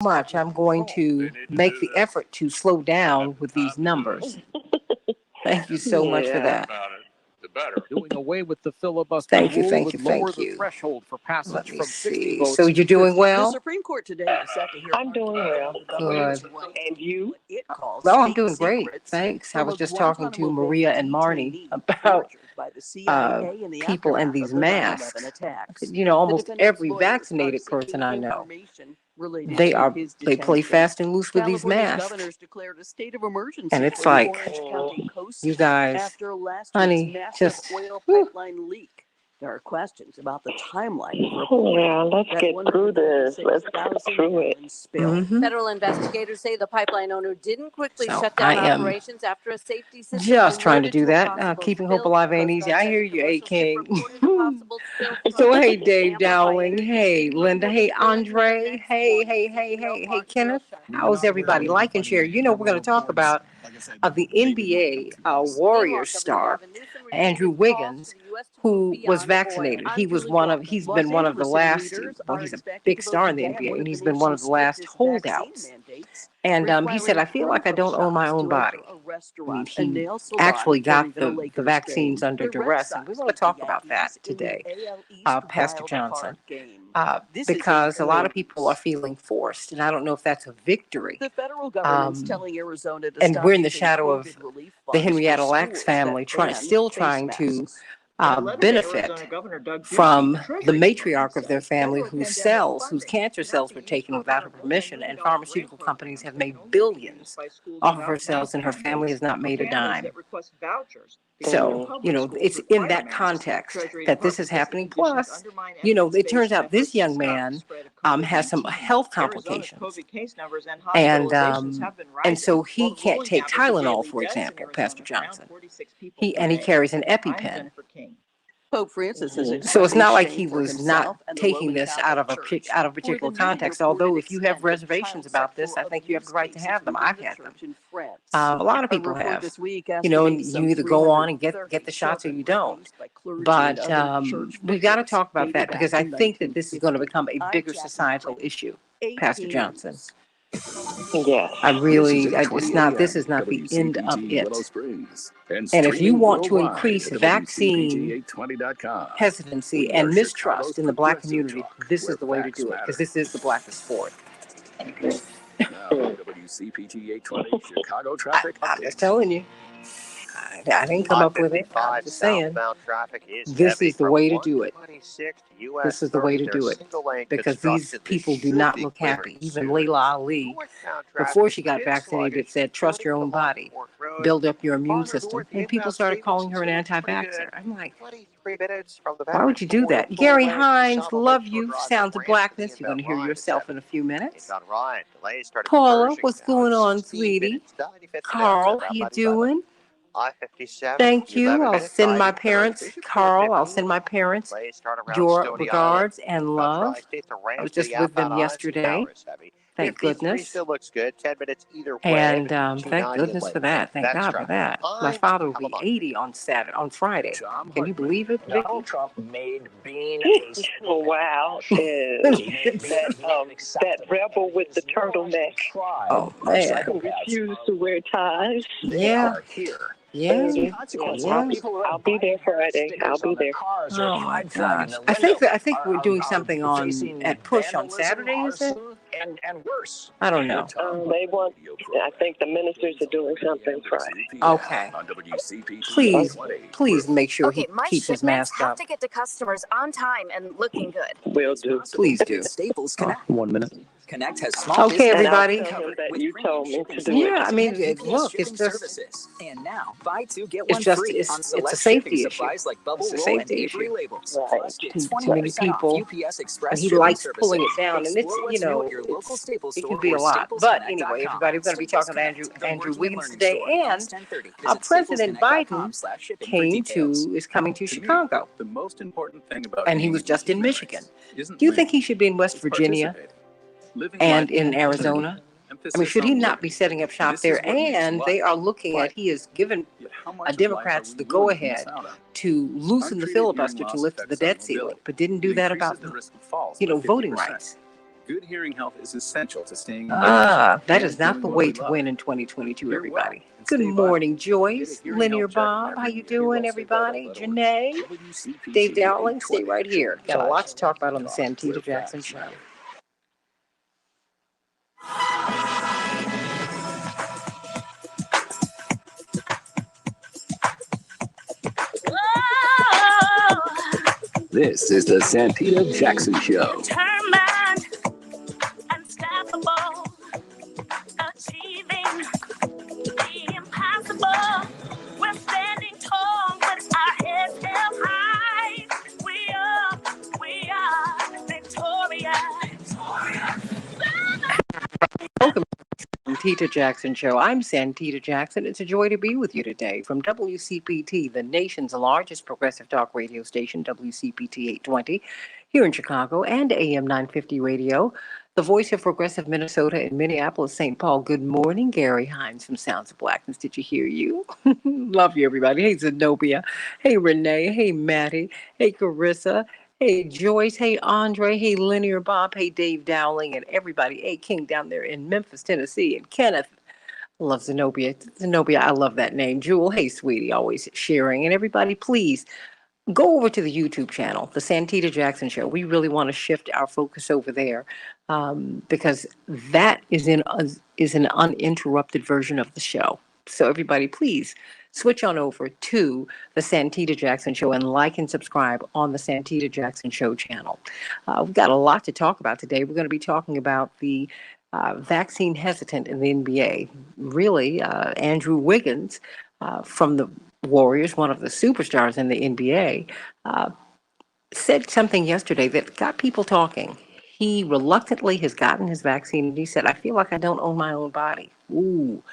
much. I'm going to make the effort to slow down with these numbers. Thank you so much for that. The better. Doing away with the filibuster Thank you, rule thank would you, lower thank the you. threshold for passage Let me from 60 see. votes So you're to doing 50. well? The Supreme Court today is set to hear. I'm doing well. Good. And you? It calls Well, I'm state doing great. secrets Thanks. I from was a just talking to Guantanamo Bay Maria and Marnie detainee about tortured by the CIA in the people and aftermath these of the 9/11 masks. attacks. You know, The almost defendant's every lawyers are vaccinated seeking person I know, information related they to his play detention. fast and loose with these California's masks. governors declared a state of emergency And it's for the like, Orange County coast you guys, after last honey, week's massive just, oil whew. pipeline leak. There are questions about the timeline of Yeah, reporting let's that get through this. Let's get 156,000 through it. gallons spill. Mhm. Federal investigators say the pipeline owner didn't quickly So shut I down am operations after a safety system just trying to alerted do to a that. possible Keeping spill. hope alive ain't Coast easy. Guard I says hear the you, A commercial ship King. reported a possible spill So from hey, the Dave Tampa High Dowling. Energy Hey, Station Linda. Hey, reported during the Andre. next Hey, morning. hey, hey, CEO hey, hey, Mark Kenneth. Milchak. How's everybody? Like and share. You know, we're going to talk about the NBA Warrior Meanwhile, Governor star Gavin Newsom Andrew repeated calls Wiggins, to the U.S. to who move was beyond the border. vaccinated. I'm Julie Walker. He's Los been one of the Angeles city last. leaders Well, are he's a expected big to vote star in the today on NBA, one of and the he's been one of nation's the last strictest vaccine holdouts. mandates, And he said, requiring "I feel like I proof don't of own my shots own to body." enter a I mean, restaurant, a he nail salon, actually or got even a the Lakers vaccines game. under The Red duress, and we Sox want to beat the talk about that Yankees in the today, AL East Pastor wild Johnson, card game. This is because a lot of people are 8 feeling forced, and I don't know if that's a victory. The federal government's telling Arizona to And stop we're in the using shadow of COVID relief the funds for Henrietta Lacks schools that family, ban still face trying to masks. benefit from the matriarch of their family whose cancer cells were taken without her permission, and pharmaceutical companies have made billions off of her cells, and her family has not made a dime. So, it's in that context that this is happening. Plus, it turns out this young man has some health complications. And so he can't take Tylenol, for example, Pastor Johnson. He carries an EpiPen. Pope Francis is So it's not like he shame for was himself not and the taking Roman this Catholic out of Church out of for the particular many context. reported Although if you have extent of reservations child about this, I sexual think you have the abuse right to cases have them. within I've the had them. church in France. A lot of A people report have. this week And estimates you either go on and get the shots or children you don't. raised by clergy But and other church we got to figures talk about dating that back because to I think that this is going to 1950. become a I'm bigger Jackie societal Quinn, issue, 18 Pastor Johnson. News. Yes. This is not the end of it. And if you want to increase vaccine hesitancy and mistrust in the black community, this is the way to do it, because this is the blackest sport. WCPT 820 Chicago traffic. I'm just telling you. I didn't come up with it. I'm just saying. This is the way to do it. This is the way to do it. Because these people do not look happy. Even Layla Ali, before she got vaccinated, said, trust your own body, build up your immune system. And people started calling her an anti-vaxxer. I'm like, why would you do that? Gary Hines, love you. Sounds of Blackness. You're going to hear yourself in a few minutes. Paula, what's going on, sweetie? Carl, how you doing? Thank you. I'll send my parents, Carl, I'll send my parents your regards and love. I was just with them yesterday. Thank goodness. And thank goodness for that. Thank God for that. My father will be 80 on Friday. Can you believe it, Vicky? Donald Trump made being Oh, wow. That rebel with the turtleneck Oh, man. who refused to wear ties. Yeah. Yeah. I'll be there Friday. I'll be there. Oh my gosh! I think we're doing something at Push on Saturday. Is it? And worse. I don't know. They want. I think the ministers are doing something Friday. Okay. Please make sure he keeps his mask have up. to get to customers on time and looking good. Will do. Please do. Staples Connect. 1 minute. Connect has small Okay, And I'll everybody. tell him that you told me to do Yeah, I it. mean, look, it's just. services. And now, buy two, get It's one just free it's on a select safety shipping issue. supplies like bubble It's a roll and safety A3 issue. labels. Right. Plus, get Too many 20% off people. UPS Express And he shipping likes services. pulling it down, and it's Explore what's new at your local it Staples store can be a or lot. But staplesconnect.com. anyway, everybody, we're going to be Staples talking to Connect, the Andrew working and Wiggins learning today, store. and Costs $10.30. Visit President Biden staplesconnect.com/shipping for details. is coming to Chicago, The most important thing about and he was just in Michigan. Do you think he should be in West Virginia and in Arizona? I mean, should he not be setting up shop there? And they are looking at, he has given Democrats the go-ahead to loosen the filibuster to lift the debt ceiling, but didn't do that about, voting rights. Good hearing health is essential to staying That and is not doing the what way we to love. win in 2022, Hear well everybody. and Good stay vital. morning, Get Joyce, a hearing Linear health check Bob. How every you year. doing, Hear well, everybody? stay vital. Janae, WCPT Dave Dowling, stay 820. right here. Got a lot to talk about on the Talk Santita where Jackson facts Show. matter. This is the Santita Jackson Show. Determined, unstoppable, achieving the impossible. We're standing tall with our heads held high. We are victorious. Welcome to the Santita Jackson Show. I'm Santita Jackson. It's a joy to be with you today from WCPT, the nation's largest progressive talk radio station, WCPT 820, here in Chicago, and AM 950 Radio, the voice of progressive Minnesota in Minneapolis, St. Paul. Good morning, Gary Hines from Sounds of Blackness. Did you hear you? Love you, everybody. Hey, Zenobia. Hey, Renee. Hey, Maddie. Hey, Carissa. Hey, Joyce. Hey, Andre. Hey, Linear Bob. Hey, Dave Dowling, and everybody. Hey, King down there in Memphis, Tennessee, and Kenneth. I love Zenobia. Zenobia, I love that name. Jewel, hey, sweetie, always sharing. And everybody, please go over to the YouTube channel, the Santita Jackson Show. We really want to shift our focus over there because that is an uninterrupted version of the show. So everybody, please switch on over to the Santita Jackson Show and like and subscribe on the Santita Jackson Show channel. We've got a lot to talk about today. We're going to be talking about the vaccine hesitant in the NBA. Really, Andrew Wiggins from the Warriors, one of the superstars in the NBA, said something yesterday that got people talking. He reluctantly has gotten his vaccine, and he said, "I feel like I don't own my own body." Ooh,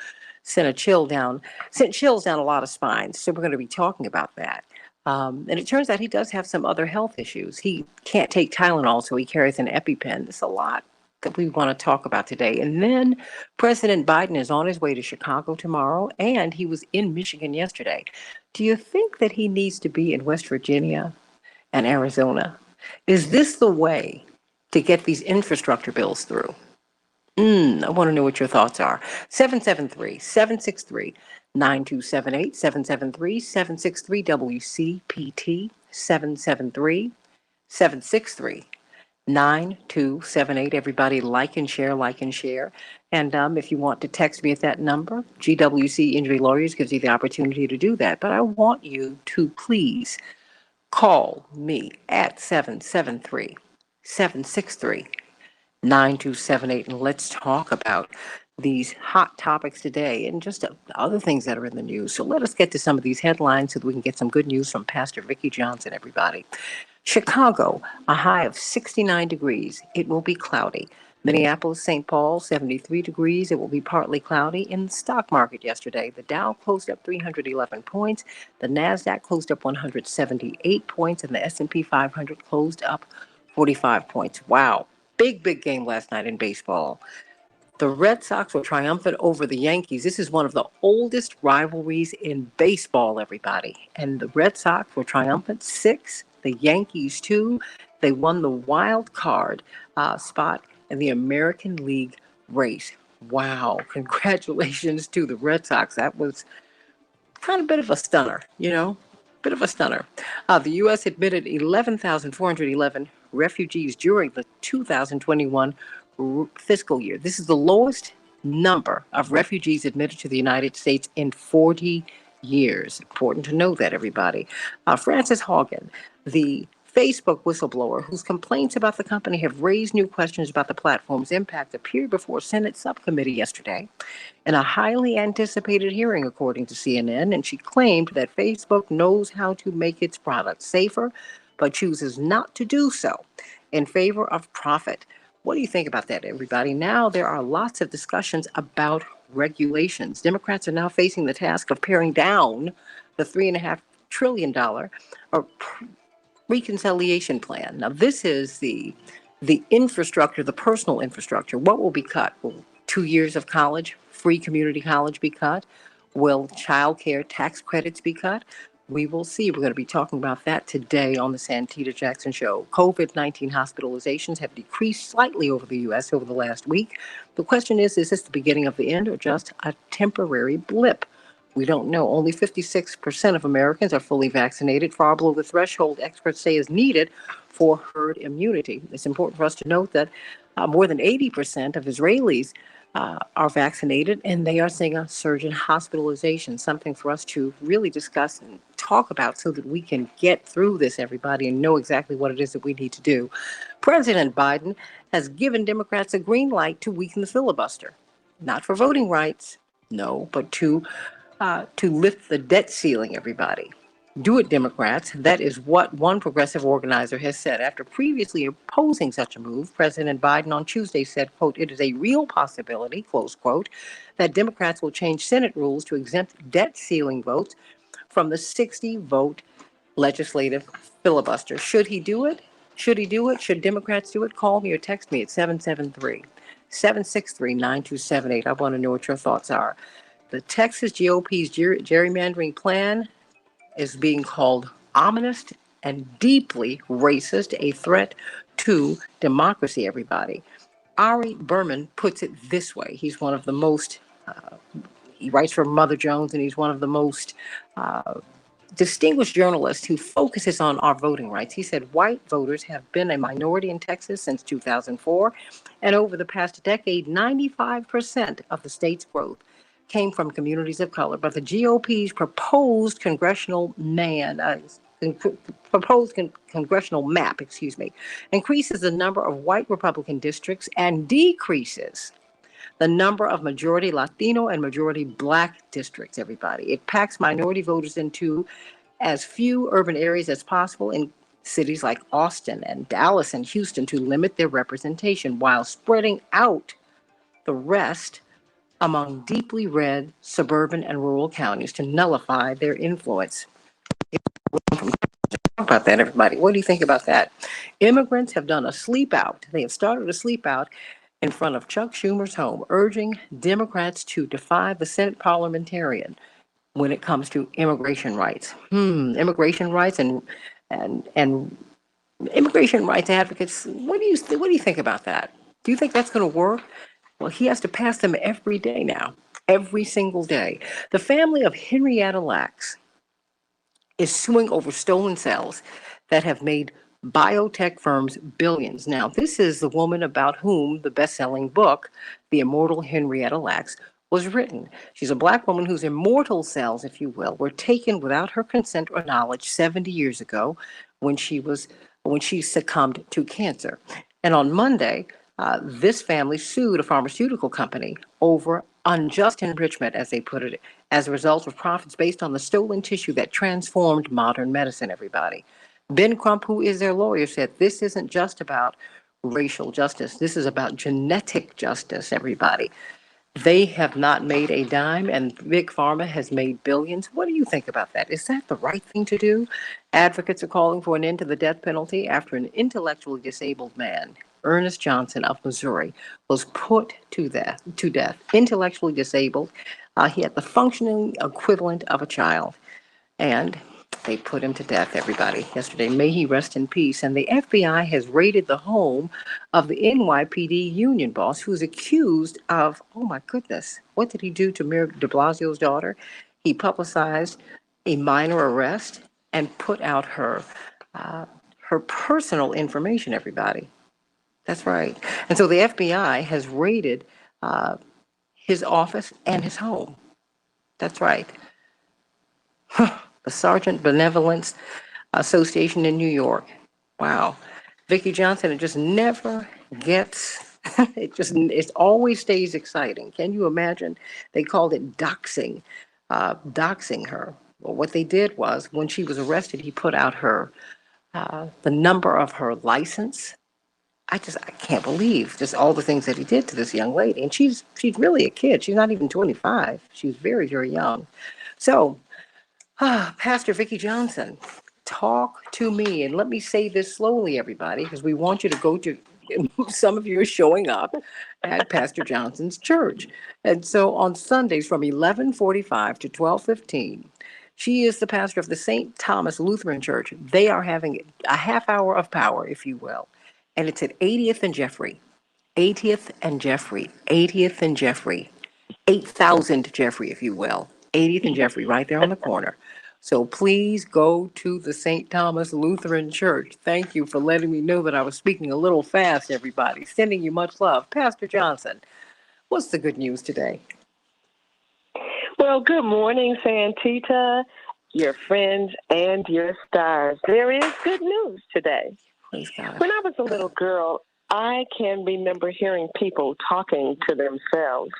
sent chills down a lot of spines. So we're going to be talking about that. And it turns out he does have some other health issues. He can't take Tylenol, so he carries an EpiPen. It's a lot that we want to talk about today. And then President Biden is on his way to Chicago tomorrow, and he was in Michigan yesterday. Do you think that he needs to be in West Virginia and Arizona? Is this the way to get these infrastructure bills through? I want to know what your thoughts are. 773-763-9278, 773-763 WCPT, 773-763-9278. Everybody like and share, like and share. And if you want to text me at that number, GWC Injury Lawyers gives you the opportunity to do that. But I want you to please call me at 773-763-9278, and let's talk about these hot topics today and just other things that are in the news. So let us get to some of these headlines so that we can get some good news from Pastor Vicki Johnson, everybody. Chicago, a high of 69 degrees. It will be cloudy. Minneapolis, St. Paul, 73 degrees. It will be partly cloudy. In the stock market yesterday, the Dow closed up 311 points. The NASDAQ closed up 178 points, and the S&P 500 closed up 45 points. Wow. Big game last night in baseball. The Red Sox were triumphant over the Yankees. This is one of the oldest rivalries in baseball, everybody. And the Red Sox were triumphant 6, the Yankees 2. They won the wild card spot in the American League race. Wow. Congratulations to the Red Sox. That was kind of a bit of a stunner, bit of a stunner. The U.S. admitted 11,411 refugees during the 2021 fiscal year. This is the lowest number of refugees admitted to the United States in 40 years. Important to know that, everybody. Frances Haugen, the Facebook whistleblower whose complaints about the company have raised new questions about the platform's impact, appeared before Senate subcommittee yesterday in a highly anticipated hearing, according to CNN, and she claimed that Facebook knows how to make its products safer, but chooses not to do so in favor of profit. What do you think about that, everybody? Now there are lots of discussions about regulations. Democrats are now facing the task of paring down the $3.5 trillion reconciliation plan. Now, this is the infrastructure, the personal infrastructure. What will be cut? Will 2 years of college, free community college be cut? Will child care tax credits be cut? We will see. We're going to be talking about that today on the Santita Jackson Show. COVID-19 hospitalizations have decreased slightly over the U.S. over the last week. The question is this the beginning of the end or just a temporary blip? We don't know. Only 56% of Americans are fully vaccinated, far below the threshold experts say is needed for herd immunity. It's important for us to note that more than 80% of Israelis are vaccinated, and they are seeing a surge in hospitalization, something for us to really discuss and talk about so that we can get through this, everybody, and know exactly what it is that we need to do. President Biden has given Democrats a green light to weaken the filibuster, not for voting rights, no, but to lift the debt ceiling, everybody. Do it, Democrats. That is what one progressive organizer has said. After previously opposing such a move, President Biden on Tuesday said, quote, it is a real possibility, close quote, that Democrats will change Senate rules to exempt debt ceiling votes from the 60-vote legislative filibuster. Should he do it? Should he do it? Should Democrats do it? Call me or text me at 773-763-9278. I want to know what your thoughts are. The Texas GOP's gerrymandering plan is being called ominous and deeply racist, a threat to democracy, everybody. Ari Berman puts it this way. He's one of the most, he writes for Mother Jones, and he's one of the most distinguished journalist who focuses on our voting rights. He said white voters have been a minority in Texas since 2004, and over the past decade, 95% of the state's growth came from communities of color. But the GOP's proposed congressional map, increases the number of white Republican districts and decreases the number of majority Latino and majority Black districts, everybody. It packs minority voters into as few urban areas as possible in cities like Austin and Dallas and Houston to limit their representation while spreading out the rest among deeply red suburban and rural counties to nullify their influence. Talk about that, everybody. What do you think about that? Immigrants have done a sleep out. They have started a sleep out in front of Chuck Schumer's home, urging Democrats to defy the Senate parliamentarian when it comes to immigration rights. Immigration rights and immigration rights advocates. What do you think about that? Do you think that's going to work? Well, he has to pass them every day now, every single day. The family of Henrietta Lacks is suing over stolen cells that have made biotech firms billions. Now, this is the woman about whom the best-selling book, The Immortal Henrietta Lacks, was written. She's a Black woman whose immortal cells, if you will, were taken without her consent or knowledge 70 years ago when she succumbed to cancer. And on Monday, this family sued a pharmaceutical company over unjust enrichment, as they put it, as a result of profits based on the stolen tissue that transformed modern medicine, everybody. Ben Crump, who is their lawyer, said this isn't just about racial justice. This is about genetic justice, everybody. They have not made a dime, and Big Pharma has made billions. What do you think about that? Is that the right thing to do? Advocates are calling for an end to the death penalty after an intellectually disabled man, Ernest Johnson of Missouri, was put to death. Intellectually disabled. He had the functioning equivalent of a child. And they put him to death, everybody, yesterday. May he rest in peace. And the FBI has raided the home of the NYPD union boss who's accused of, oh my goodness, what did he do to Mayor de Blasio's daughter? He publicized a minor arrest and put out her personal information, everybody. That's right. And so the FBI has raided his office and his home. That's right. The Sergeant Benevolence Association in New York. Wow. Vicki Johnson, it just never gets, it always stays exciting. Can you imagine? They called it doxing her. Well, what they did was when she was arrested, he put out the number of her license. I can't believe just all the things that he did to this young lady. And she's really a kid. She's not even 25. She's very, very young. So, Pastor Vicki Johnson, talk to me. And let me say this slowly, everybody, because we want you to go to, some of you are showing up at Pastor Johnson's church. And so on Sundays from 11:45 to 12:15, She is the pastor of the St. Thomas Lutheran Church. They are having a half hour of power, if you will. And it's at 80th and Jeffrey. 80th and Jeffrey. 80th and Jeffrey. 8,000 Jeffrey, if you will. 80th and Jeffrey, right there on the corner. So please go to the St. Thomas Lutheran Church. Thank you for letting me know that I was speaking a little fast, everybody. Sending you much love. Pastor Johnson, what's the good news today? Well, good morning, Santita, your friends, and your stars. There is good news today. Praise God. When I was a little girl, I can remember hearing people talking to themselves.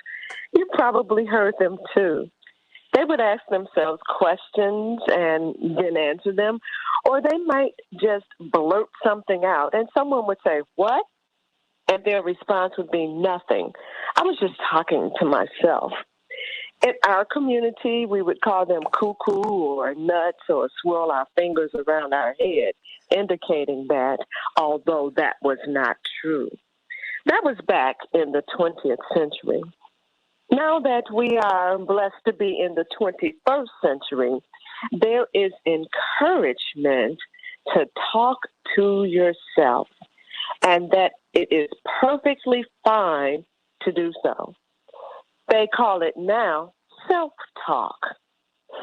You probably heard them too. They would ask themselves questions and then answer them, or they might just blurt something out, and someone would say, "What?" And their response would be nothing. I was just talking to myself. In our community, we would call them cuckoo or nuts or swirl our fingers around our head, indicating that, although that was not true. That was back in the 20th century. Now that we are blessed to be in the 21st century, there is encouragement to talk to yourself, and that it is perfectly fine to do so. They call it now self-talk.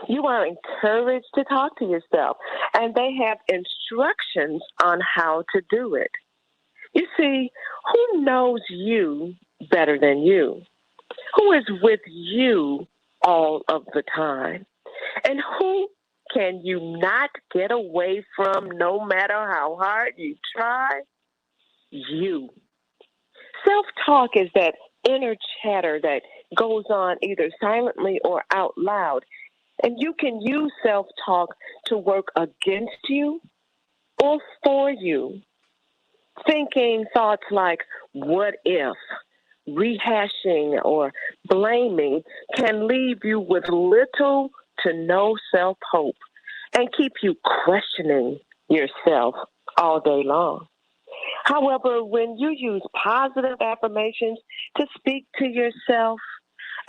You are encouraged to talk to yourself, and they have instructions on how to do it. You see, who knows you better than you? Who is with you all of the time? And who can you not get away from no matter how hard you try? You. Self-talk is that inner chatter that goes on either silently or out loud. And you can use self-talk to work against you or for you. Thinking thoughts like, what if? Rehashing or blaming can leave you with little to no self-hope and keep you questioning yourself all day long. However, when you use positive affirmations to speak to yourself,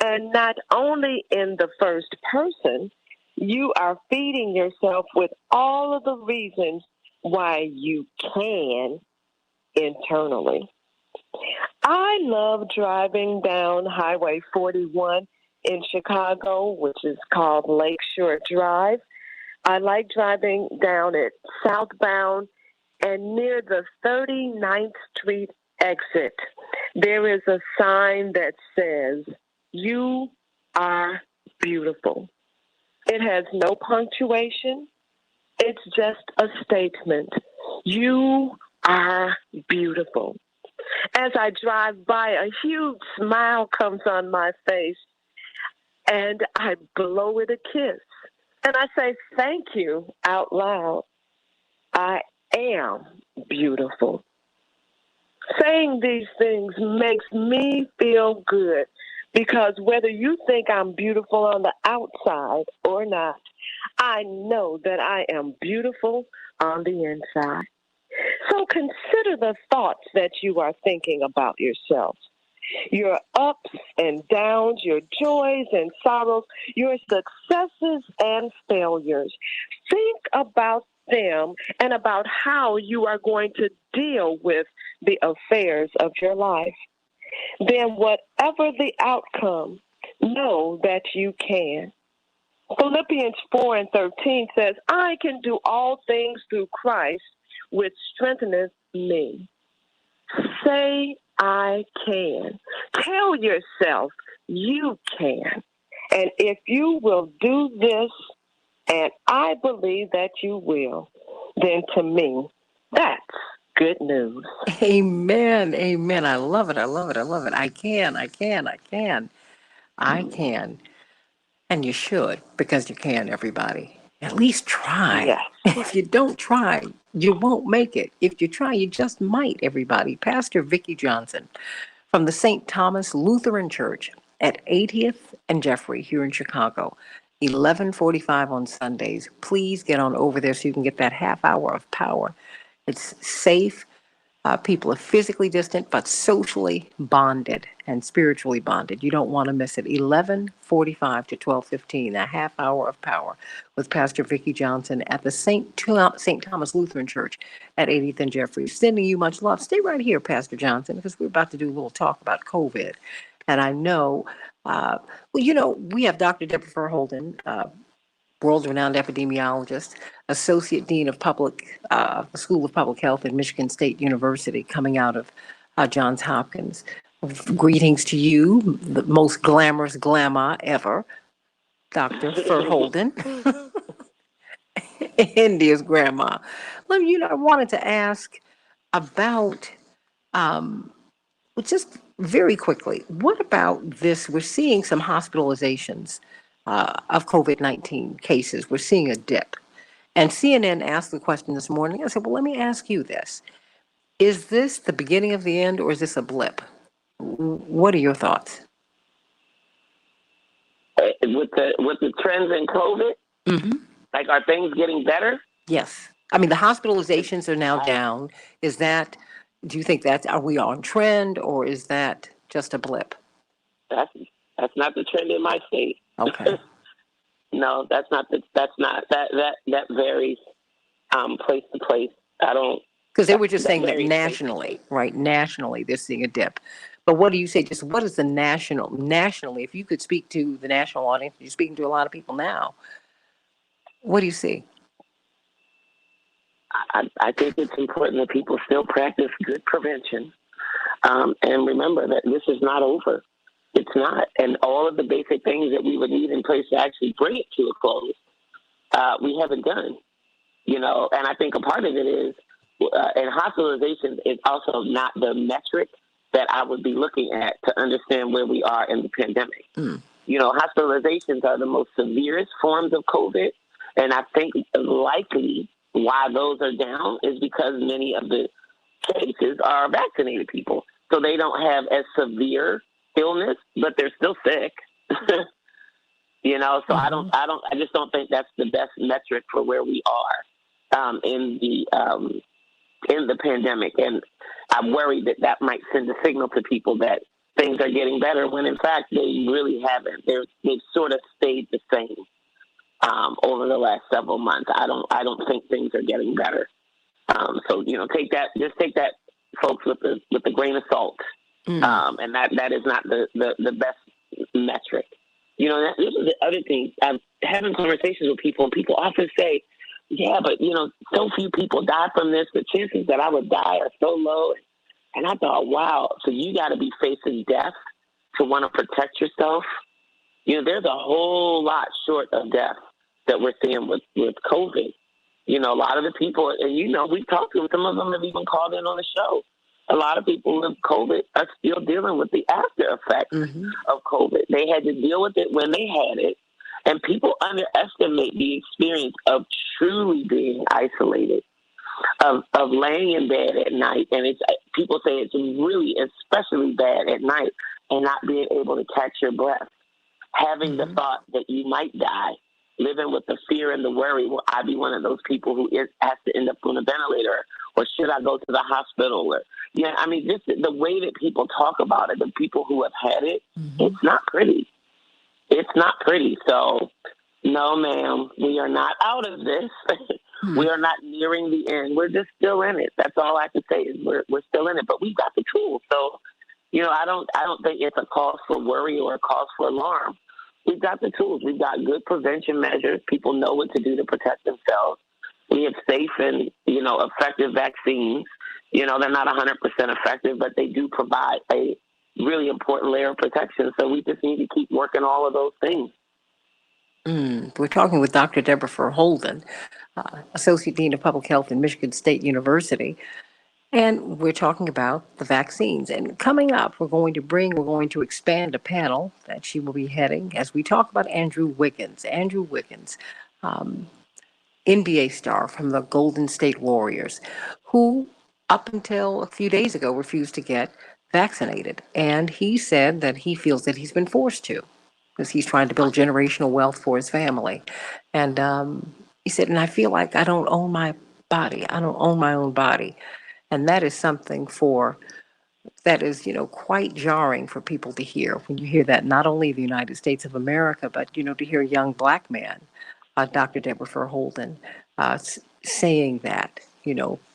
and not only in the first person, you are feeding yourself with all of the reasons why you can internally. I love driving down Highway 41 in Chicago, which is called Lakeshore Drive. I like driving down it southbound, and near the 39th Street exit, there is a sign that says, "You are beautiful." It has no punctuation. It's just a statement. You are beautiful. As I drive by, a huge smile comes on my face, and I blow it a kiss. And I say, thank you out loud. I am beautiful. Saying these things makes me feel good, because whether you think I'm beautiful on the outside or not, I know that I am beautiful on the inside. So consider the thoughts that you are thinking about yourself. Your ups and downs, your joys and sorrows, your successes and failures. Think about them and about how you are going to deal with the affairs of your life. Then whatever the outcome, know that you can. Philippians 4:13 says, I can do all things through Christ, which strengtheneth me. Say, I can. Tell yourself you can. And if you will do this, and I believe that you will, then to me, that's good news. Amen. Amen. I love it. I love it. I love it. I can. I can. I can. I can. And you should, because you can, everybody. At least try. Yes. If you don't try, you won't make it. If you try, you just might, everybody. Pastor Vicki Johnson from the St. Thomas Lutheran Church at 80th and Jeffrey here in Chicago, 11:45 on Sundays. Please get on over there so you can get that half hour of power. It's safe. People are physically distant, but socially bonded and spiritually bonded. You don't want to miss it. 11:45 to 12:15, a half hour of power with Pastor Vicki Johnson at the St. Thomas Lutheran Church at 80th and Jeffrey. Sending you much love. Stay right here, Pastor Johnson, because we're about to do a little talk about COVID. And I know, we have Dr. Deborah Holden, world-renowned epidemiologist, associate dean of School of Public Health at Michigan State University, coming out of Johns Hopkins. Greetings to you, the most glamorous grandma ever, Dr. Holden, India's grandma. I wanted to ask about, just very quickly, what about this? We're seeing some hospitalizations of COVID-19 cases. We're seeing a dip. And CNN asked the question this morning. I said, well, let me ask you this. Is this the beginning of the end, or is this a blip? What are your thoughts? With the trends in COVID, like, are things getting better? Yes. I mean, the hospitalizations are now down. Do you think are we on trend, or is that just a blip? That's not the trend in my state. Okay. No, that varies place to place. I don't. Because they were just saying that nationally, right? Nationally, they're seeing a dip. But what do you say? Just what is the nationally, if you could speak to the national audience, you're speaking to a lot of people now. What do you see? I think it's important that people still practice good prevention. And remember that this is not over. It's not. And all of the basic things that we would need in place to actually bring it to a close, we haven't done. And I think a part of it is, and hospitalization is also not the metric that I would be looking at to understand where we are in the pandemic. Hospitalizations are the most severest forms of COVID. And I think likely why those are down is because many of the cases are vaccinated people. So they don't have as severe illness, but they're still sick. So I just don't think that's the best metric for where we are in the pandemic. And I'm worried that might send a signal to people that things are getting better when in fact they really haven't. They've sort of stayed the same over the last several months. I don't think things are getting better. So take that, folks, with the grain of salt. And that is not the best metric. This is the other thing. I'm having conversations with people, and people often say, yeah, but so few people die from this. The chances that I would die are so low. And I thought, wow, so you got to be facing death to want to protect yourself. There's a whole lot short of death that we're seeing with COVID. A lot of the people, and we've talked to them, some of them have even called in on the show. A lot of people with COVID are still dealing with the after effects of COVID. They had to deal with it when they had it. And people underestimate the experience of truly being isolated, of laying in bed at night. And people say it's really especially bad at night, and not being able to catch your breath, having the thought that you might die, living with the fear and the worry. Will I be one of those people who has to end up on a ventilator, or should I go to the hospital? Or just the way that people talk about it, the people who have had it, it's not pretty. It's not pretty. So, no, ma'am, we are not out of this. We are not nearing the end. We're just still in it. That's all I can say is we're still in it. But we've got the tools. So, I don't think it's a cause for worry or a cause for alarm. We've got the tools. We've got good prevention measures. People know what to do to protect themselves. We have safe and, effective vaccines. They're not 100% effective, but they do provide a really important layer of protection. So we just need to keep working all of those things. We're talking with Dr. Deborah Holden, Associate Dean of Public Health at Michigan State University. And we're talking about the vaccines. And coming up, we're going to expand a panel that she will be heading as we talk about Andrew Wiggins. Andrew Wiggins, NBA star from the Golden State Warriors, who up until a few days ago refused to get vaccinated. And he said that he feels that he's been forced to, because he's trying to build generational wealth for his family. And he said, and I feel like I don't own my body. I don't own my own body. And that is something that is, quite jarring for people to hear when you hear that not only the United States of America, but, to hear a young black man, Dr. Deborah Holden, saying that,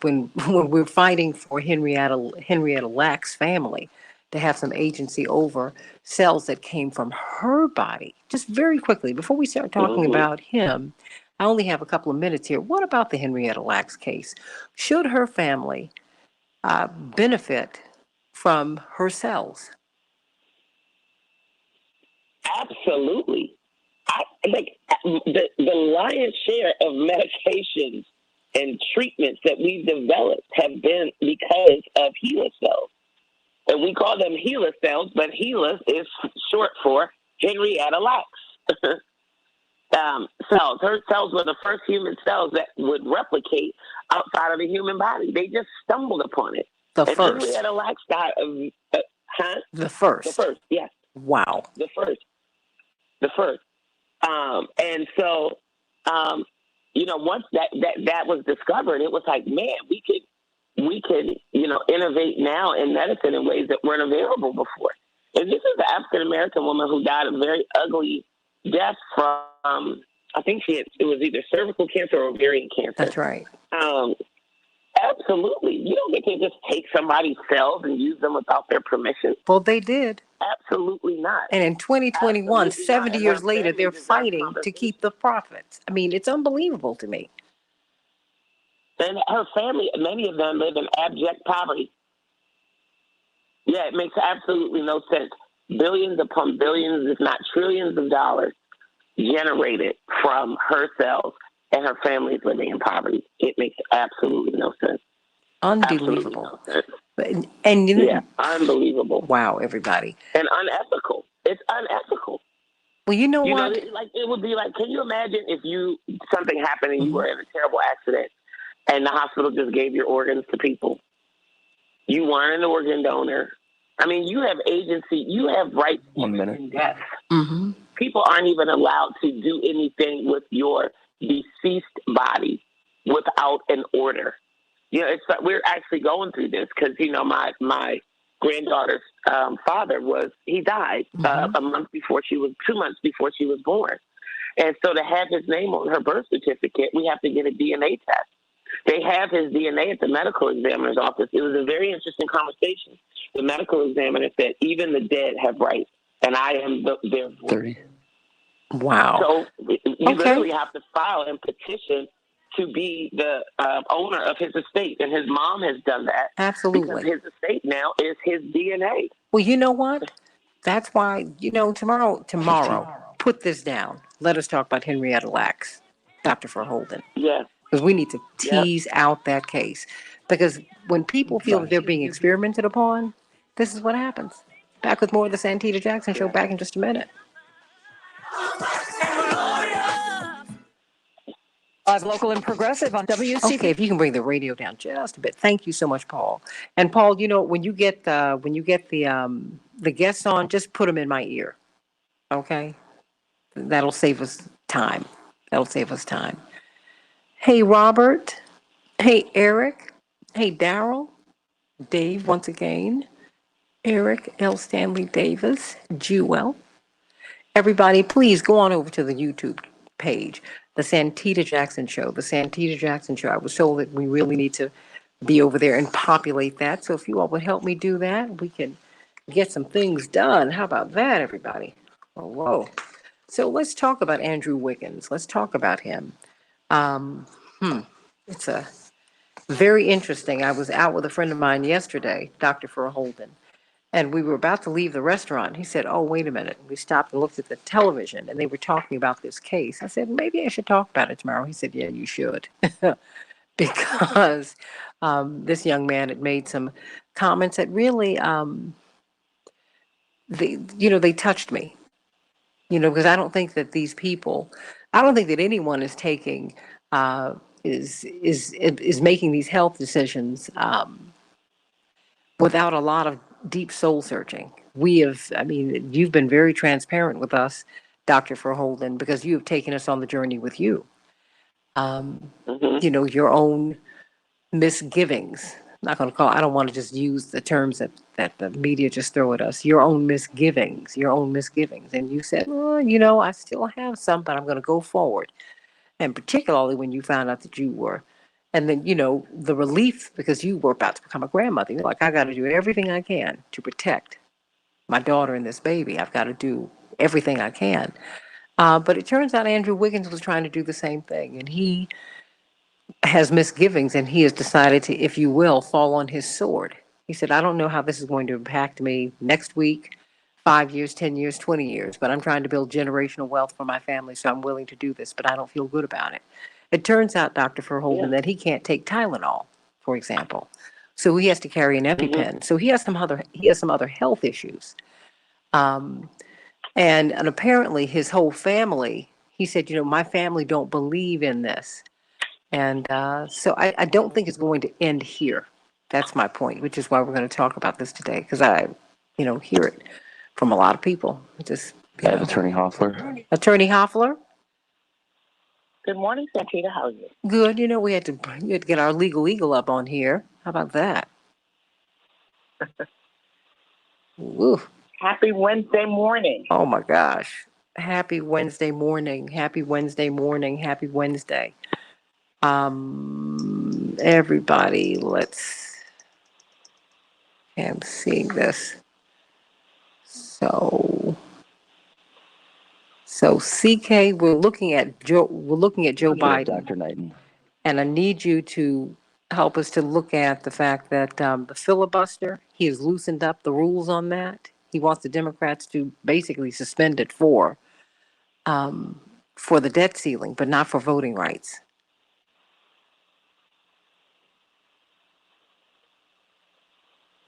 when, when we're fighting for Henrietta Lack's family to have some agency over cells that came from her body. Just very quickly, before we start talking about him, I only have a couple of minutes here. What about the Henrietta Lacks case? Should her family benefit from her cells? Absolutely. The lion's share of medications and treatments that we've developed have been because of HeLa cells. And we call them HeLa cells, but HeLa is short for Henrietta Lacks cells. Her cells were the first human cells that would replicate outside of the human body. They just stumbled upon it. The first. Henrietta Lacks died of, The first. The first, yes. Wow. The first. And so, once that was discovered, it was like, man, we could, innovate now in medicine in ways that weren't available before. And this is an African American woman who died a very ugly death from, I think it was either cervical cancer or ovarian cancer. That's right. Absolutely. You don't get to just take somebody's cells and use them without their permission. Well, they did. Absolutely not. And in 2021, 70 years later, they're fighting to keep the profits. I mean, it's unbelievable to me. And her family, many of them live in abject poverty. Yeah, it makes absolutely no sense. Billions upon billions, if not trillions of dollars generated from her cells, and her family's living in poverty. It makes absolutely no sense. Unbelievable. No sense. And unbelievable. Wow, everybody. And unethical. It's unethical. Well, you know what? It would be like, can you imagine if something happened and you were in a terrible accident and the hospital just gave your organs to people? You weren't an organ donor. I mean, you have agency. You have rights in death. Mm-hmm. People aren't even allowed to do anything with your deceased body without an order. We're actually going through this because, my granddaughter's father he died 2 months before she was born. And so to have his name on her birth certificate, we have to get a DNA test. They have his DNA at the medical examiner's office. It was a very interesting conversation. The medical examiner said, even the dead have rights, and I am their voice. 30. Wow. So you literally have to file and petition to be the owner of his estate, and his mom has done that. Absolutely. Because his estate now is his DNA. Well, you know what? That's why, tomorrow, put this down. Let us talk about Henrietta Lacks, Dr. Verholden. Yes. Because we need to tease out that case. Because when people feel that they're being experimented upon, this is what happens. Back with more of the Santita Jackson Show back in just a minute. Live, local, and progressive on WCB. Okay, if you can bring the radio down just a bit. Thank you so much, Paul. And Paul, when you get the guests on, just put them in my ear. Okay, that'll save us time. Hey, Robert. Hey, Eric. Hey, Daryl. Dave, once again. Eric L. Stanley Davis. Jewel. Everybody, please go on over to the YouTube page, the Santita Jackson Show. The Santita Jackson Show. I was told that we really need to be over there and populate that. So if you all would help me do that, we can get some things done. How about that, everybody? Oh, whoa. So let's talk about Andrew Wiggins. Let's talk about him. It's a very interesting. I was out with a friend of mine yesterday, Dr. Verholden, and we were about to leave the restaurant. He said, oh, wait a minute. We stopped and looked at the television, and they were talking about this case. I said, maybe I should talk about it tomorrow. He said, yeah, you should. Because this young man had made some comments that really, they touched me. Because I don't think that anyone is taking, is making these health decisions without a lot of deep soul searching. You've been very transparent with us, Dr. Verholden, because you have taken us on the journey with you. Your own misgivings not going to call, I don't want to just use the terms that the media just throw at us, your own misgivings, your own misgivings. And you said, well, I still have some, but I'm going to go forward. And particularly when you found out that you were, and then, the relief because you were about to become a grandmother. You're like, I got to do everything I can to protect my daughter and this baby. I've got to do everything I can. But it turns out Andrew Wiggins was trying to do the same thing. And he has misgivings and he has decided to, if you will, fall on his sword. He said, I don't know how this is going to impact me next week, 5 years, 10 years, 20 years, but I'm trying to build generational wealth for my family, so I'm willing to do this, but I don't feel good about it. It turns out, Dr. Verhoeven, that he can't take Tylenol, for example. So he has to carry an EpiPen. So he has some other health issues. And apparently his whole family, he said, my family don't believe in this. And so I don't think it's going to end here. That's my point, which is why we're going to talk about this today, because I, hear it from a lot of people. Just, I have Attorney Hoffler. Attorney Hoffler. Good morning, Santita. How are you? Good. We had to get our legal eagle up on here. How about that? Woo. Happy Wednesday morning. Oh my gosh. Happy Wednesday morning. Happy Wednesday morning. Happy Wednesday. Everybody, I'm seeing this. So CK, we're looking at Joe Biden. Dr. Knighton. And I need you to help us to look at the fact that the filibuster, he has loosened up the rules on that. He wants the Democrats to basically suspend it for the debt ceiling, but not for voting rights.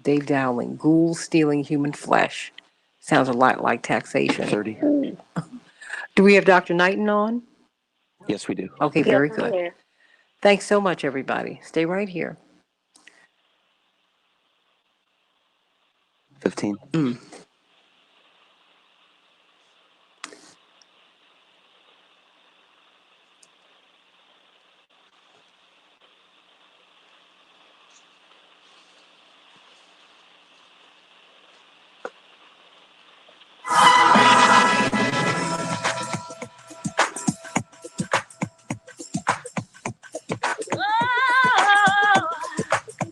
Dave Dowling, ghouls stealing human flesh. Sounds a lot like taxation. 30. Do we have Dr. Knighton on? Yes, we do. Okay, very good. Thanks so much, everybody. Stay right here. 15.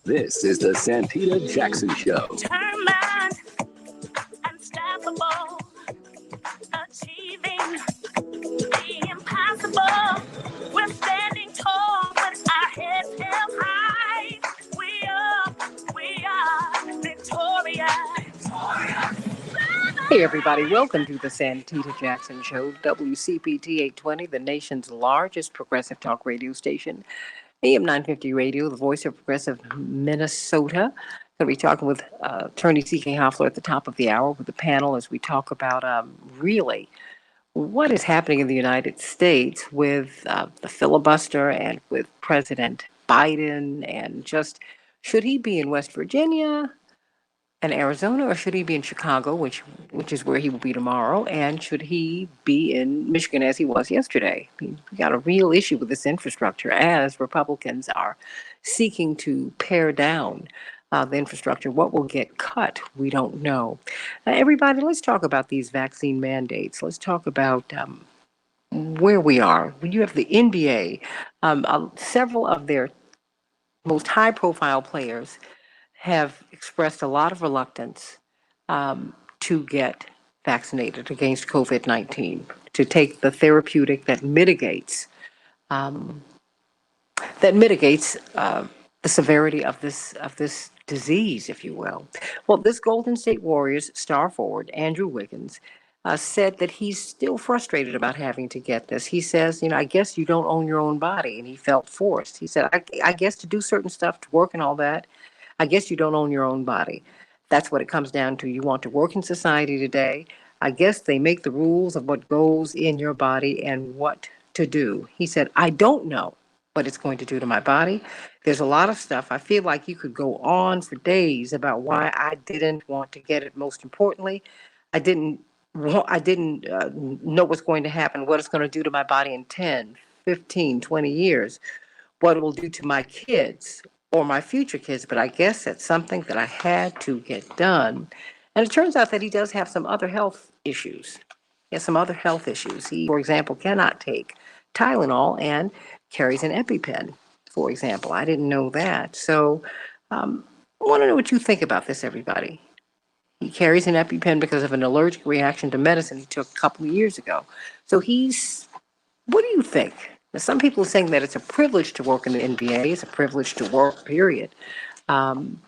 This is the Santita Jackson Show. Determined, unstoppable, achieving the impossible. We're standing tall with our heads held high. We are victorious. Hey, everybody. Welcome to the Santita Jackson Show, WCPT 820, the nation's largest progressive talk radio station. AM 950 Radio, the voice of progressive Minnesota. Going to be talking with attorney C.K. Hoffler at the top of the hour with the panel as we talk about really what is happening in the United States with the filibuster and with President Biden, and just should he be in West Virginia and Arizona, or should he be in Chicago, which is where he will be tomorrow, and should he be in Michigan as he was yesterday? I mean, we got a real issue with this infrastructure as Republicans are seeking to pare down the infrastructure. What will get cut, we don't know. Everybody, let's talk about these vaccine mandates. Let's talk about where we are. When you have the NBA, several of their most high-profile players have expressed a lot of reluctance to get vaccinated against COVID-19, to take the therapeutic that mitigates the severity of this disease, if you will. Well, this Golden State Warriors star forward, Andrew Wiggins, said that he's still frustrated about having to get this. He says, I guess you don't own your own body, and he felt forced. He said, I guess to do certain stuff, to work and all that, I guess you don't own your own body. That's what it comes down to. You want to work in society today. I guess they make the rules of what goes in your body and what to do. He said, I don't know what it's going to do to my body. There's a lot of stuff. I feel like you could go on for days about why I didn't want to get it. Most importantly, I didn't know what's going to happen, what it's going to do to my body in 10, 15, 20 years, what it will do to my kids, or my future kids, but I guess it's something that I had to get done. And it turns out that he does have some other health issues. He has some other health issues. He, for example, cannot take Tylenol and carries an EpiPen, for example. I didn't know that. So I want to know what you think about this, everybody. He carries an EpiPen because of an allergic reaction to medicine he took a couple of years ago. So what do you think? Now, some people are saying that it's a privilege to work in the NBA. It's a privilege to work, period. Um,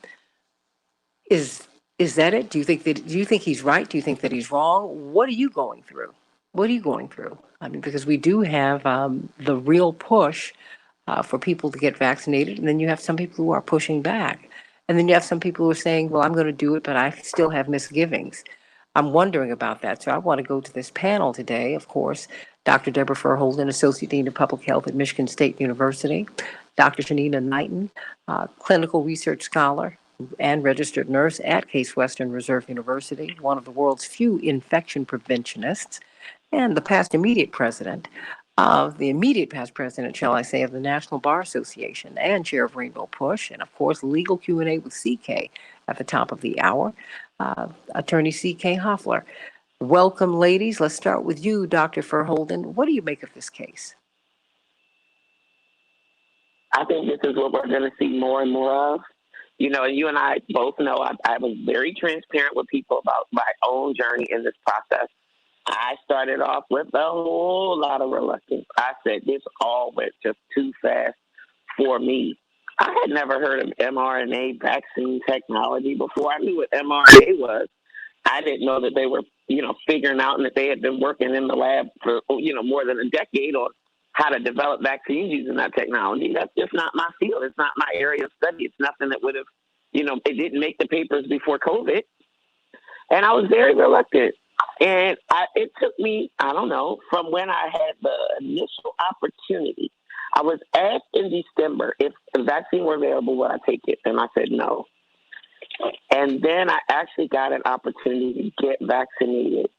is is that it? Do you think he's right? Do you think that he's wrong? What are you going through? What are you going through? I mean, because we do have the real push for people to get vaccinated, and then you have some people who are pushing back, and then you have some people who are saying, "Well, I'm going to do it, but I still have misgivings." I'm wondering about that, so I want to go to this panel today. Of course, Dr. Deborah Furholden, Associate Dean of Public Health at Michigan State University, Dr. Shanina Knighton, clinical research scholar and registered nurse at Case Western Reserve University, one of the world's few infection preventionists, and the immediate past president, shall I say, of the National Bar Association and chair of Rainbow Push, and of course, legal Q&A with CK at the top of the hour, attorney CK Hoffler. Welcome, ladies. Let's start with you, Dr. Furholden. What do you make of this case? I think this is what we're going to see more and more of. You know, you and I both know I was very transparent with people about my own journey in this process. I started off with a whole lot of reluctance. I said this all went just too fast for me. I had never heard of mRNA vaccine technology before. I knew what mRNA was. I didn't know that they were, figuring out and that they had been working in the lab for, more than a decade on how to develop vaccines using that technology. That's just not my field. It's not my area of study. It's nothing that would have, it didn't make the papers before COVID. And I was very reluctant. And it took me, I don't know, from when I had the initial opportunity. I was asked in December if the vaccine were available, would I take it? And I said no. And then I actually got an opportunity to get vaccinated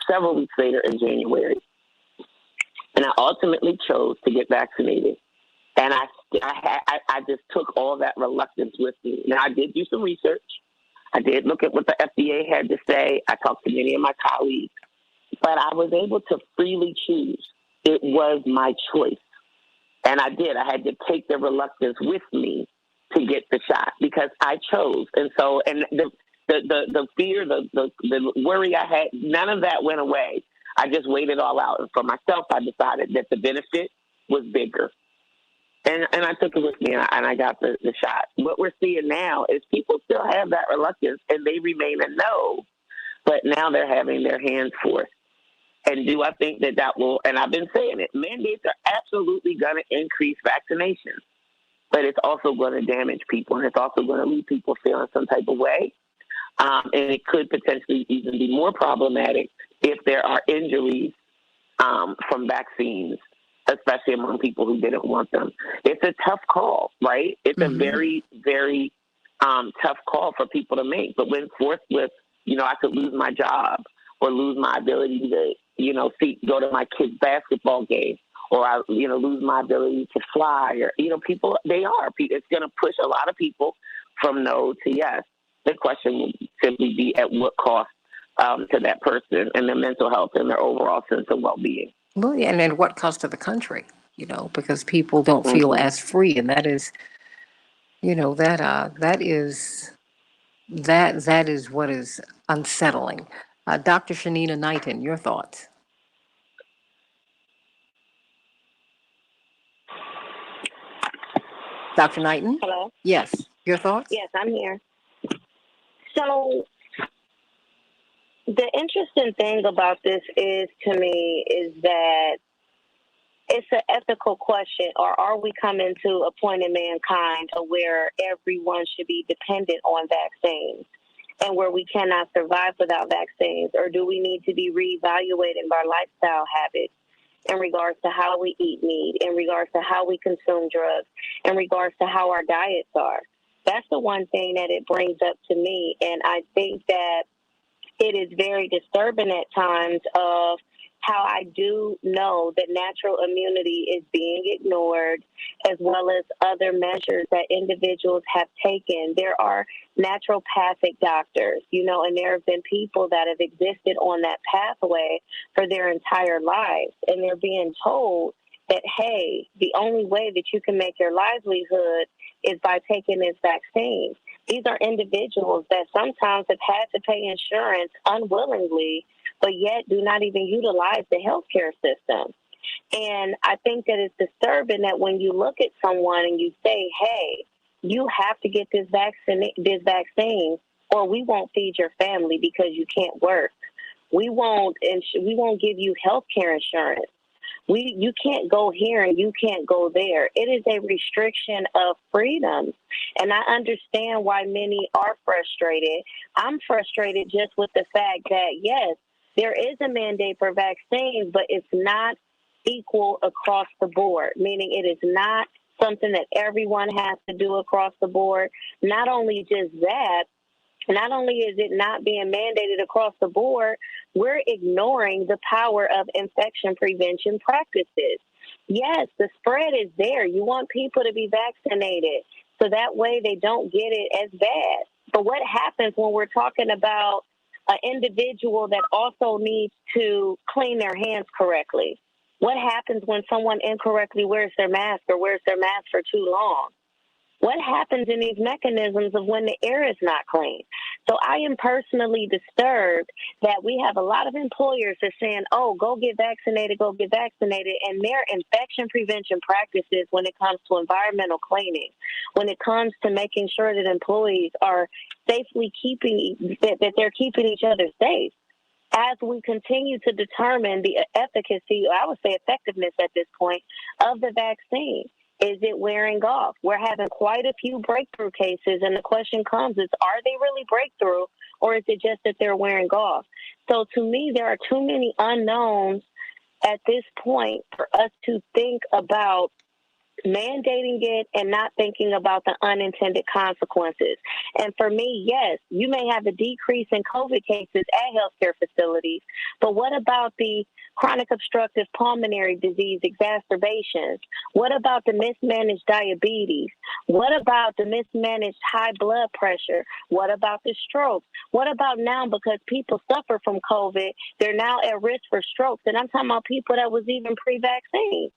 several weeks later in January. And I ultimately chose to get vaccinated. And I just took all that reluctance with me. Now, I did do some research. I did look at what the FDA had to say. I talked to many of my colleagues. But I was able to freely choose. It was my choice. And I did. I had to take the reluctance with me to get the shot because I chose. And so, and the fear, the worry I had, none of that went away. I just weighed it all out. And for myself, I decided that the benefit was bigger. And I took it with me, and I got the shot. What we're seeing now is people still have that reluctance, and they remain a no, but now they're having their hands forced. And do I think that will, and I've been saying it, mandates are absolutely going to increase vaccinations, but it's also going to damage people, and it's also going to leave people feeling some type of way. And it could potentially even be more problematic if there are injuries from vaccines, especially among people who didn't want them. It's a tough call, right? It's a very, very tough call for people to make. But when forced with, I could lose my job or lose my ability to, go to my kid's basketball game, or I, lose my ability to fly, or, people, it's going to push a lot of people from no to yes. The question would simply be at what cost to that person and their mental health and their overall sense of well-being. Well, yeah, and at what cost to the country, because people don't feel as free. And that is, that is what is unsettling. Dr. Shanina Knighton, your thoughts? Dr. Knighton? Hello? Yes. Your thoughts? Yes, I'm here. So the interesting thing about this is, to me, is that it's an ethical question, or are we coming to a point in mankind where everyone should be dependent on vaccines and where we cannot survive without vaccines? Or do we need to be reevaluating our lifestyle habits in regards to how we eat meat, in regards to how we consume drugs, in regards to how our diets are? That's the one thing that it brings up to me. And I think that it is very disturbing at times of how I do know that natural immunity is being ignored, as well as other measures that individuals have taken. There are naturopathic doctors, and there have been people that have existed on that pathway for their entire lives, and they're being told that, hey, the only way that you can make your livelihood is by taking this vaccine. These are individuals that sometimes have had to pay insurance unwillingly, but yet do not even utilize the healthcare system. And I think that it's disturbing that when you look at someone and you say, hey, you have to get this vaccine, or we won't feed your family because you can't work. We won't give you healthcare insurance. You can't go here and you can't go there. It is a restriction of freedom. And I understand why many are frustrated. I'm frustrated just with the fact that, yes, there is a mandate for vaccines, but it's not equal across the board, meaning it is not something that everyone has to do across the board. Not only just that, not only is it not being mandated across the board, we're ignoring the power of infection prevention practices. Yes, the spread is there. You want people to be vaccinated so that way they don't get it as bad. But what happens when we're talking about an individual that also needs to clean their hands correctly? What happens when someone incorrectly wears their mask or wears their mask for too long? What happens in these mechanisms of when the air is not clean? So I am personally disturbed that we have a lot of employers that are saying, oh, go get vaccinated, and their infection prevention practices when it comes to environmental cleaning, when it comes to making sure that employees are safely that they're keeping each other safe. As we continue to determine the efficacy, I would say effectiveness at this point, of the vaccine. Is it wearing off? We're having quite a few breakthrough cases, and the question comes is, are they really breakthrough, or is it just that they're wearing off? So to me, there are too many unknowns at this point for us to think about mandating it and not thinking about the unintended consequences. And for me, yes, you may have a decrease in COVID cases at healthcare facilities, but what about the chronic obstructive pulmonary disease exacerbations? What about the mismanaged diabetes? What about the mismanaged high blood pressure? What about the strokes? What about now, because people suffer from COVID, they're now at risk for strokes? And I'm talking about people that was even pre-vaccine.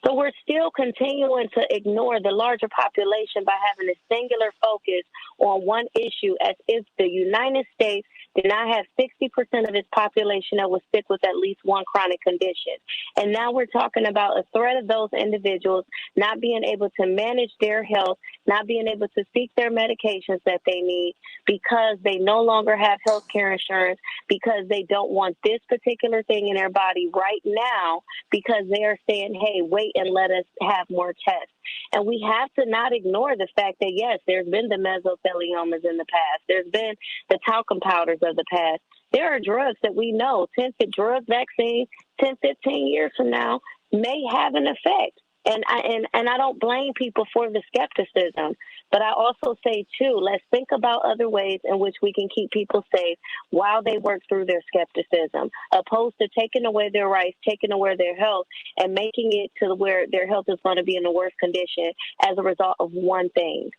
So we're still continuing to ignore the larger population by having a singular focus on one issue, as if the United States did not have 60% of its population that was sick with at least one chronic condition. And now we're talking about a threat of those individuals not being able to manage their health, not being able to seek their medications that they need because they no longer have health care insurance, because they don't want this particular thing in their body right now, because they are saying, hey, wait and let us have more tests. And we have to not ignore the fact that, yes, there's been the mesotheliomas in the past. There's been the talcum powders of the past. There are drugs that we know, 10 drug vaccines, 10, 15 years from now may have an effect. And I don't blame people for the skepticism, but I also say, too, let's think about other ways in which we can keep people safe while they work through their skepticism, opposed to taking away their rights, taking away their health, and making it to where their health is going to be in the worst condition as a result of one thing.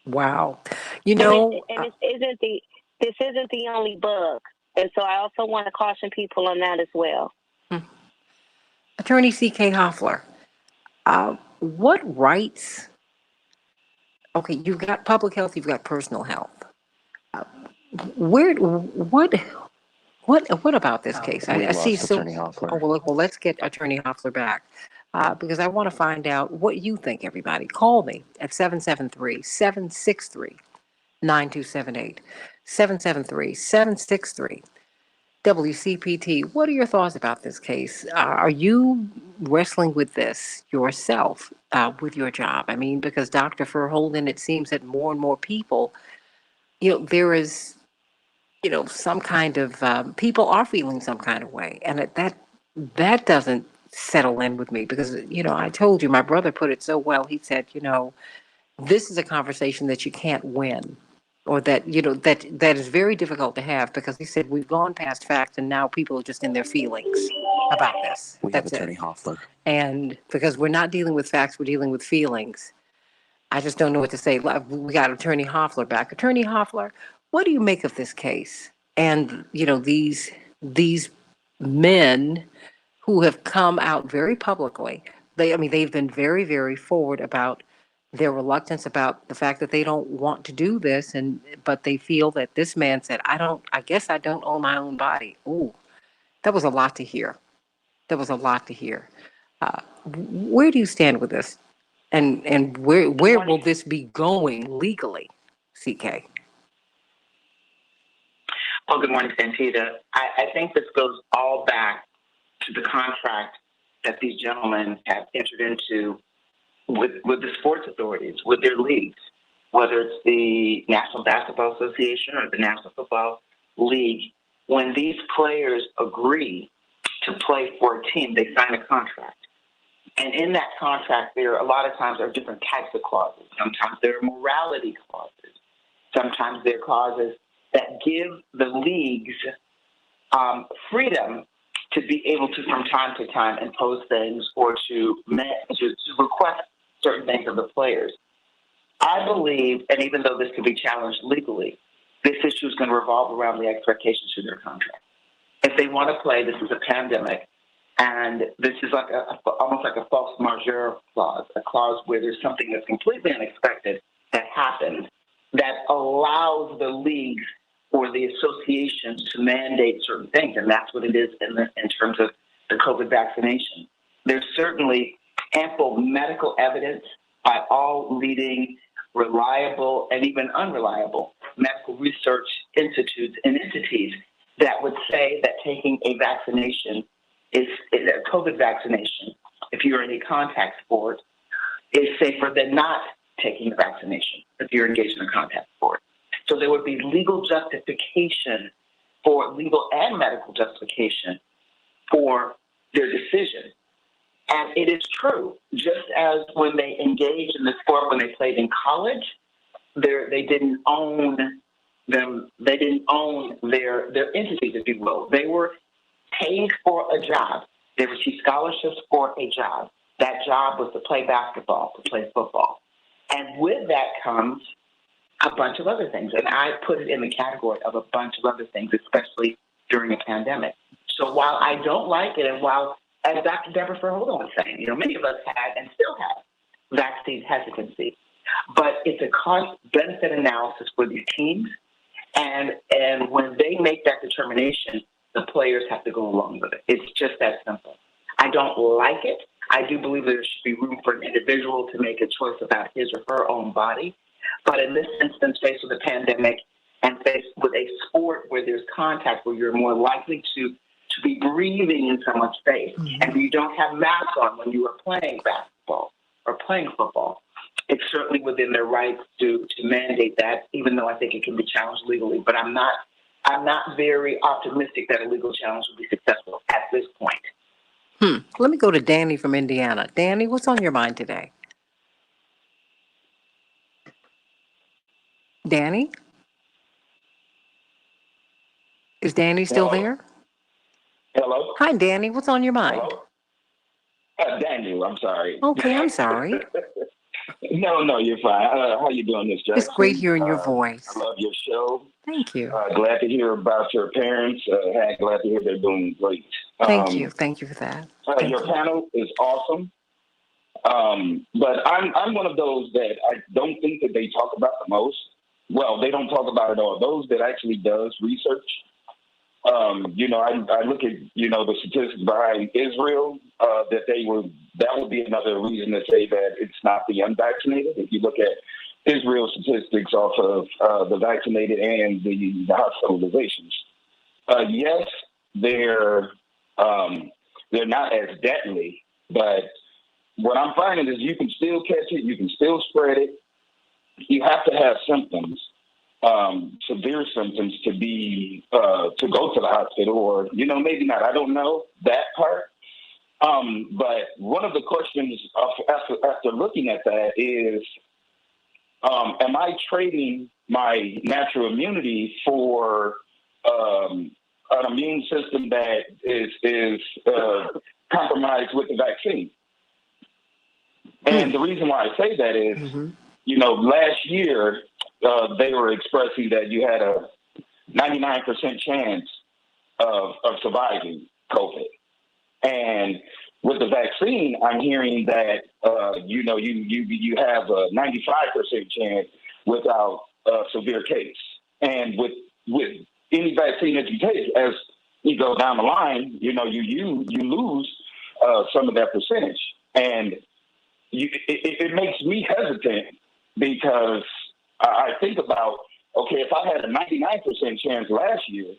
Wow. This isn't the only bug. And so I also want to caution people on that as well. Attorney C.K. Hoffler, what rights? Okay, you've got public health, you've got personal health. What about this case? We I see. lost Attorney Hoffler. Oh, well, let's get Attorney Hoffler back because I want to find out what you think. Everybody, call me at 773-763-9278. 773-763. WCPT. What are your thoughts about this case? Are you wrestling with this yourself with your job? I mean, because Dr. Verholden, it seems that more and more people, there is, some kind of people are feeling some kind of way, and that doesn't settle in with me because I told you, my brother put it so well. He said, this is a conversation that you can't win. or that, that is very difficult to have, because he said we've gone past facts and now people are just in their feelings about this. We have That's Attorney it. Hoffler. And because we're not dealing with facts, we're dealing with feelings. I just don't know what to say. We got Attorney Hoffler back. Attorney Hoffler, what do you make of this case? And, these men who have come out very publicly. They've been very, very forward about their reluctance, about the fact that they don't want to do this, but they feel that this man said, I guess I don't own my own body. Ooh, that was a lot to hear. That was a lot to hear. Where do you stand with this? And where will this be going legally, CK? Oh, good morning, Santita. I think this goes all back to the contract that these gentlemen have entered into with the sports authorities, with their leagues, whether it's the National Basketball Association or the National Football League. When these players agree to play for a team, they sign a contract. And in that contract, there are a lot of times there are different types of clauses. Sometimes there are morality clauses. Sometimes there are clauses that give the leagues freedom to be able to, from time to time, impose things or to request certain things of the players. I believe, and even though this could be challenged legally, this issue is going to revolve around the expectations of their contract. If they want to play, this is a pandemic, and this is like almost like a force majeure clause, a clause where there's something that's completely unexpected that happened that allows the leagues or the associations to mandate certain things, and that's what it is in terms of the COVID vaccination. There's certainly ample medical evidence by all leading reliable and even unreliable medical research institutes and entities that would say that taking a vaccination is a COVID vaccination, if you're in a contact sport, is safer than not taking the vaccination if you're engaged in a contact sport. So there would be legal and medical justification for their decision. And it is true, just as when they engaged in the sport, when they played in college, they didn't own them. They didn't own their entities, if you will. They were paid for a job. They received scholarships for a job. That job was to play basketball, to play football. And with that comes a bunch of other things. And I put it in the category of a bunch of other things, especially during a pandemic. So while I don't like it, and while, as Dr. Deborah Furholder was saying, many of us had and still have vaccine hesitancy, but it's a cost-benefit analysis for these teams. And when they make that determination, the players have to go along with it. It's just that simple. I don't like it. I do believe there should be room for an individual to make a choice about his or her own body. But in this instance, faced with a pandemic and faced with a sport where there's contact, where you're more likely to be breathing in someone's face, and you don't have masks on when you are playing basketball or playing football, it's certainly within their rights to mandate that, even though I think it can be challenged legally. But I'm not very optimistic that a legal challenge will be successful at this point. Let me go to Danny from Indiana. Danny, what's on your mind today? Danny? Is Danny still there? Hello? Hi, Danny. What's on your mind? Hello? Daniel, I'm sorry. Okay, I'm sorry. No, you're fine. How you doing, Miss Jackson? It's great hearing your voice. I love your show. Thank you. Glad to hear about your parents. Glad to hear they're doing great. Thank you. Thank you for that. Your panel is awesome. But I'm one of those that I don't think that they talk about the most. Well, they don't talk about it all. Those that actually does research. I look at, the statistics behind Israel, that would be another reason to say that it's not the unvaccinated. If you look at Israel statistics off of the vaccinated and the hospitalizations, yes, they're not as deadly, but what I'm finding is you can still catch it, you can still spread it. You have to have symptoms. Severe symptoms to go to the hospital, or maybe not. I don't know that part. But one of the questions after looking at that is, am I trading my natural immunity for an immune system that is compromised with the vaccine. And the reason why I say that is, last year they were expressing that you had a 99% chance of surviving COVID. And with the vaccine, I'm hearing that, you have a 95% chance without a severe case. And with any vaccine that you take, as you go down the line, you lose some of that percentage. And it makes me hesitant because I think about, okay, if I had a 99% chance last year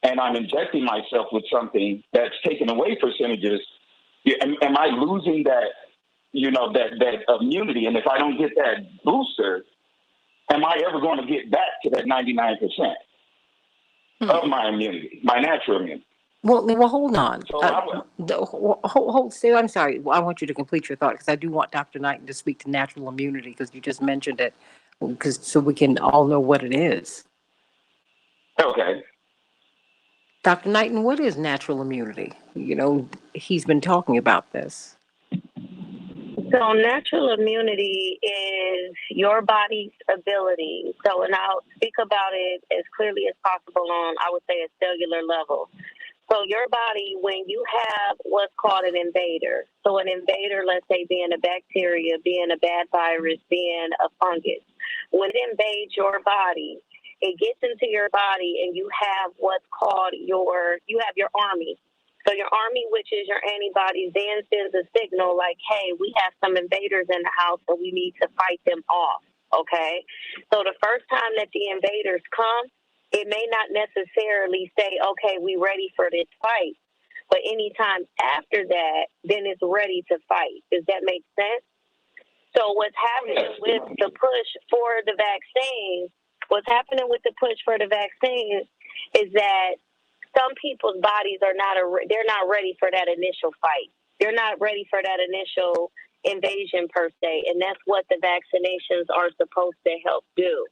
and I'm injecting myself with something that's taking away percentages, am I losing that, that immunity? And if I don't get that booster, am I ever going to get back to that 99% of my immunity, my natural immunity? Well, hold on. So Hold, Stu, I'm sorry. I want you to complete your thought because I do want Dr. Knighton to speak to natural immunity because you just mentioned it, so we can all know what it is. Okay. Dr. Knighton, what is natural immunity? He's been talking about this. So natural immunity is your body's ability. So, and I'll speak about it as clearly as possible on, I would say, a cellular level. So your body, when you have what's called an invader, so an invader, let's say being a bacteria, being a bad virus, being a fungus, when it invades your body, it gets into your body and you have what's called you have your army. So your army, which is your antibodies, then sends a signal like, hey, we have some invaders in the house, so we need to fight them off, okay? So the first time that the invaders come, it may not necessarily say, okay, we ready for this fight. But anytime after that, then it's ready to fight. Does that make sense? So what's happening with the push for the vaccine, is that some people's bodies are they're not ready for that initial fight. They're not ready for that initial invasion per se. And that's what the vaccinations are supposed to help do.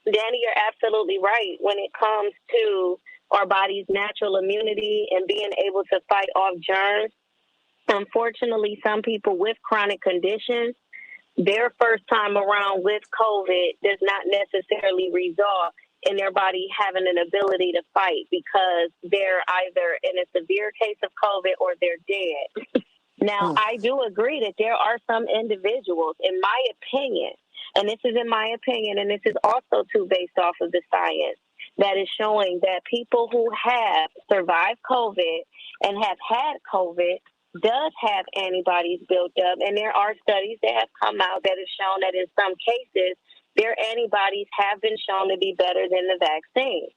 Danny, you're absolutely right. When it comes to our body's natural immunity and being able to fight off germs, unfortunately, some people with chronic conditions, their first time around with COVID does not necessarily result in their body having an ability to fight because they're either in a severe case of COVID or they're dead. Now, I do agree that there are some individuals, in my opinion, and this is in my opinion, and this is also too based off of the science, that is showing that people who have survived COVID and have had COVID does have antibodies built up. And there are studies that have come out that have shown that in some cases, their antibodies have been shown to be better than the vaccine.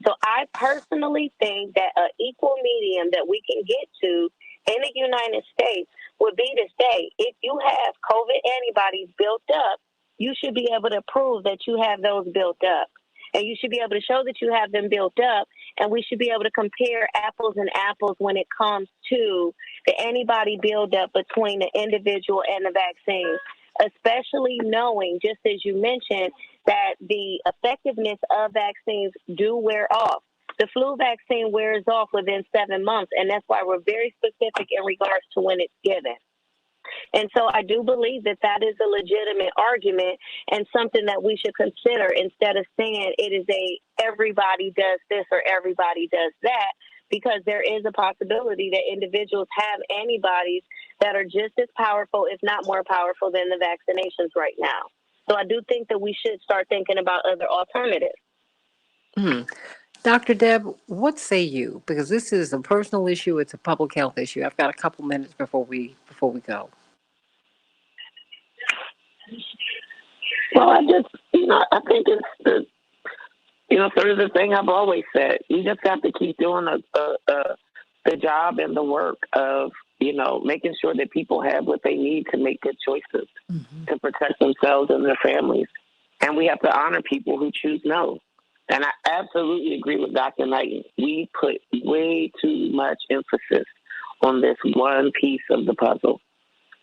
So I personally think that an equal medium that we can get to in the United States would be to say, if you have COVID antibodies built up, you should be able to prove that you have those built up. And you should be able to show that you have them built up. And we should be able to compare apples and apples when it comes to the antibody buildup between the individual and the vaccine, especially knowing, just as you mentioned, that the effectiveness of vaccines do wear off. The flu vaccine wears off within 7 months, and that's why we're very specific in regards to when it's given. And so I do believe that that is a legitimate argument and something that we should consider instead of saying it is everybody does this or everybody does that, because there is a possibility that individuals have antibodies that are just as powerful, if not more powerful, than the vaccinations right now. So I do think that we should start thinking about other alternatives. Dr. Deb, what say you? Because this is a personal issue. It's a public health issue. I've got a couple minutes before we go. Well, I think it's sort of the thing I've always said. You just have to keep doing the job and the work of, making sure that people have what they need to make good choices to protect themselves and their families. And we have to honor people who choose no. And I absolutely agree with Dr. Knighton. We put way too much emphasis on this one piece of the puzzle.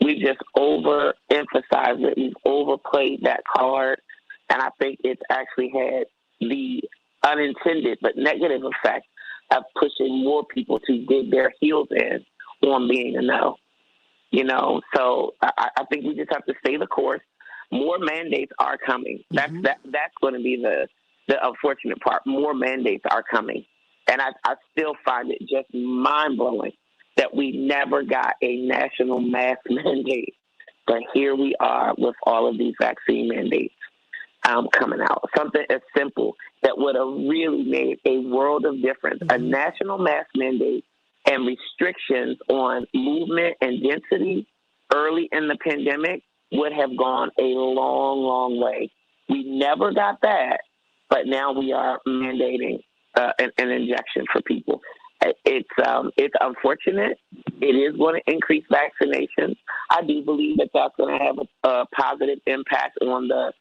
We just overemphasized it. We've overplayed that card. And I think it's actually had the unintended but negative effect of pushing more people to dig their heels in on being a no. So I think we just have to stay the course. More mandates are coming. Mm-hmm. That's going to be the unfortunate part. More mandates are coming. And I still find it just mind-blowing that we never got a national mask mandate. But here we are with all of these vaccine mandates coming out. Something as simple that would have really made a world of difference. Mm-hmm. A national mask mandate and restrictions on movement and density early in the pandemic would have gone a long, long way. We never got that, but now we are mandating an injection for people. It's unfortunate. It is going to increase vaccinations. I do believe that that's going to have a positive impact on the,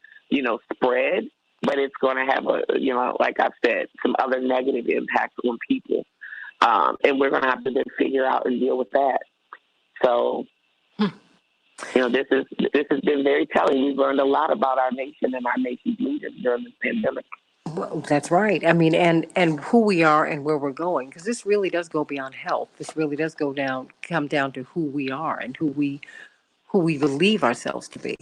spread, but it's going to have like I've said, some other negative impacts on people. And we're going to have to then figure out and deal with that. So, this has been very telling. We've learned a lot about our nation and our nation's leaders during this pandemic. Well, that's right. I mean, and who we are and where we're going, because this really does go beyond health. This really does come down to who we are and who we believe ourselves to be.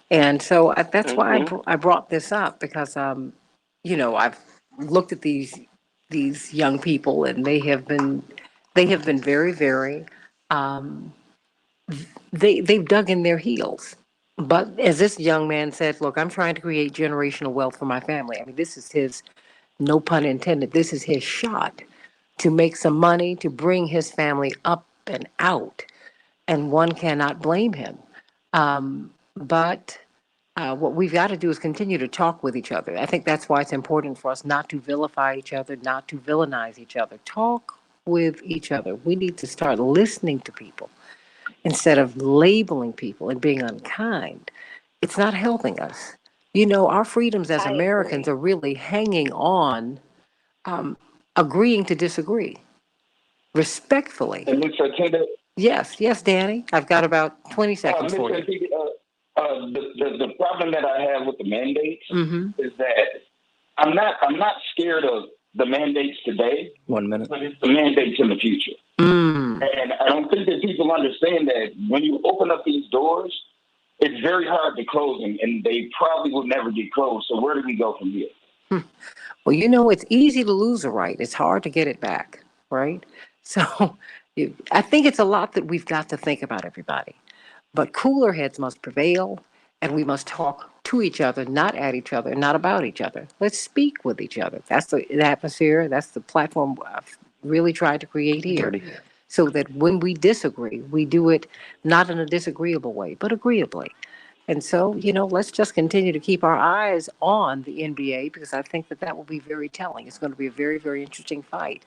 And so that's why I brought this up, because I've looked at these young people, and they have been very, very they've dug in their heels. But as this young man said, look, I'm trying to create generational wealth for my family. I mean, this is his, no pun intended, this is his shot to make some money, to bring his family up and out. And one cannot blame him. But what we've got to do is continue to talk with each other. I think that's why it's important for us not to vilify each other, not to villainize each other. Talk with each other. We need to start listening to people instead of labeling people and being unkind. It's not helping us. Our freedoms as Americans are really hanging on agreeing to disagree respectfully. And Ms. Santita, Yes, Danny. I've got about 20 seconds for you. The problem that I have with the mandates is that I'm not scared of the mandates today. 1 minute. But it's the mandates in the future. And I don't think that people understand that when you open up these doors, it's very hard to close them, and they probably will never get closed. So where do we go from here? Well, it's easy to lose a right. It's hard to get it back, right? So I think it's a lot that we've got to think about, everybody. But cooler heads must prevail, and we must talk to each other, not at each other, not about each other. Let's speak with each other. That's the atmosphere. That's the platform I've really tried to create here. So that when we disagree, we do it not in a disagreeable way, but agreeably. And so, let's just continue to keep our eyes on the NBA, because I think that will be very telling. It's going to be a very, very interesting fight.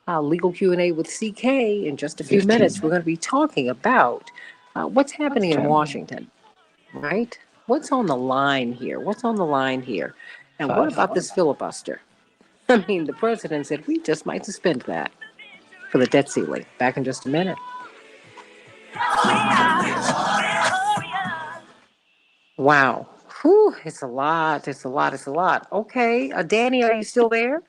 Legal Q&A with CK in just a few minutes. We're going to be talking about what's happening in Washington, right? What's on the line here? And what about this filibuster? I mean, the president said we just might suspend that for the debt ceiling. Back in just a minute. Wow. Whew, it's a lot. Okay. Danny, are you still there?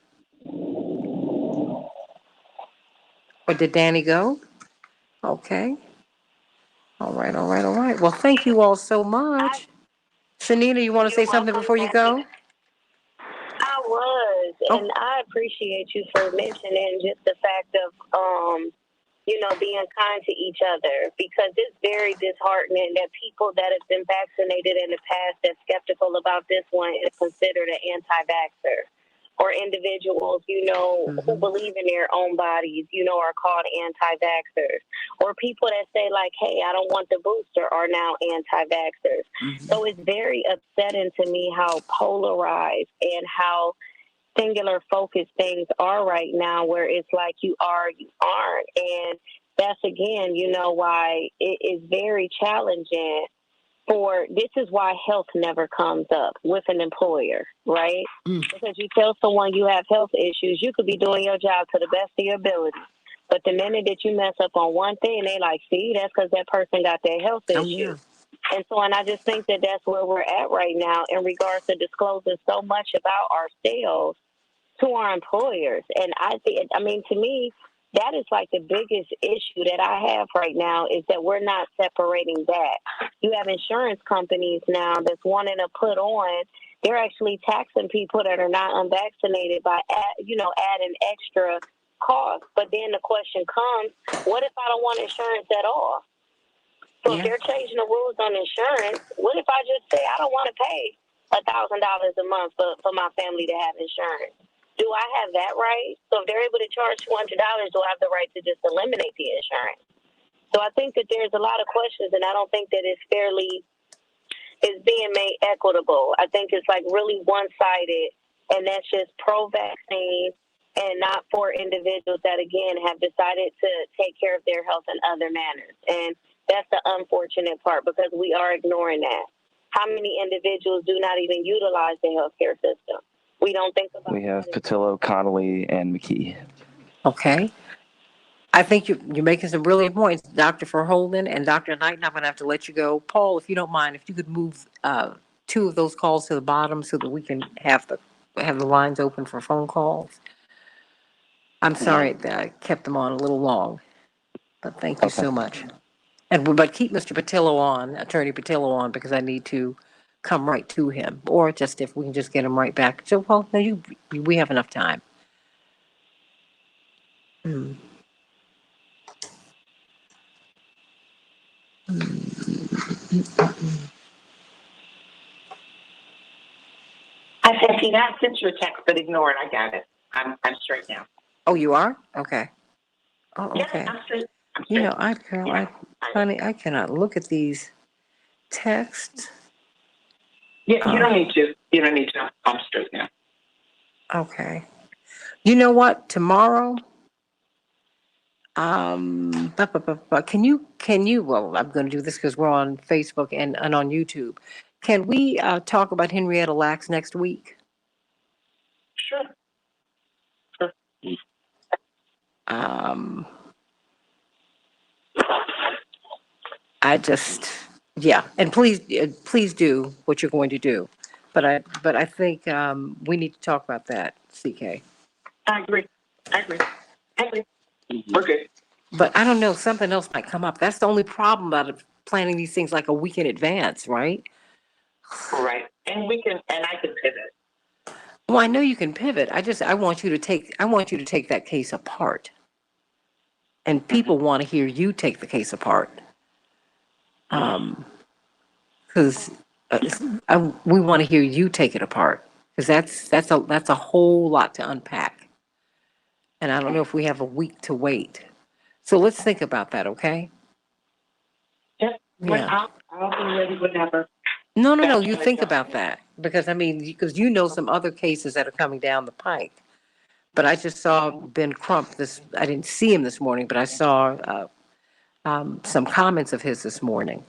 Or did Danny go? Okay. All right. Well, thank you all so much. Shanita, you want to say something before you go? I was, and I appreciate you for mentioning just the fact of, being kind to each other, because it's very disheartening that people that have been vaccinated in the past that's skeptical about this one is considered an anti-vaxxer. Or individuals, who believe in their own bodies, are called anti-vaxxers. Or people that say, like, hey, I don't want the booster, are now anti-vaxxers. So it's very upsetting to me how polarized and how singular focused things are right now, where it's like you are, you aren't. And that's, again, why it is very challenging. This is why health never comes up with an employer, right? Because you tell someone you have health issues, you could be doing your job to the best of your ability. But the minute that you mess up on one thing, they like, see, that's because that person got their health issues. And so, and I just think that that's where we're at right now in regards to disclosing so much about ourselves to our employers. And I think, I mean, to me, that is like the biggest issue that I have right now is that we're not separating that. You have insurance companies now that's wanting to put on, they're actually taxing people that are not unvaccinated by, adding extra costs. But then the question comes, what if I don't want insurance at all? So if they're changing the rules on insurance, what if I just say I don't want to pay $1,000 a month for my family to have insurance? Do I have that right? So if they're able to charge $200, do I have the right to just eliminate the insurance? So I think that there's a lot of questions, and I don't think that it's being made equitable. I think it's like really one-sided, and that's just pro-vaccine and not for individuals that, again, have decided to take care of their health in other manners. And that's the unfortunate part because we are ignoring that. How many individuals do not even utilize the healthcare system? We don't think about. We have Patillo, Connolly, and McKee. Okay. I think you're making some brilliant points, Dr. Verholden and Dr. Knight. I'm going to have to let you go. Paul, if you don't mind, if you could move two of those calls to the bottom so that we can have the lines open for phone calls. I'm sorry that I kept them on a little long, but thank you so much. But keep Mr. Patillo on, Attorney Patillo on, because I need to come right to him, or just if we can just get him right back. So, Paul, now we have enough time. I said, see, I sent you a text, but ignore it. I got it. I'm straight now. Oh, you are? Okay. Oh, okay. Yeah, I'm straight. You know, honey, I cannot look at these texts. Yeah, you don't need to. You don't need to. I'm straight now. Okay. You know what? Tomorrow, can you, well, I'm going to do this because we're on Facebook and on YouTube. Can we talk about Henrietta Lacks next week? Sure. And please do what you're going to do. But I think we need to talk about that, CK. I agree. We're good. But I don't know, something else might come up. That's the only problem about planning these things like a week in advance, right? Right. And I can pivot. Well, I know you can pivot. I want you to take that case apart. And people want to hear you take the case apart. Because we want to hear you take it apart. Because that's a whole lot to unpack. And I don't know if we have a week to wait. So let's think about that, okay? Yeah. I'll be ready whenever. No. You think about that because you know some other cases that are coming down the pike. But I just saw Ben Crump. I didn't see him this morning, but I saw some comments of his this morning,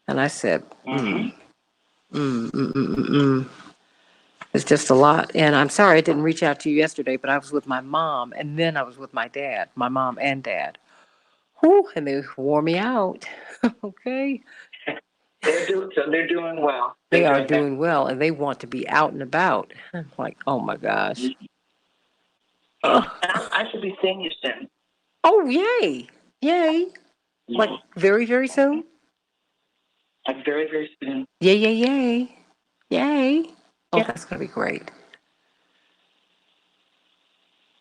and I said, It's just a lot. And I'm sorry I didn't reach out to you yesterday, but I was with my mom, and then I was with my dad, my mom and dad. Whew, and they wore me out. Okay. They're doing well. They are doing well, and they want to be out and about. I'm like, oh my gosh. I should be seeing you soon. Oh, yay. Like very, very soon? Like very, very soon. Yay. Oh, that's going to be great.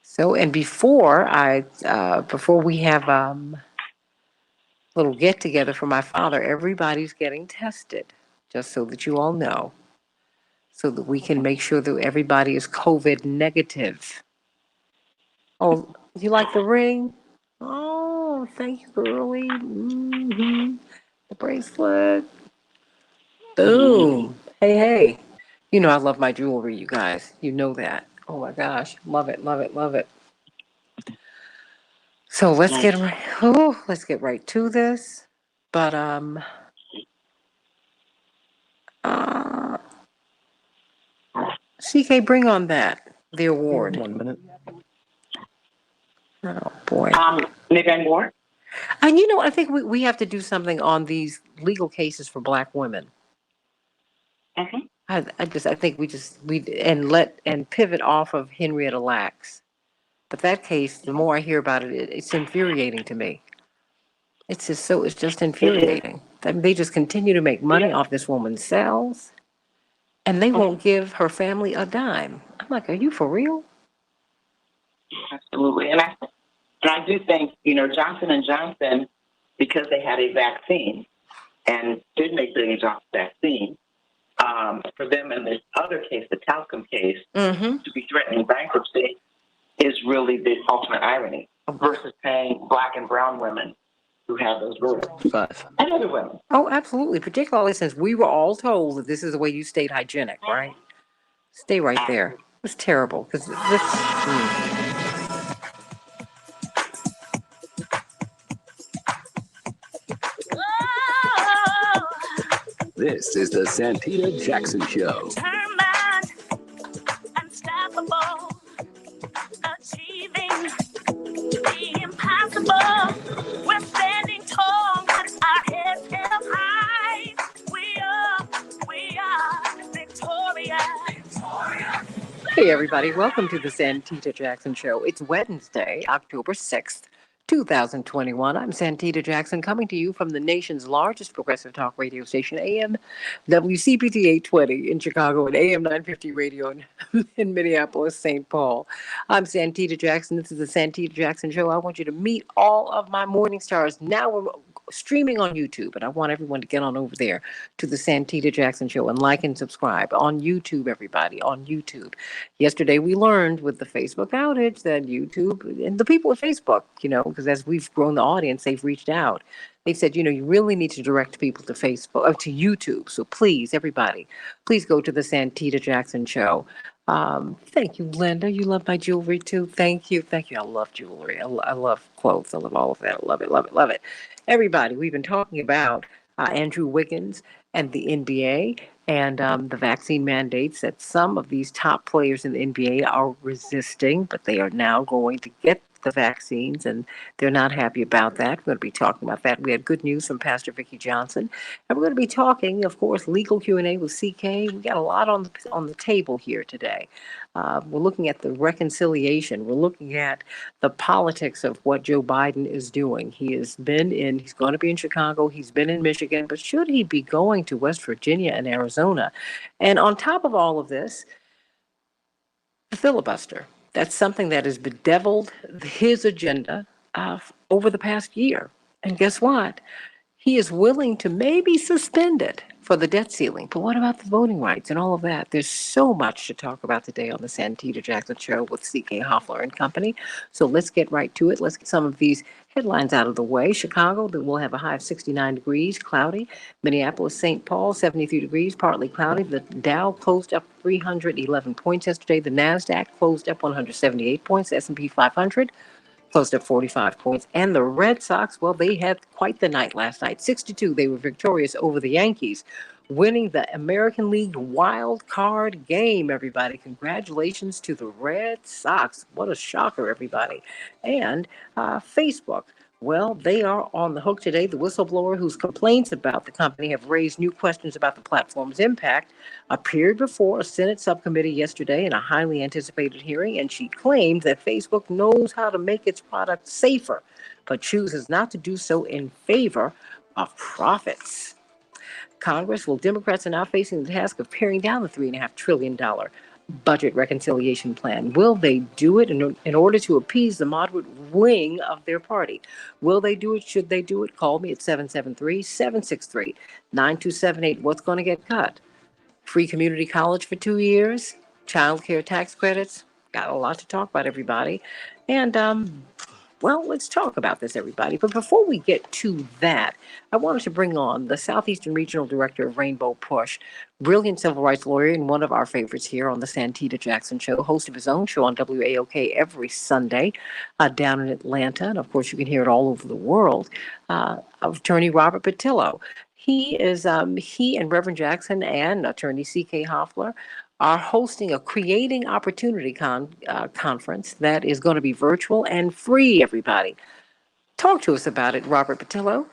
So, and before we have little get together for my father, everybody's getting tested, just so that you all know, so that we can make sure that everybody is COVID negative. Oh, you like the ring? Oh, thank you, girlie. The bracelet. Boom. Hey. You know I love my jewelry, you guys. You know that. Oh my gosh. Love it. So let's get right to this. But CK, bring on the award. 1 minute. Oh boy. Maybe more. And you know, I think we have to do something on these legal cases for Black women. Mm-hmm. I think we and pivot off of Henrietta Lacks. But that case, the more I hear about it, it's infuriating to me. It's just infuriating. I mean, they just continue to make money off this woman's cells, and they won't give her family a dime. I'm like, are you for real? Absolutely. And I do think, Johnson and Johnson, because they had a vaccine and did make billions off the vaccine, for them in this other case, the talcum case, to be threatening bankruptcy is really the ultimate irony versus paying Black and brown women who have those rules. And other women. Oh, absolutely. Particularly since we were all told that this is the way you stayed hygienic, right? Stay right there. It was terrible because This is the Santita Jackson Show. Determined, unstoppable, achieving the impossible. We're standing tall with our heads held high. We are victorious. Hey, everybody. Welcome to the Santita Jackson Show. It's Wednesday, October 6th, 2021. I'm Santita Jackson, coming to you from the nation's largest progressive talk radio station, AM WCPT 820 in Chicago and AM 950 radio in Minneapolis, St. Paul. I'm Santita Jackson. This is the Santita Jackson Show. I want you to meet all of my morning stars. Now we're streaming on YouTube, and I want everyone to get on over there to the Santita Jackson Show and like and subscribe on YouTube, everybody, on YouTube. Yesterday, we learned with the Facebook outage that YouTube and the people at Facebook, because as we've grown the audience, they've reached out. They said, you really need to direct people to Facebook, to YouTube. So please, everybody, please go to the Santita Jackson Show. Thank you, Linda. You love my jewelry too. Thank you. Thank you. I love jewelry. I love clothes. I love all of that. I love it, love it, love it. Everybody, we've been talking about Andrew Wiggins and the NBA and the vaccine mandates that some of these top players in the NBA are resisting, but they are now going to get the vaccines, and they're not happy about that. We're going to be talking about that. We had good news from Pastor Vicki Johnson, and we're going to be talking, of course, legal Q&A with CK. We got a lot on the table here today. We're looking at the reconciliation. We're looking at the politics of what Joe Biden is doing. He's going to be in Chicago. He's been in Michigan, but should he be going to West Virginia and Arizona? And on top of all of this, the filibuster. That's something that has bedeviled his agenda over the past year. And guess what? He is willing to maybe suspend it for the debt ceiling. But what about the voting rights and all of that? There's so much to talk about today on the Santita Jackson Show with C.K. Hoffler and company. So let's get right to it. Let's get some of these headlines out of the way. Chicago, we'll have a high of 69 degrees, cloudy. Minneapolis, St. Paul, 73 degrees, partly cloudy. The Dow closed up 311 points yesterday. The NASDAQ closed up 178 points. The S&P 500 closed up 45 points. And the Red Sox, well, they had quite the night last night. 6-2, they were victorious over the Yankees, winning the American League wild card game, everybody. Congratulations to the Red Sox. What a shocker, everybody. And Facebook. Well, they are on the hook today. The whistleblower whose complaints about the company have raised new questions about the platform's impact appeared before a Senate subcommittee yesterday in a highly anticipated hearing, and she claimed that Facebook knows how to make its product safer, but chooses not to do so in favor of profits. Democrats are now facing the task of paring down the $3.5 trillion budget reconciliation plan. Will they do it in order to appease the moderate wing of their party? Will they do it? Should they do it? Call me at 773-763-9278. What's going to get cut? Free community college for 2 years? Child care tax credits? Got a lot to talk about, everybody. And well, let's talk about this, everybody. But before we get to that, I wanted to bring on the Southeastern Regional Director of Rainbow Push, brilliant civil rights lawyer and one of our favorites here on the Santita Jackson Show, host of his own show on WAOK every Sunday down in Atlanta. And, of course, you can hear it all over the world. Attorney Robert Patillo. He and Reverend Jackson and Attorney C.K. Hoffler are hosting a Creating Opportunity conference that is going to be virtual and free, everybody. Talk to us about it, Robert Patillo.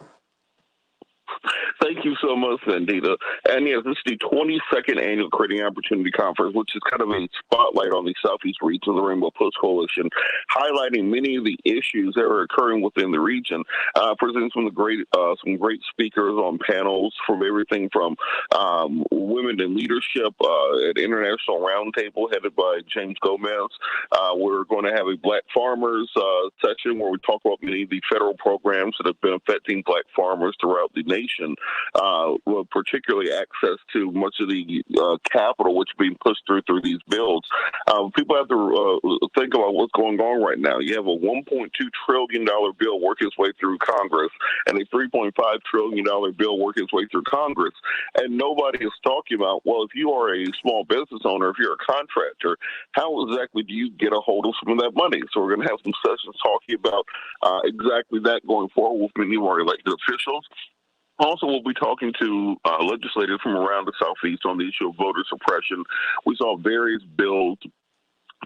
Thank you so much, Santita. And yes, this is the 22nd annual Creating Opportunity Conference, which is kind of a spotlight on the Southeast region of the Rainbow Push Coalition, highlighting many of the issues that are occurring within the region. Presenting some great speakers on panels from everything from women in leadership, at International Roundtable headed by James Gomez. We're going to have a Black Farmers section where we talk about many of the federal programs that have been affecting Black farmers throughout the nation. Particularly access to much of the capital which is being pushed through these bills. People have to think about what's going on right now. You have a $1.2 trillion bill working its way through Congress and a $3.5 trillion bill working its way through Congress. And nobody is talking about, well, if you are a small business owner, if you're a contractor, how exactly do you get a hold of some of that money? So we're going to have some sessions talking about exactly that going forward with many of our elected officials. Also, we'll be talking to legislators from around the Southeast on the issue of voter suppression. We saw various bills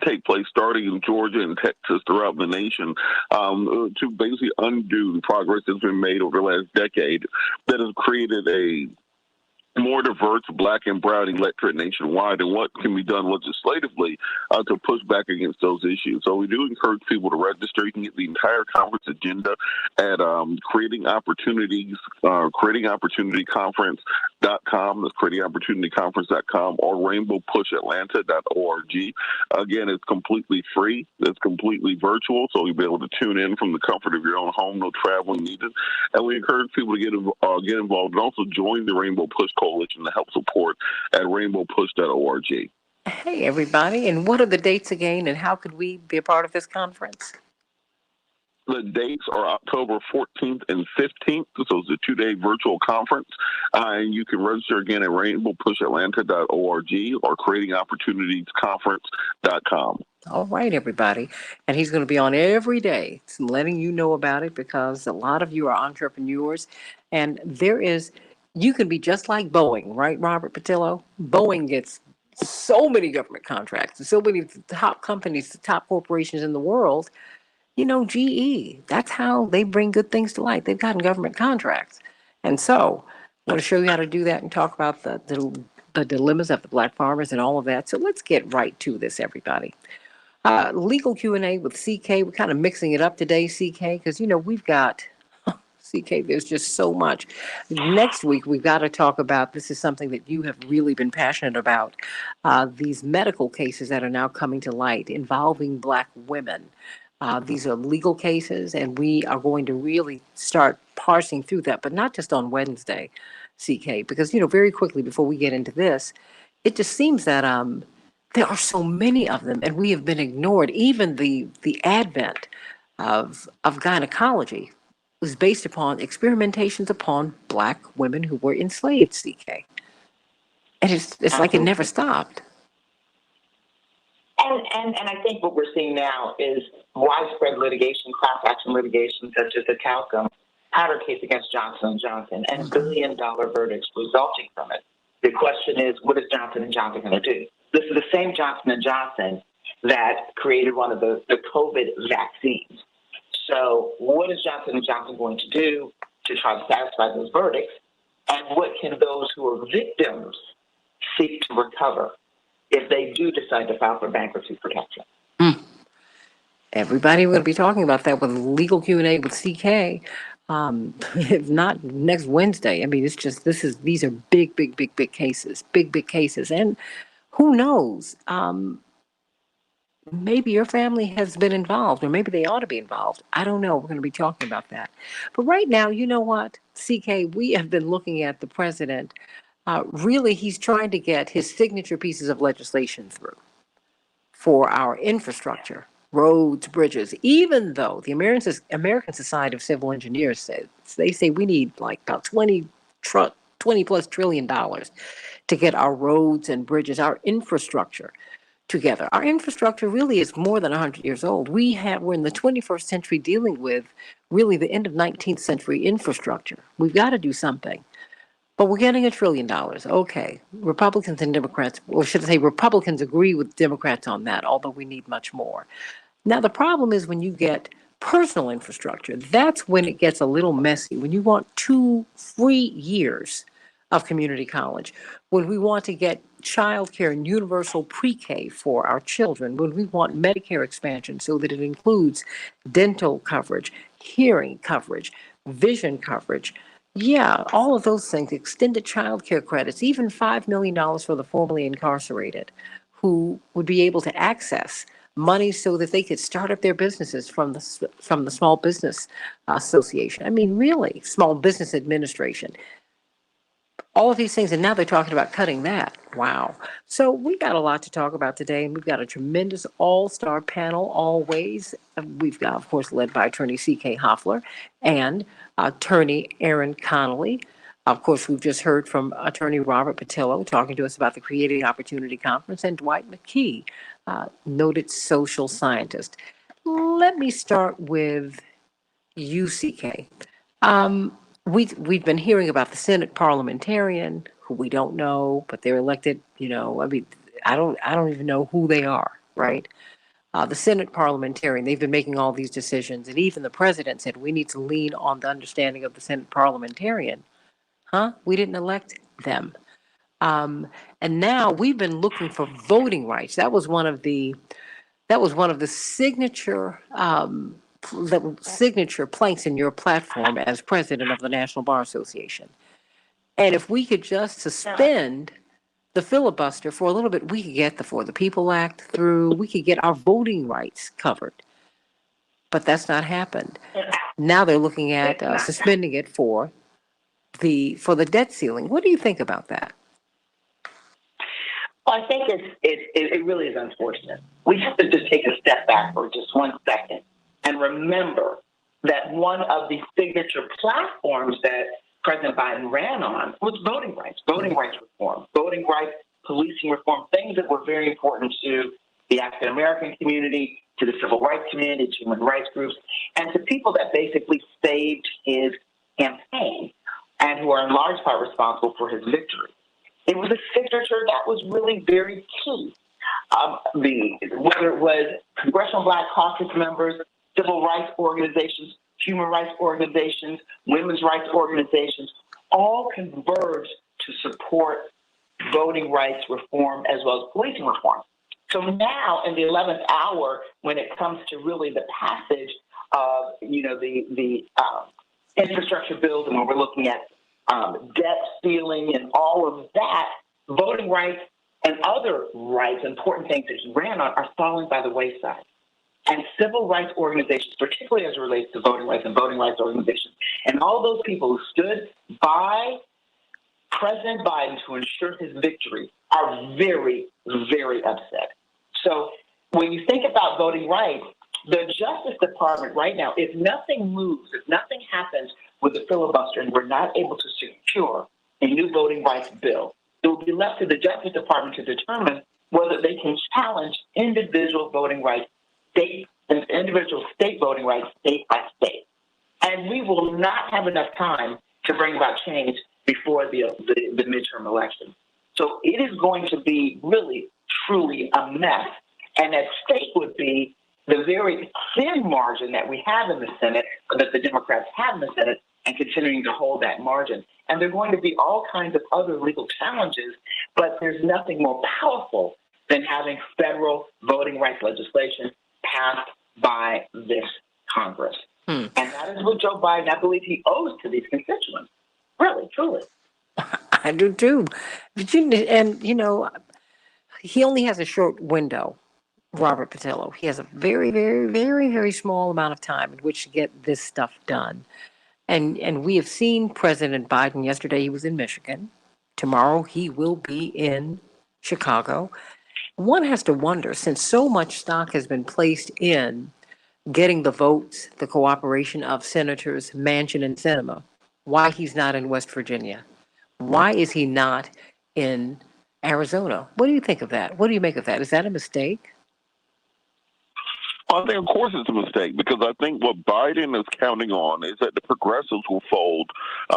take place starting in Georgia and Texas throughout the nation to basically undo the progress that's been made over the last decade that has created a more diverse Black and brown electorate nationwide, and what can be done legislatively to push back against those issues. So we do encourage people to register. You can get the entire conference agenda at creatingopportunityconference.com. That's creatingopportunityconference.com or rainbowpushatlanta.org. Again, it's completely free. It's completely virtual, so you'll be able to tune in from the comfort of your own home, no traveling needed. And we encourage people to get involved and also join the Rainbow Push Coalition to help support at rainbowpush.org. Hey, everybody. And what are the dates again, and how could we be a part of this conference? The dates are October 14th and 15th, so it's a 2-day virtual conference. And you can register again at rainbowpushatlanta.org or creatingopportunityconference.com. All right, everybody. And he's going to be on every day, letting you know about it, because a lot of you are entrepreneurs. And you can be just like Boeing, right, Robert Patillo? Boeing gets so many government contracts, so many top companies, top corporations in the world. GE, that's how they bring good things to light. They've gotten government contracts. And so I want to show you how to do that and talk about the dilemmas of the Black farmers and all of that. So let's get right to this, everybody. Legal Q&A with CK. We're kind of mixing it up today, CK, because, we've got, CK, there's just so much. Next week, we've got to talk about, this is something that you have really been passionate about, these medical cases that are now coming to light involving Black women. These are legal cases, and we are going to really start parsing through that, but not just on Wednesday, CK, because, very quickly before we get into this, it just seems that there are so many of them, and we have been ignored. Even the advent of gynecology was based upon experimentations upon Black women who were enslaved, CK. And it's like it never stopped. And I think what we're seeing now is widespread litigation, class action litigation, such as the talcum powder case against Johnson & Johnson, and billion-dollar verdicts resulting from it. The question is, what is Johnson & Johnson going to do? This is the same Johnson & Johnson that created one of the COVID vaccines. So what is Johnson & Johnson going to do to try to satisfy those verdicts? And what can those who are victims seek to recover if they do decide to file for bankruptcy protection? Everybody, we're going to be talking about that with Legal Q&A with CK. If not next Wednesday. I mean, these are big cases, big cases. And who knows? Maybe your family has been involved, or maybe they ought to be involved. I don't know. We're going to be talking about that. But right now, you know what, CK, we have been looking at the president. Really, he's trying to get his signature pieces of legislation through for our infrastructure, roads, bridges, even though the American Society of Civil Engineers says they say we need like about $20+ trillion to get our roads and bridges, our infrastructure together. Our infrastructure really is more than 100 years old. We're in the 21st century dealing with really the end of 19th century infrastructure. We've got to do something. But we're getting $1 trillion. Okay. Republicans and Democrats, or should I say Republicans agree with Democrats on that, although we need much more. Now, the problem is when you get personal infrastructure. That's when it gets a little messy. When you want 2 free years of community college, when we want to get childcare and universal pre-K for our children, when we want Medicare expansion so that it includes dental coverage, hearing coverage, vision coverage. Yeah, all of those things, extended childcare credits, even $5 million for the formerly incarcerated who would be able to access money so that they could start up their businesses from the Small Business Association. I mean, really, Small Business Administration. All of these things, and now they're talking about cutting that. Wow. So we've got a lot to talk about today, and we've got a tremendous all-star panel always. We've got, of course, led by attorney C.K. Hoffler and attorney Aaron Connolly. Of course, we've just heard from attorney Robert Patillo talking to us about the Creating Opportunity Conference, and Dwight McKee, noted social scientist. Let me start with UCK. Um, we've been hearing about the Senate parliamentarian who we don't know, but they're elected. I mean, I don't even know who they are, right? The Senate parliamentarian. They've been making all these decisions, and even the president said we need to lean on the understanding of the Senate parliamentarian. Huh? We didn't elect them. Um, and now we've been looking for voting rights. That was one of the signature planks in your platform as president of the National Bar Association. And if we could just suspend the filibuster for a little bit, we could get the For the People Act through, we could get our voting rights covered. But that's not happened. Now they're looking at suspending it for the debt ceiling. What do you think about that? Well, I think it really is unfortunate. We have to just take a step back for just 1 second and remember that one of the signature platforms that President Biden ran on was voting rights reform, voting rights, policing reform, things that were very important to the African American community, to the civil rights community, to human rights groups, and to people that basically saved his campaign and who are in large part responsible for his victory. It was a signature that was really very key. Whether it was Congressional Black Caucus members, civil rights organizations, human rights organizations, women's rights organizations, all converged to support voting rights reform as well as policing reform. So now, in the 11th hour, when it comes to really the passage of the infrastructure bills, and when we're looking at debt ceiling and all of that, voting rights and other rights, important things that he ran on, are falling by the wayside. And civil rights organizations, particularly as it relates to voting rights and voting rights organizations, and all those people who stood by President Biden to ensure his victory, are very, very upset. So when you think about voting rights, the Justice Department right now, if nothing moves, if nothing happens with the filibuster and we're not able to secure a new voting rights bill, it will be left to the Justice Department to determine whether they can challenge individual voting rights, individual state voting rights, state by state. And we will not have enough time to bring about change before the midterm election. So it is going to be really, truly a mess. And at stake would be the very thin margin that we have in the Senate, or that the Democrats have in the Senate, and continuing to hold that margin. And there are going to be all kinds of other legal challenges, but there's nothing more powerful than having federal voting rights legislation passed by this Congress. And that is what Joe Biden, I believe, he owes to these constituents. Really, truly. I do too. But he only has a short window, Robert Patillo. He has a very, very, very, very small amount of time in which to get this stuff done. And we have seen President Biden yesterday. He was in Michigan. Tomorrow he will be in Chicago. One has to wonder, since so much stock has been placed in getting the votes, the cooperation of Senators Manchin and Sinema, why he's not in West Virginia. Why is he not in Arizona? What do you think of that? What do you make of that? Is that a mistake? I think, of course, it's a mistake because I think what Biden is counting on is that the progressives will fold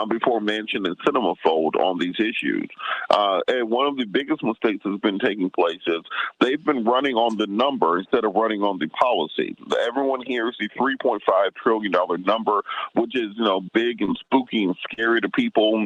before Manchin and Sinema fold on these issues. And one of the biggest mistakes that's been taking place is they've been running on the number instead of running on the policy. Everyone hears the $3.5 trillion number, which is, big and spooky and scary to people.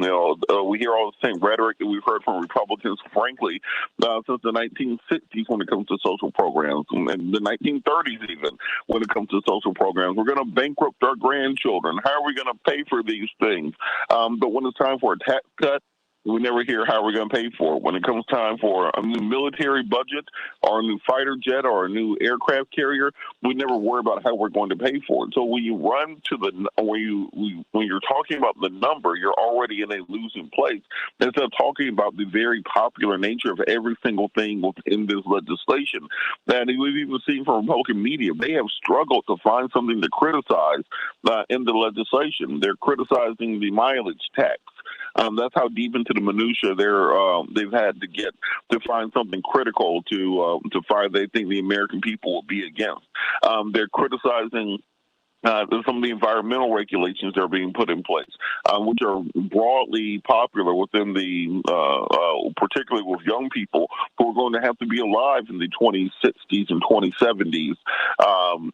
We hear all the same rhetoric that we've heard from Republicans, frankly, since the 1960s when it comes to social programs and the 1930s even when it comes to social programs. We're going to bankrupt our grandchildren. How are we going to pay for these things? But when it's time for a tax cut, we never hear how we're going to pay for it. When it comes time for a new military budget or a new fighter jet or a new aircraft carrier, we never worry about how we're going to pay for it. So when you run to when you're talking about the number, you're already in a losing place instead of talking about the very popular nature of every single thing within this legislation. And we've even seen from Republican media, they have struggled to find something to criticize in the legislation. They're criticizing the mileage tax. That's how deep into the minutia they've had to get to find something critical to find they think the American people will be against. They're criticizing some of the environmental regulations that are being put in place, which are broadly popular within particularly with young people who are going to have to be alive in the 2060s and 2070s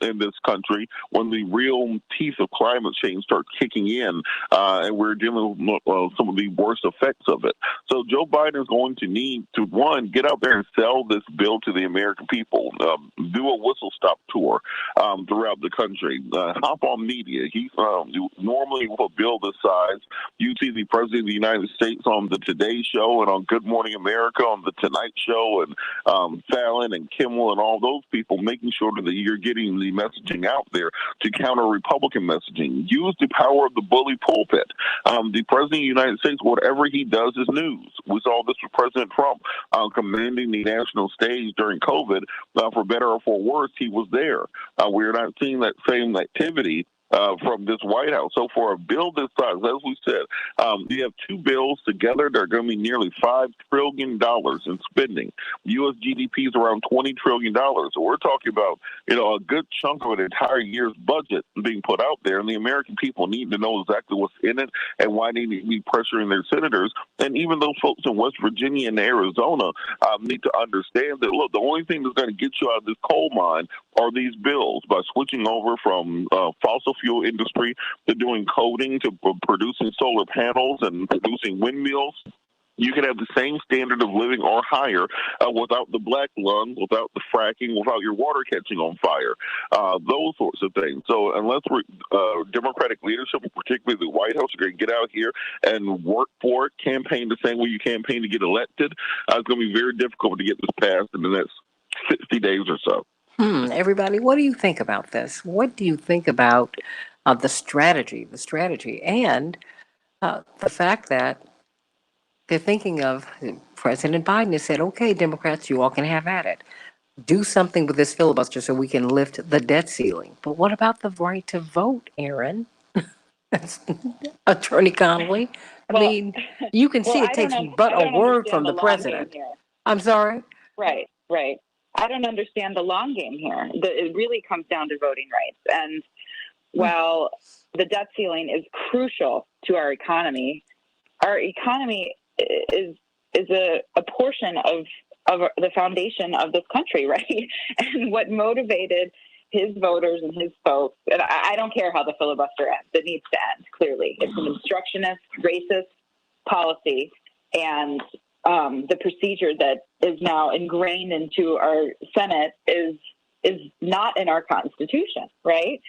in this country when the real teeth of climate change start kicking in, and we're dealing with some of the worst effects of it. So Joe Biden is going to need to, one, get out there and sell this bill to the American people, do a whistle-stop tour throughout the country, hop on media. He's normally with a bill this size, you see the President of the United States on the Today Show and on Good Morning America, on the Tonight Show, and Fallon and Kimmel and all those people making sure that you're getting the messaging out there to counter Republican messaging. Use the power of the bully pulpit. The President of the United States, whatever he does is news. We saw this with President Trump commanding the national stage during COVID. For better or for worse, he was there. We're not seeing that same activity from this White House. So for a bill this size, as we said, you have two bills together that are going to be nearly $5 trillion in spending. U.S. GDP is around $20 trillion. So we're talking about, a good chunk of an entire year's budget being put out there, and the American people need to know exactly what's in it and why they need to be pressuring their senators. And even those folks in West Virginia and Arizona need to understand that, look, the only thing that's going to get you out of this coal mine are these bills. By switching over from fossil fuel industry to doing coding to producing solar panels and producing windmills, you can have the same standard of living or higher without the black lung, without the fracking, without your water catching on fire, those sorts of things. So unless Democratic leadership, particularly the White House, are going to get out here and work for it, campaign the same way you campaign to get elected, it's going to be very difficult to get this passed in the next 60 days or so. Everybody, what do you think about this? What do you think about the strategy, and the fact that they're thinking of President Biden has said, okay, Democrats, you all can have at it. Do something with this filibuster so we can lift the debt ceiling. But what about the right to vote, Aaron? Attorney Connolly? I mean, you can see it takes but a word from the president. I'm sorry? Right. I don't understand the long game here. It really comes down to voting rights. And while the debt ceiling is crucial to our economy is a portion of the foundation of this country, right? And what motivated his voters and his folks, and I don't care how the filibuster ends, it needs to end, clearly. It's an obstructionist, racist policy, and the procedure that is now ingrained into our Senate is not in our Constitution, right?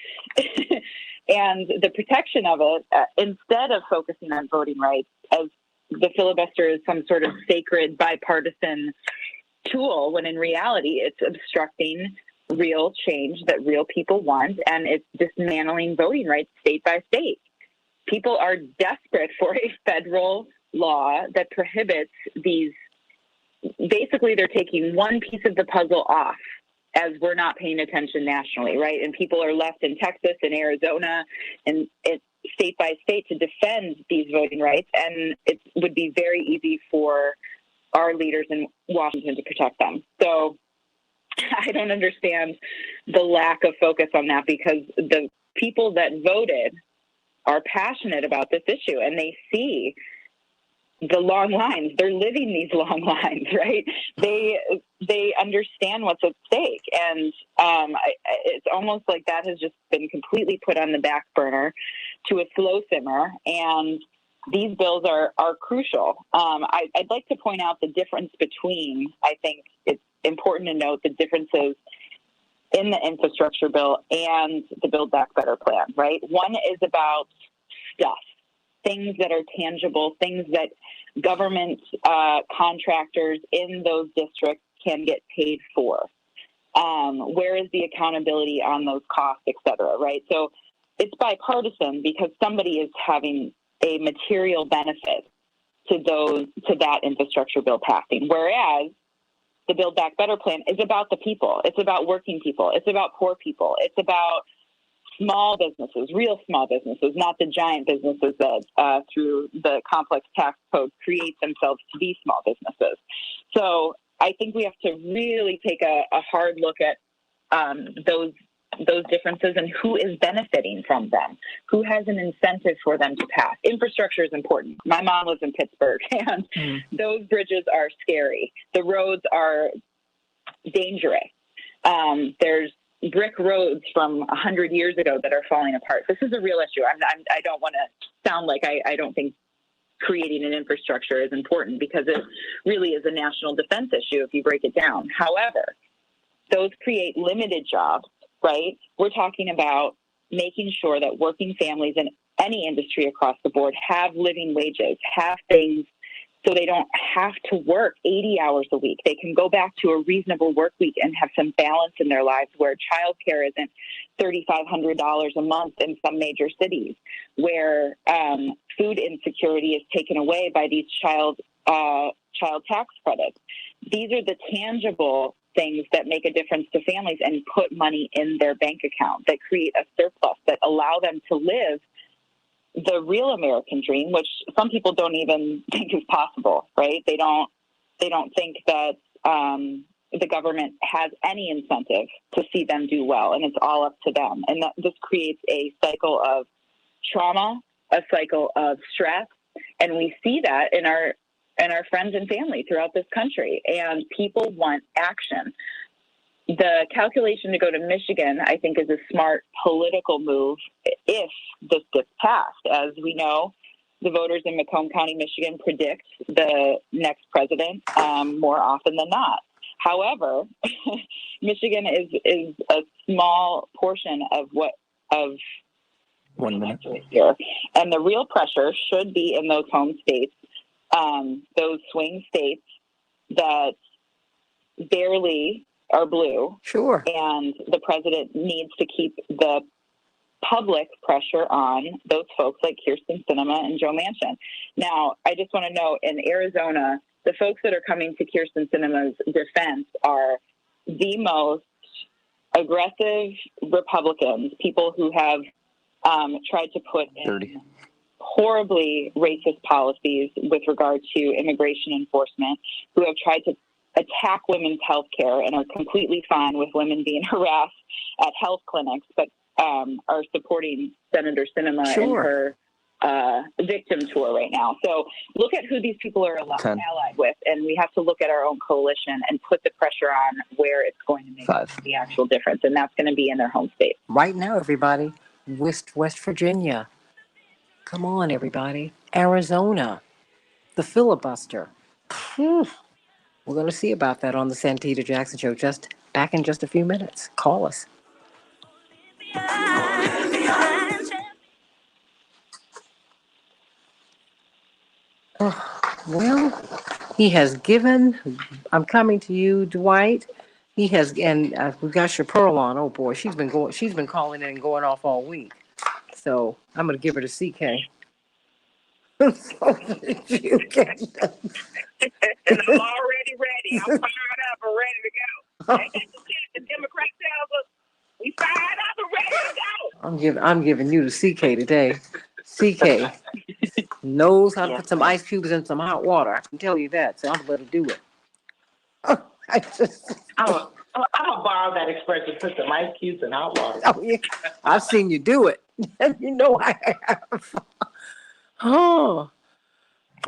And the protection of it, instead of focusing on voting rights, as the filibuster is some sort of sacred bipartisan tool, when in reality it's obstructing real change that real people want, and it's dismantling voting rights state by state. People are desperate for a federal law that prohibits these. Basically, they're taking one piece of the puzzle off as we're not paying attention nationally, right? And people are left in Texas and Arizona and state by state to defend these voting rights. And it would be very easy for our leaders in Washington to protect them. So I don't understand the lack of focus on that, because the people that voted are passionate about this issue, and they see the long lines. They're living these long lines, right? They understand what's at stake, and it's almost like that has just been completely put on the back burner to a slow simmer. And these bills are crucial. I'd like to point out the difference between. I think it's important to note the differences in the infrastructure bill and the Build Back Better plan. Right? One is about stuff. Things that are tangible, things that government contractors in those districts can get paid for. Where is the accountability on those costs, et cetera, right? So it's bipartisan because somebody is having a material benefit to that infrastructure bill passing. Whereas the Build Back Better plan is about the people. It's about working people. It's about poor people. It's about small businesses, real small businesses, not the giant businesses that through the complex tax code create themselves to be small businesses. So I think we have to really take a hard look at those differences and who is benefiting from them, who has an incentive for them to pass. Infrastructure is important. My mom lives in Pittsburgh, and those bridges are scary. The roads are dangerous. There's brick roads from 100 years ago that are falling apart. This is a real issue. I don't want to sound like I don't think creating an infrastructure is important, because it really is a national defense issue if you break it down. However, those create limited jobs, right? We're talking about making sure that working families in any industry across the board have living wages, have things so they don't have to work 80 hours a week. They can go back to a reasonable work week and have some balance in their lives, where childcare isn't $3,500 a month in some major cities, where food insecurity is taken away by these child tax credits. These are the tangible things that make a difference to families and put money in their bank account, that create a surplus, that allow them to live the real American dream, which some people don't even think is possible, right? They don't think that the government has any incentive to see them do well, and it's all up to them. And this creates a cycle of trauma, a cycle of stress, and we see that in our friends and family throughout this country. And people want action. The calculation to go to Michigan, I think, is a smart political move if this gets passed. As we know, the voters in Macomb County, Michigan predict the next president more often than not. However, Michigan is a small portion of 1 minute here, and the real pressure should be in those home states, those swing states that barely are blue. Sure. And the president needs to keep the public pressure on those folks like Kirsten Sinema and Joe Manchin. Now, I just want to know, in Arizona, the folks that are coming to Kirsten Sinema's defense are the most aggressive Republicans, people who have tried to put in horribly racist policies with regard to immigration enforcement, who have tried to attack women's health care and are completely fine with women being harassed at health clinics, but are supporting Senator Sinema in her victim tour right now. So look at who these people are allied with, and we have to look at our own coalition and put the pressure on where it's going to make the actual difference, and that's going to be in their home state. Right now, everybody, West Virginia. Come on, everybody. Arizona, the filibuster. Whew. We're going to see about that on the Santita Jackson Show. Just back in just a few minutes. Call us. Well, he has given. I'm coming to you, Dwight. He has, and we've got your Pearl on. Oh boy, she's been calling in and going off all week. So I'm going to give her to CK. So you can. And I'm already ready. I'm fired up and ready to go. Ain't that the shit the Democrat tells us? We fired up and ready to go. I'm giving you to CK today. CK knows how to put some ice cubes in some hot water. I can tell you that. So I'm going to do it. I'm gonna borrow that expression. Put some ice cubes in hot water. Oh, yeah. I've seen you do it. You know I have. Oh.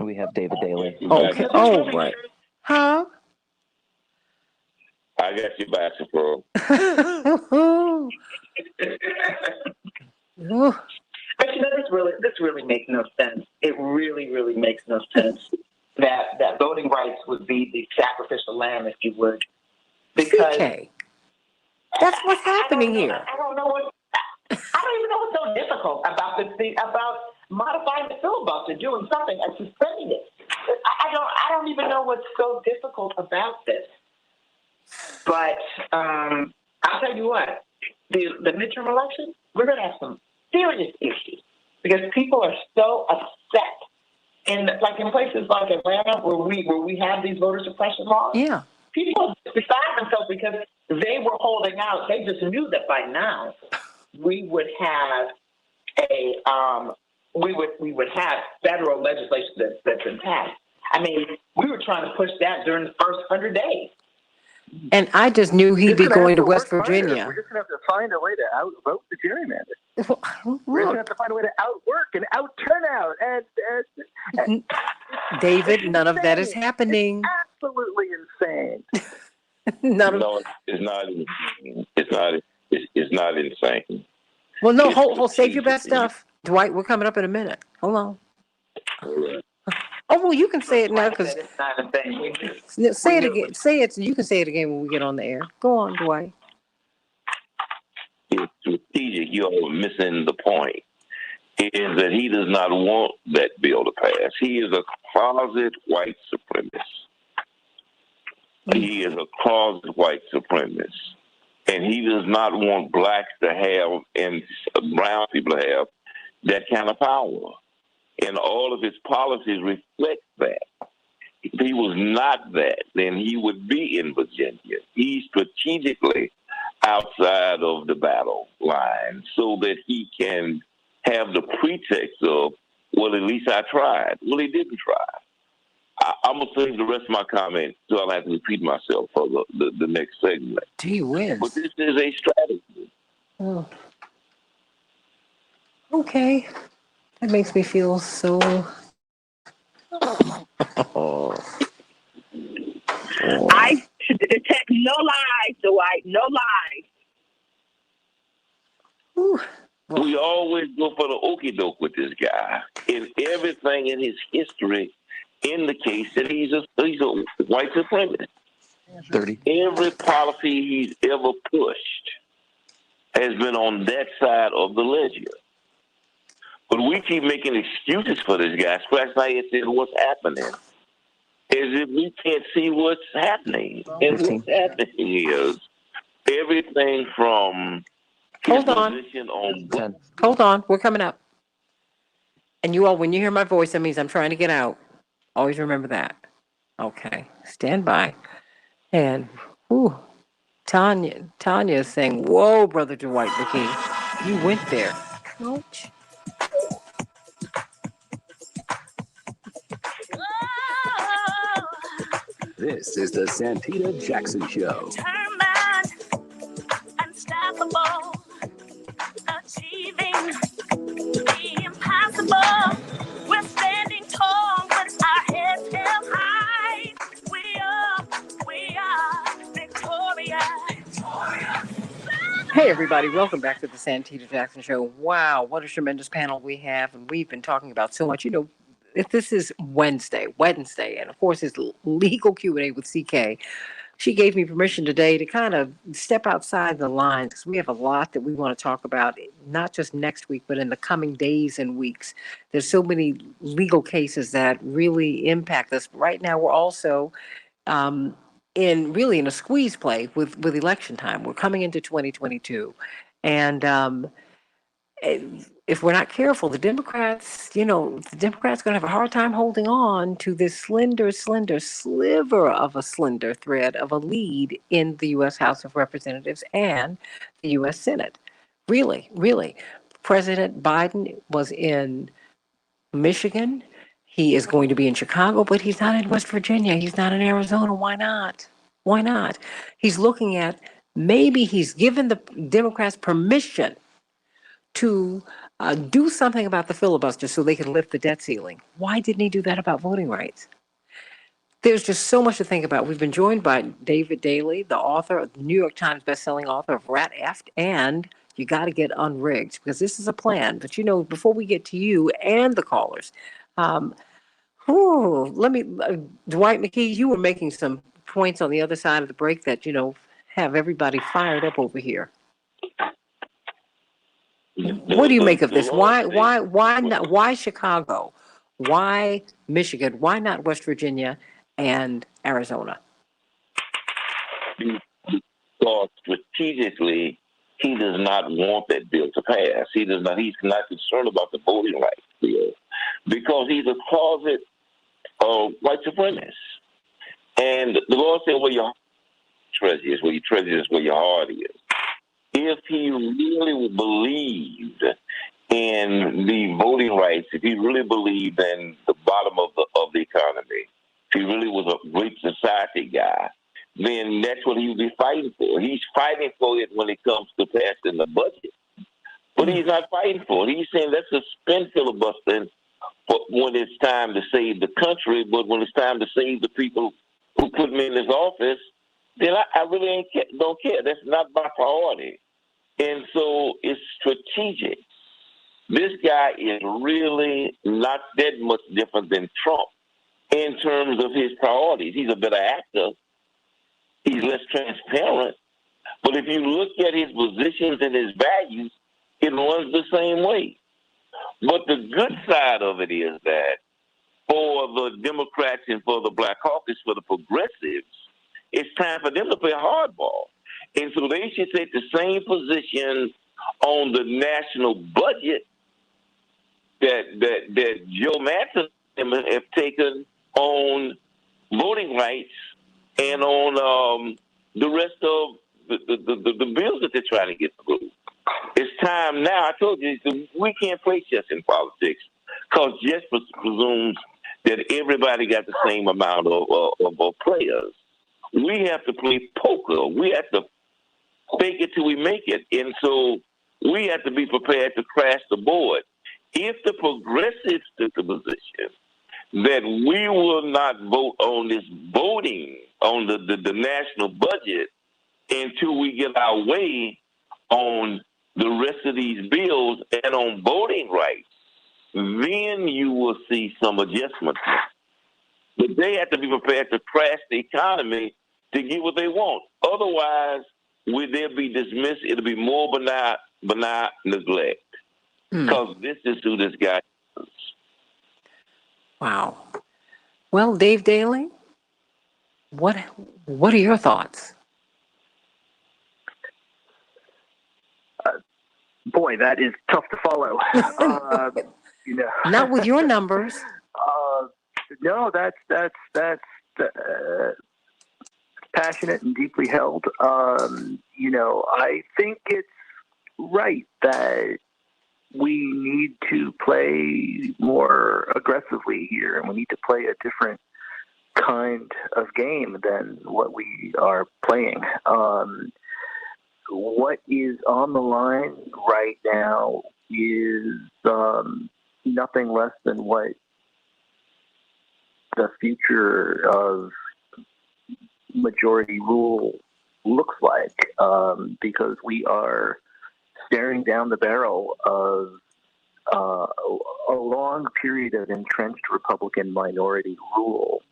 We have David Daly. Okay. Oh, right. Huh? I got your back, bro. But this really makes no sense. It really, really makes no sense that voting rights would be the sacrificial lamb, if you would. Because CK. That's what's happening here. I don't even know what's so difficult about about modifying the filibuster, doing something and suspending it. I don't even know what's so difficult about this. But I'll tell you what, the midterm election, we're going to have some serious issues because people are so upset. And like in places like Atlanta, where we have these voter suppression laws, yeah, people are beside themselves because they were holding out. They just knew that by now we would have we would have federal legislation that's been passed. I mean, we were trying to push that during the first 100 days. And I just knew he'd be going to West Virginia. We're just going to have to find a way to outvote the gerrymander. We're going to have to find a way to outwork and out-turnout. And David, none of that is happening. It's absolutely insane. No, it's not. It's not insane. Well, no, hold, save your best stuff. Dwight, we're coming up in a minute. Hold on. All right. Oh, well, you can say it now because say it again. Say it. You can say it again when we get on the air. Go on, Dwight. It's strategic. You're missing the point. Is that he does not want that bill to pass. He is a closet white supremacist. He is a closet white supremacist. And he does not want blacks to have and brown people to have that kind of power. And all of his policies reflect that. If he was not that, then he would be in Virginia. He's strategically outside of the battle line so that he can have the pretext of, well, at least I tried. Well, he didn't try. I'm going to save the rest of my comments so I don't have to repeat myself for the next segment. Gee whiz. But this is a strategy. Oh. Okay. That makes me feel so... I detect no lies, Dwight. No lies. We always go for the okie doke with this guy. And everything in his history indicates that he's a white supremacist. 30. Every policy he's ever pushed has been on that side of the ledger. But we keep making excuses for this guy. Scratch my head saying what's happening. As if we can't see what's happening. And what's happening is everything from Hold on. Hold on. We're coming up. And you all, when you hear my voice, that means I'm trying to get out. Always remember that. Okay. Stand by. And Tanya is saying, whoa, Brother Dwight McKee, you went there. Coach. This is the Santita Jackson Show. Determined, unstoppable, achieving the impossible. We're standing tall with our heads held high. We are victorious. Hey, everybody. Welcome back to the Santita Jackson Show. Wow, what a tremendous panel we have. And we've been talking about so much. You know, if this is Wednesday, and of course it's legal Q&A with CK. She gave me permission today to kind of step outside the lines because we have a lot that we want to talk about, not just next week, but in the coming days and weeks. There's so many legal cases that really impact us. Right now, we're also in a squeeze play with election time. We're coming into 2022. And if we're not careful, the Democrats going to have a hard time holding on to this slender sliver of a slender thread of a lead in the U.S. House of Representatives and the U.S. Senate. Really, really. President Biden was in Michigan. He is going to be in Chicago, but he's not in West Virginia. He's not in Arizona. Why not? Why not? He's looking at maybe he's given the Democrats permission to do something about the filibuster so they can lift the debt ceiling. Why didn't he do that about voting rights? There's just so much to think about. We've been joined by David Daley, the author, the New York Times bestselling author of Rat Aft and You Got to Get Unrigged, because this is a plan. But before we get to you and the callers, Dwight McKee, you were making some points on the other side of the break that, have everybody fired up over here. What do you make of this? Why Chicago? Why Michigan? Why not West Virginia and Arizona? Because strategically, he does not want that bill to pass. He's not concerned about the voting rights bill because he's a closet white supremacist. And the Lord said, where your treasure is, where your treasure is, where your heart is. If he really believed in the voting rights, if he really believed in the bottom of the economy, if he really was a great society guy, then that's what he would be fighting for. He's fighting for it when it comes to passing the budget. But he's not fighting for it. He's saying let's suspend filibustering when it's time to save the country, but when it's time to save the people who put him in this office, then I really don't care. That's not my priority. And so it's strategic. This guy is really not that much different than Trump in terms of his priorities. He's a better actor. He's less transparent. But if you look at his positions and his values, it runs the same way. But the good side of it is that for the Democrats and for the Black Caucus, for the progressives, it's time for them to play hardball. And so they should take the same position on the national budget that Joe Manchin have taken on voting rights and on the rest of the bills that they're trying to get through. It's time now. I told you, we can't play chess in politics because chess presumes that everybody got the same amount of players. We have to play poker. We have to fake it till we make it. And so we have to be prepared to crash the board. If the progressives took the position that we will not vote on this voting on the national budget until we get our way on the rest of these bills and on voting rights, then you will see some adjustments. But they have to be prepared to crash the economy to get what they want. Otherwise, they'll be dismissed. It'll be more benign neglect. Because this is who this guy is. Wow. Well, Dave Daley, what are your thoughts? Boy, that is tough to follow. Not with your numbers. No, that's passionate and deeply held. I think it's right that we need to play more aggressively here, and we need to play a different kind of game than what we are playing. What is on the line right now is nothing less than what the future of majority rule looks like, because we are staring down the barrel of a long period of entrenched Republican minority rule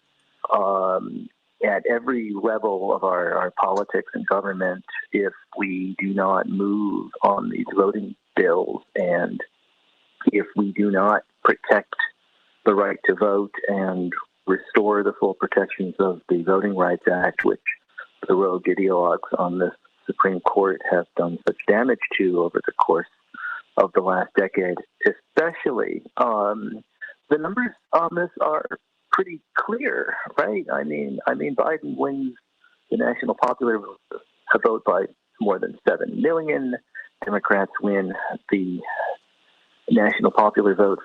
at every level of our politics and government. If we do not move on these voting bills, and if we do not protect the right to vote and restore the full protections of the Voting Rights Act, which the rogue ideologues on this Supreme Court have done such damage to over the course of the last decade, especially, the numbers on this are pretty clear, right? I mean, Biden wins the national popular vote by more than 7 million. Democrats win the national popular vote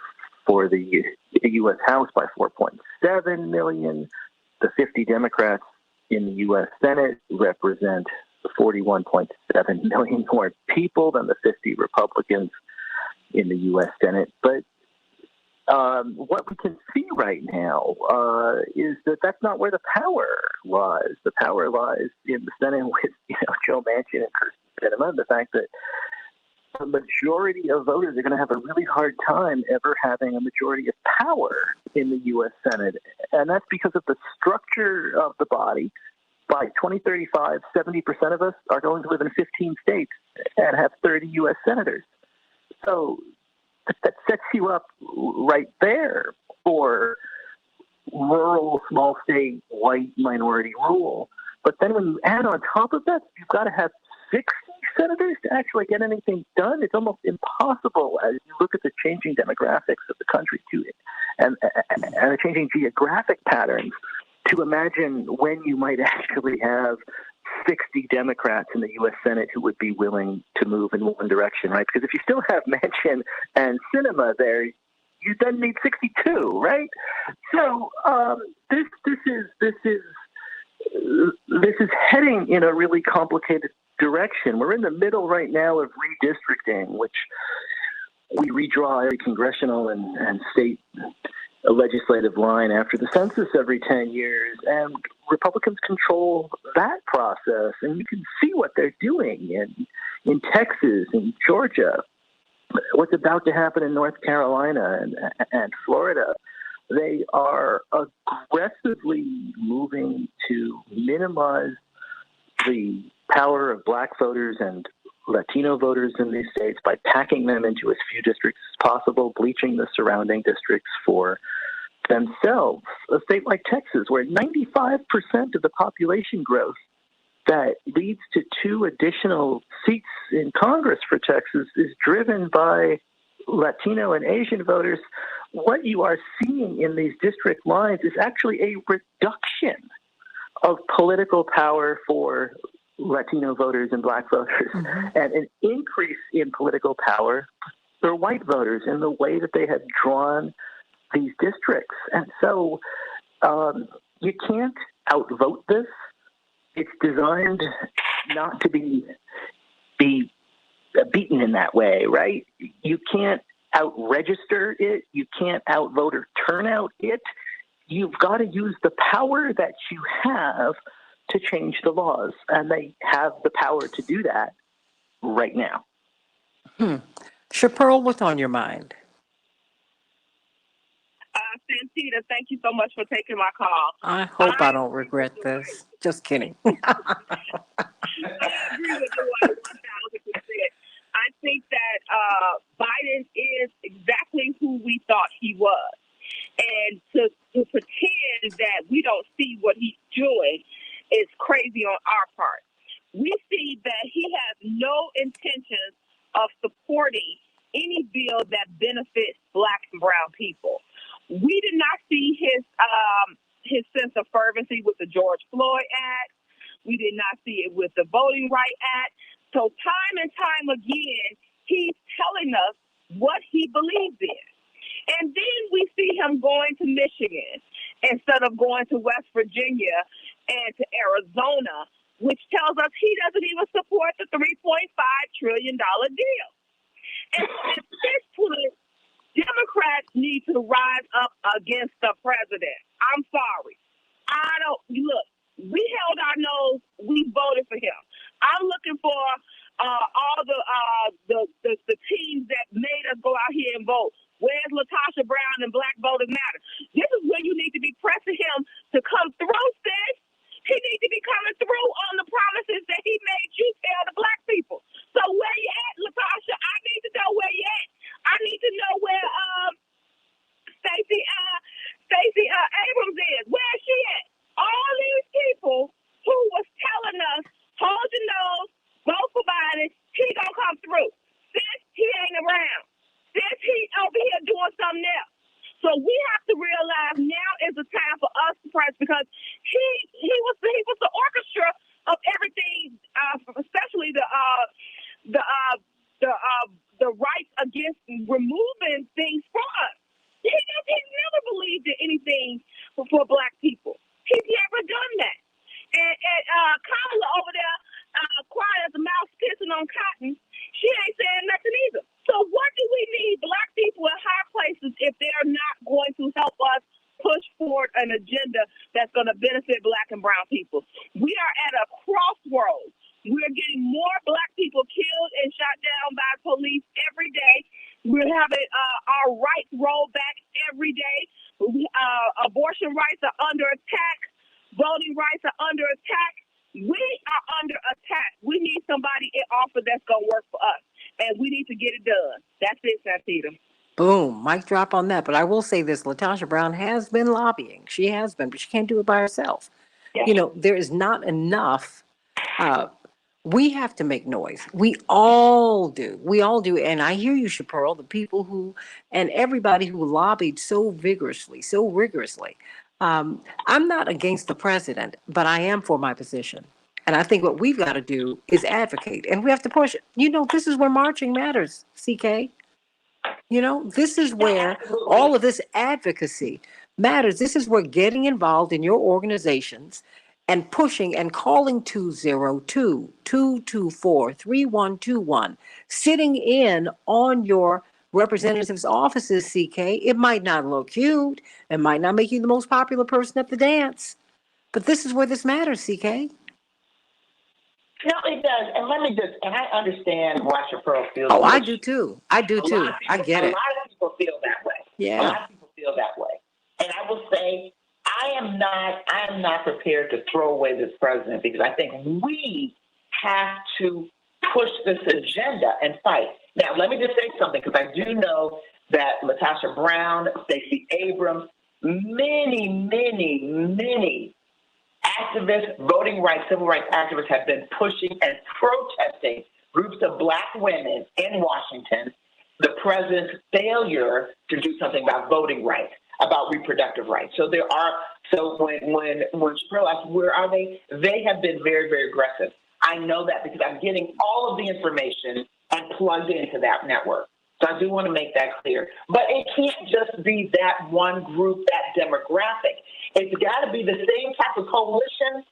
for the U.S. House by 4.7 million. The 50 Democrats in the U.S. Senate represent 41.7 million more people than the 50 Republicans in the U.S. Senate. But what we can see right now is that that's not where the power lies. The power lies in the Senate with Joe Manchin and Kirsten Sinema, and the fact that the majority of voters are going to have a really hard time ever having a majority of power in the U.S. Senate. And that's because of the structure of the body. By 2035, 70% of us are going to live in 15 states and have 30 U.S. senators. So that sets you up right there for rural, small state, white minority rule. But then when you add on top of that, you've got to have 60 senators to actually get anything done. It's almost impossible as you look at the changing demographics of the country and the changing geographic patterns to imagine when you might actually have 60 Democrats in the U.S. Senate who would be willing to move in one direction, right? Because if you still have Manchin and Sinema there, you then need 62, right? So this is heading in a really complicated direction. We're in the middle right now of redistricting, which we redraw every congressional and state legislative line after the census every 10 years, and Republicans control that process, and you can see what they're doing in Texas and Georgia, what's about to happen in North Carolina and Florida. They are aggressively moving to minimize the power of black voters and Latino voters in these states by packing them into as few districts as possible, bleaching the surrounding districts for themselves. A state like Texas, where 95% of the population growth that leads to 2 additional seats in Congress for Texas is driven by Latino and Asian voters. What you are seeing in these district lines is actually a reduction of political power for Latino voters and black voters, and an increase in political power for white voters in the way that they have drawn these districts. And so you can't outvote this. It's designed not to be beaten in that way, right? You can't out-register it. You can't out-voter turnout it. You've got to use the power that you have to change the laws, and they have the power to do that right now. Chaparral, what's on your mind? Santita, thank you so much for taking my call. I hope I don't regret this. Just kidding. I agree with the wife 1,000%. I think that Biden is exactly who we thought he was. And to pretend that we don't see what he's doing is crazy on our part. We see that he has no intentions of supporting any bill that benefits black and brown people. We did not see his sense of fervency with the George Floyd Act. We did not see it with the Voting Rights Act. So time and time again, he's telling us what he believes in. And then we see him going to Michigan instead of going to West Virginia and to Arizona, which tells us he doesn't even support the $3.5 trillion deal. And at this point, Democrats need to rise up against the president. I'm sorry. Look, we held our nose. We voted for him. I'm looking for all the teams that made us go out here and vote. Where's Latasha Brown and Black Voters Matter? This is where you need to be pressing him to come through, sis. He needs to be coming through on the promises that he made you tell the black people. So where you at, Latasha? I need to know where you at. I need to know where Stacey Abrams is. Where is she at? All these people who was telling us, hold your nose, vote for Biden, he gonna come through. Since he ain't around. Since he over here doing something else. So we have to realize now is the time for us to press, because he was the orchestra of everything, especially the rights against removing things from us. He never believed in anything for black people. He's never done that. our rights rolled back every day. Abortion rights are under attack. Voting rights are under attack. We are under attack. We need somebody in office that's going to work for us, and we need to get it done. That's it, Santita. Boom, mic drop on that. But I will say this, Latasha Brown has been lobbying. She has been, but she can't do it by herself. You know, there is not enough. We have to make noise. We all do. We all do. And I hear you, Chaparral, the people who, and everybody who lobbied so vigorously, so rigorously. I'm not against the president, but I am for my position. And I think what we've got to do is advocate. And we have to push. You know, this is where marching matters, CK. You know, this is where all of this advocacy matters. This is where getting involved in your organizations and pushing and calling 202-224-3121, sitting in on your representatives' offices, CK. It might not look cute. It might not make you the most popular person at the dance. But this is where this matters, CK. No, it does. And let me and I understand why Chaparral feels. Oh, I do too. I get it. A lot of people feel that way. Yeah. A lot of people feel that way. And I will say, I am not prepared to throw away this president, because I think we have to push this agenda and fight. Now, let me just say something, because I do know that Latasha Brown, Stacey Abrams, many activists, voting rights, civil rights activists have been pushing and protesting groups of Black women in Washington, the president's failure to do something about voting rights, about reproductive rights. So when Chaparral asks, where are they? They have been very, very aggressive. I know that because I'm getting all of the information and plugged into that network. So I do want to make that clear. But it can't just be that one group, that demographic. It's got to be the same type of coalition.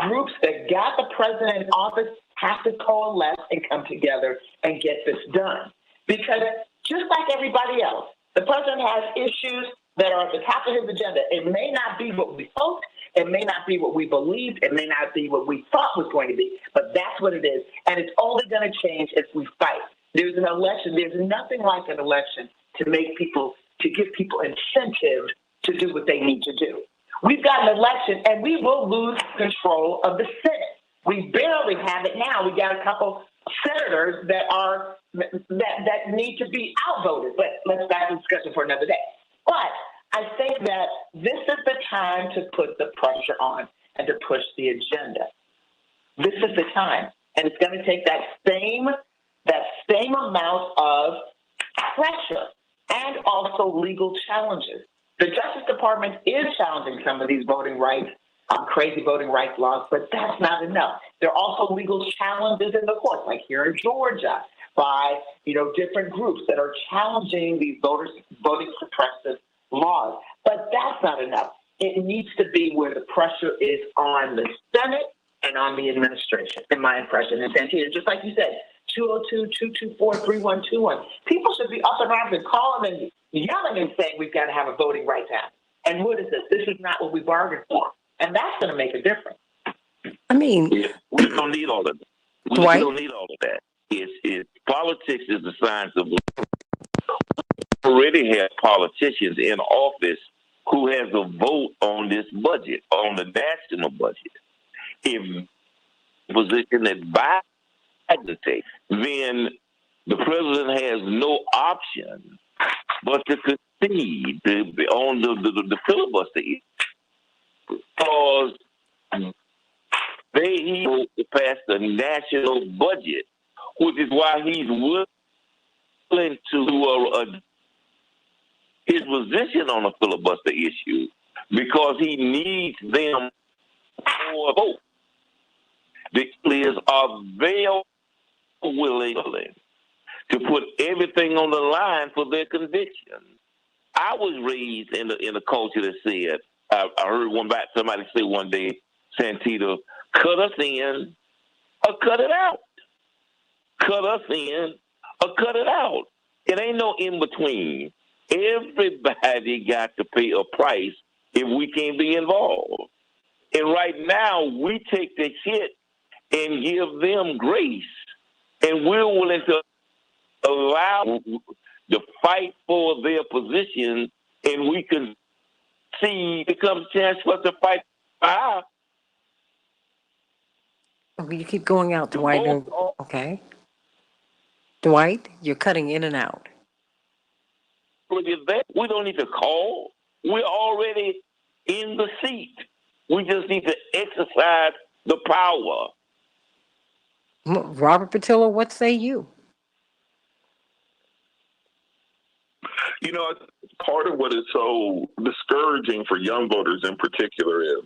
Groups that got the president in office have to coalesce and come together and get this done. Because just like everybody else, the president has issues that are at the top of his agenda. It may not be what we hoped. It may not be what we believed. It may not be what we thought was going to be. But that's what it is. And it's only going to change if we fight. There's an election. There's nothing like an election to give people incentive to do what they need to do. We've got an election, and we will lose control of the Senate. We barely have it now. We got a couple senators that need to be outvoted. But that's a discussion for another day. But I think that this is the time to put the pressure on and to push the agenda. This is the time, and it's going to take that same amount of pressure and also legal challenges. The Justice Department is challenging some of these voting rights, crazy voting rights laws, but that's not enough. There are also legal challenges in the courts, like here in Georgia, by different groups that are challenging these voting suppressive laws. But that's not enough. It needs to be where the pressure is on the Senate and on the administration, in my impression. And Santita, just like you said, 202-224-3121. People should be up and armed and calling and yelling and saying we've got to have a voting rights act. And what is this? This is not what we bargained for. And that's going to make a difference. I mean, we don't need all of that. We don't need all of that. Politics is the science of. We already have politicians in office who has a vote on this budget, on the national budget. If position that Biden takes, then the president has no option but to concede on the filibuster, because he voted to pass the national budget, which is why he's willing to his position on the filibuster issue, because he needs them for a vote. The players are very willing to put everything on the line for their convictions. I was raised in a culture that said, I heard somebody say one day, Santita, cut us in or cut it out. Cut us in or cut it out. It ain't no in between. Everybody got to pay a price if we can't be involved. And right now, we take the hit and give them grace. And we're willing to allow to fight for their position, and we can see it comes a chance for us to fight for ours. Okay, you keep going out, Dwight. Okay. Dwight, you're cutting in and out. We don't need to call. We're already in the seat. We just need to exercise the power. Robert Patillo, what say you? You know, part of what is so discouraging for young voters in particular is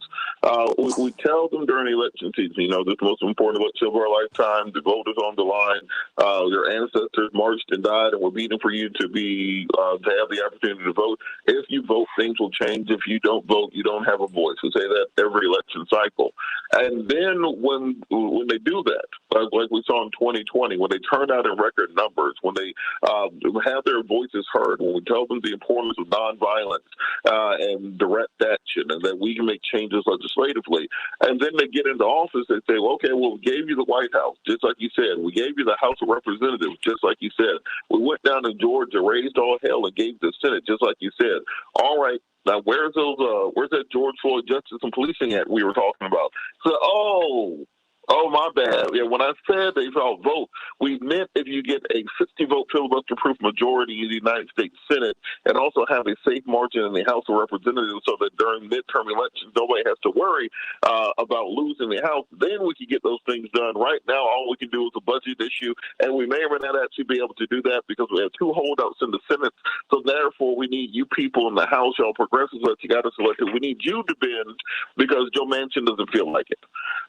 we tell them during election season, you know, this is the most important election of our lifetime. The vote is on the line. Your ancestors marched and died, and we're beating for you to be to have the opportunity to vote. If you vote, things will change. If you don't vote, you don't have a voice. We say that every election cycle. And then when they do that, like we saw in 2020, when they turn out in record numbers, when they have their voices heard, when we tell them the importance of nonviolence and direct action, and that we can make changes legislatively, and then they get into office, they say, well, okay, well, we gave you the White House, just like you said. We gave you the House of Representatives, just like you said. We went down to Georgia, raised all hell, and gave the Senate, just like you said. All right. Now, where's that George Floyd Justice and Policing Act we were talking about? So, oh, my bad. Yeah, when I said they all vote, we meant if you get a 60-vote filibuster-proof majority in the United States Senate and also have a safe margin in the House of Representatives so that during midterm elections, nobody has to worry about losing the House, then we can get those things done. Right now, all we can do is a budget issue, and we may or may not actually be able to do that because we have two holdouts in the Senate. So therefore, we need you people in the House, y'all progressives that you got us elected. We need you to bend because Joe Manchin doesn't feel like it.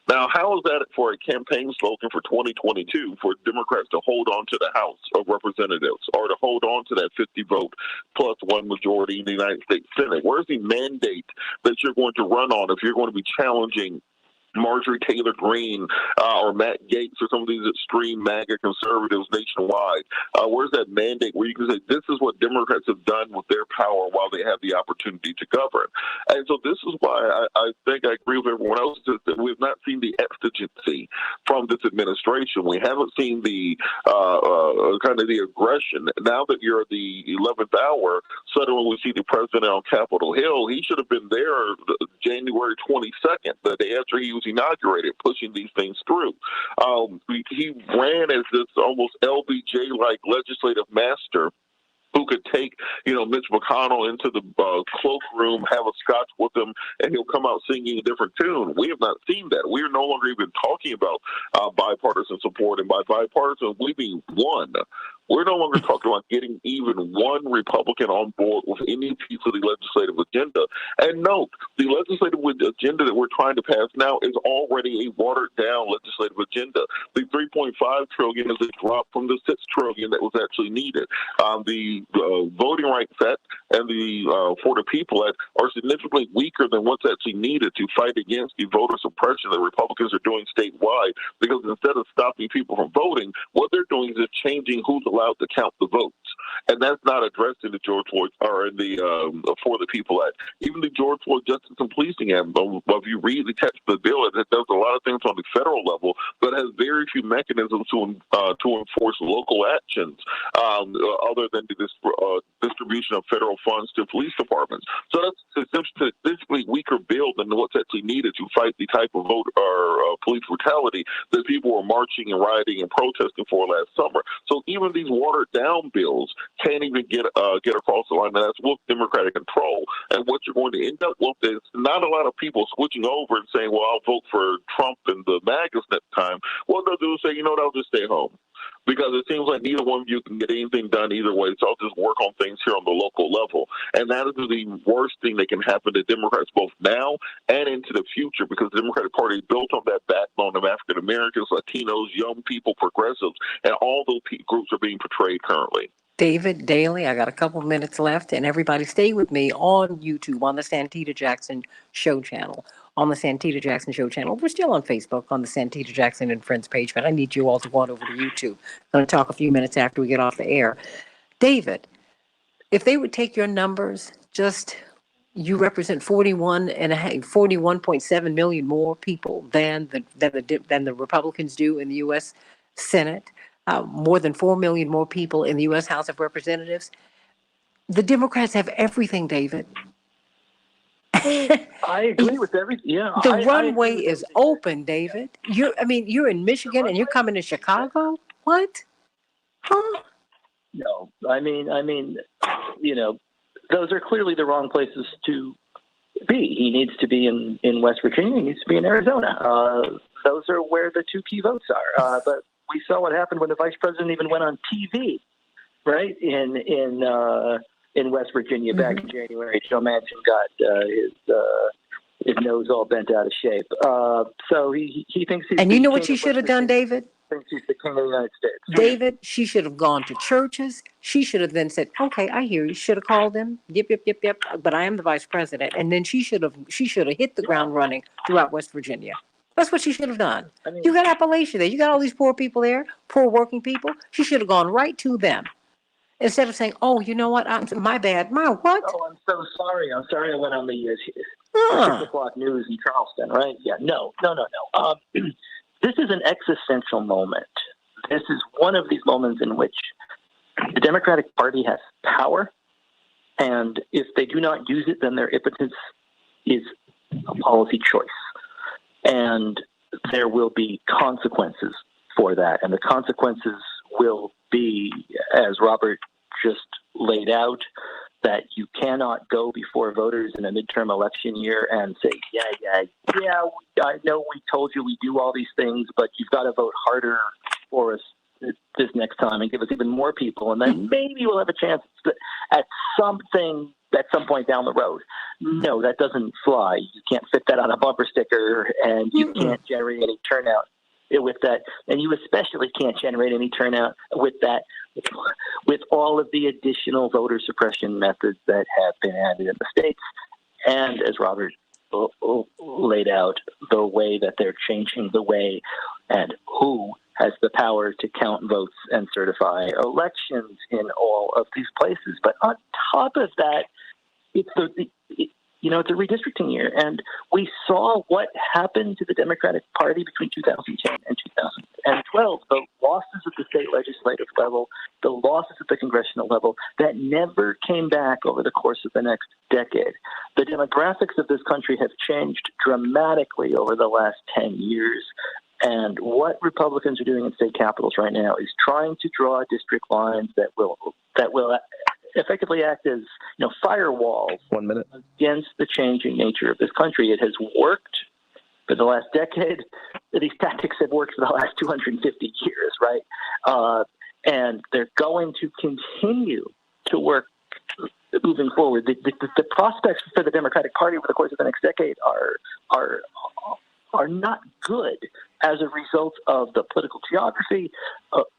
Now, how is that for a campaign slogan for 2022 for Democrats to hold on to the House of Representatives or to hold on to that 50-vote plus one majority in the United States Senate? Where's the mandate that you're going to run on if you're going to be challenging Marjorie Taylor Greene or Matt Gaetz or some of these extreme MAGA conservatives nationwide? Where's that mandate where you can say this is what Democrats have done with their power while they have the opportunity to govern? And so this is why I think I agree with everyone else that we have not seen the exigency from this administration. We haven't seen the kind of the aggression. Now that you're at the 11th hour, suddenly we see the president on Capitol Hill. He should have been there January 22nd, the day after he was inaugurated, pushing these things through. He ran as this almost LBJ-like legislative master who could take, Mitch McConnell into the cloakroom, have a scotch with him, and he'll come out singing a different tune. We have not seen that. We are no longer even talking about bipartisan support, and by bipartisan, we mean one. We're no longer talking about getting even one Republican on board with any piece of the legislative agenda. And note, the legislative agenda that we're trying to pass now is already a watered-down legislative agenda. The $3.5 trillion is a drop from the $6 trillion that was actually needed. The Voting Rights Act and the For the People Act are significantly weaker than what's actually needed to fight against the voter suppression that Republicans are doing statewide, because instead of stopping people from voting, what they're doing is just changing who's allowed to count the votes. And that's not addressed in the George Floyd or in the For the People Act. Even the George Floyd Justice and Policing Act, if you read the text of the bill, it does a lot of things on the federal level, but has very few mechanisms to enforce local actions other than the distribution of federal funds to police departments. So that's a statistically weaker bill than what's actually needed to fight the type of vote or police brutality that people were marching and rioting and protesting for last summer. So even these watered down bills can't even get across the line. And that's with Democratic control. And what you're going to end up with is not a lot of people switching over and saying, well, I'll vote for Trump and the MAGAs next time. What they'll do is say, I'll just stay home. Because it seems like neither one of you can get anything done either way. So I'll just work on things here on the local level. And that is the worst thing that can happen to Democrats both now and into the future, because the Democratic Party is built on that backbone of African Americans, Latinos, young people, progressives, and all those groups are being portrayed currently. David Daly, I got a couple minutes left, and everybody stay with me on YouTube on the Santita Jackson Show channel. On the Santita Jackson Show channel. We're still on Facebook on the Santita Jackson and Friends page, but I need you all to go on over to YouTube. I'm going to talk a few minutes after we get off the air. David, if they would take your numbers, you represent 41.7 million more people than the Republicans do in the U.S. Senate. more than 4 million more people in the U.S. House of Representatives. The Democrats have everything, David. I agree with everything. Yeah, The I runway agree with is open, David. You're in Michigan and you're coming to Chicago? What? Huh? No, I mean, those are clearly the wrong places to be. He needs to be in West Virginia. He needs to be in Arizona. Those are where the two key votes are. But we saw what happened when the vice president even went on TV, right? In West Virginia back in January. Joe Manchin got his nose all bent out of shape. So he thinks he's. And you know what she should have done, David? Thinks he's the king of the United States. David, she should have gone to churches. She should have then said, "Okay, I hear you." Should have called them. Yep. But I am the vice president, and then she should have hit the ground running throughout West Virginia. That's what she should have done. You got Appalachia there. You got all these poor people there, poor working people. She should have gone right to them instead of saying, "Oh, you know what? My bad. My what?" Oh, I'm so sorry. I'm sorry I went on the 6 o'clock news in Charleston, right? Yeah, no. This is an existential moment. This is one of these moments in which the Democratic Party has power, and if they do not use it, then their impotence is a policy choice. And there will be consequences for that. And the consequences will be, as Robert just laid out, that you cannot go before voters in a midterm election year and say, yeah, I know we told you we do all these things, but you've got to vote harder for us this next time and give us even more people, and then maybe we'll have a chance at something at some point down the road. No, that doesn't fly. You can't fit that on a bumper sticker, and you can't generate any turnout with that, and you especially can't generate any turnout with that, with all of the additional voter suppression methods that have been added in the states. And as Robert laid out, the way that they're changing the way and who has the power to count votes and certify elections in all of these places. But on top of that, it's it's a redistricting year, and we saw what happened to the Democratic Party between 2010 and 2012. The losses at the state legislative level, the losses at the congressional level, that never came back over the course of the next decade. The demographics of this country have changed dramatically over the last 10 years. And what Republicans are doing in state capitals right now is trying to draw district lines that will effectively act as firewalls 1 minute against the changing nature of this country. It has worked for the last decade. These tactics have worked for the last 250 years, right? And they're going to continue to work moving forward. The prospects for the Democratic Party over the course of the next decade are not good as a result of the political geography,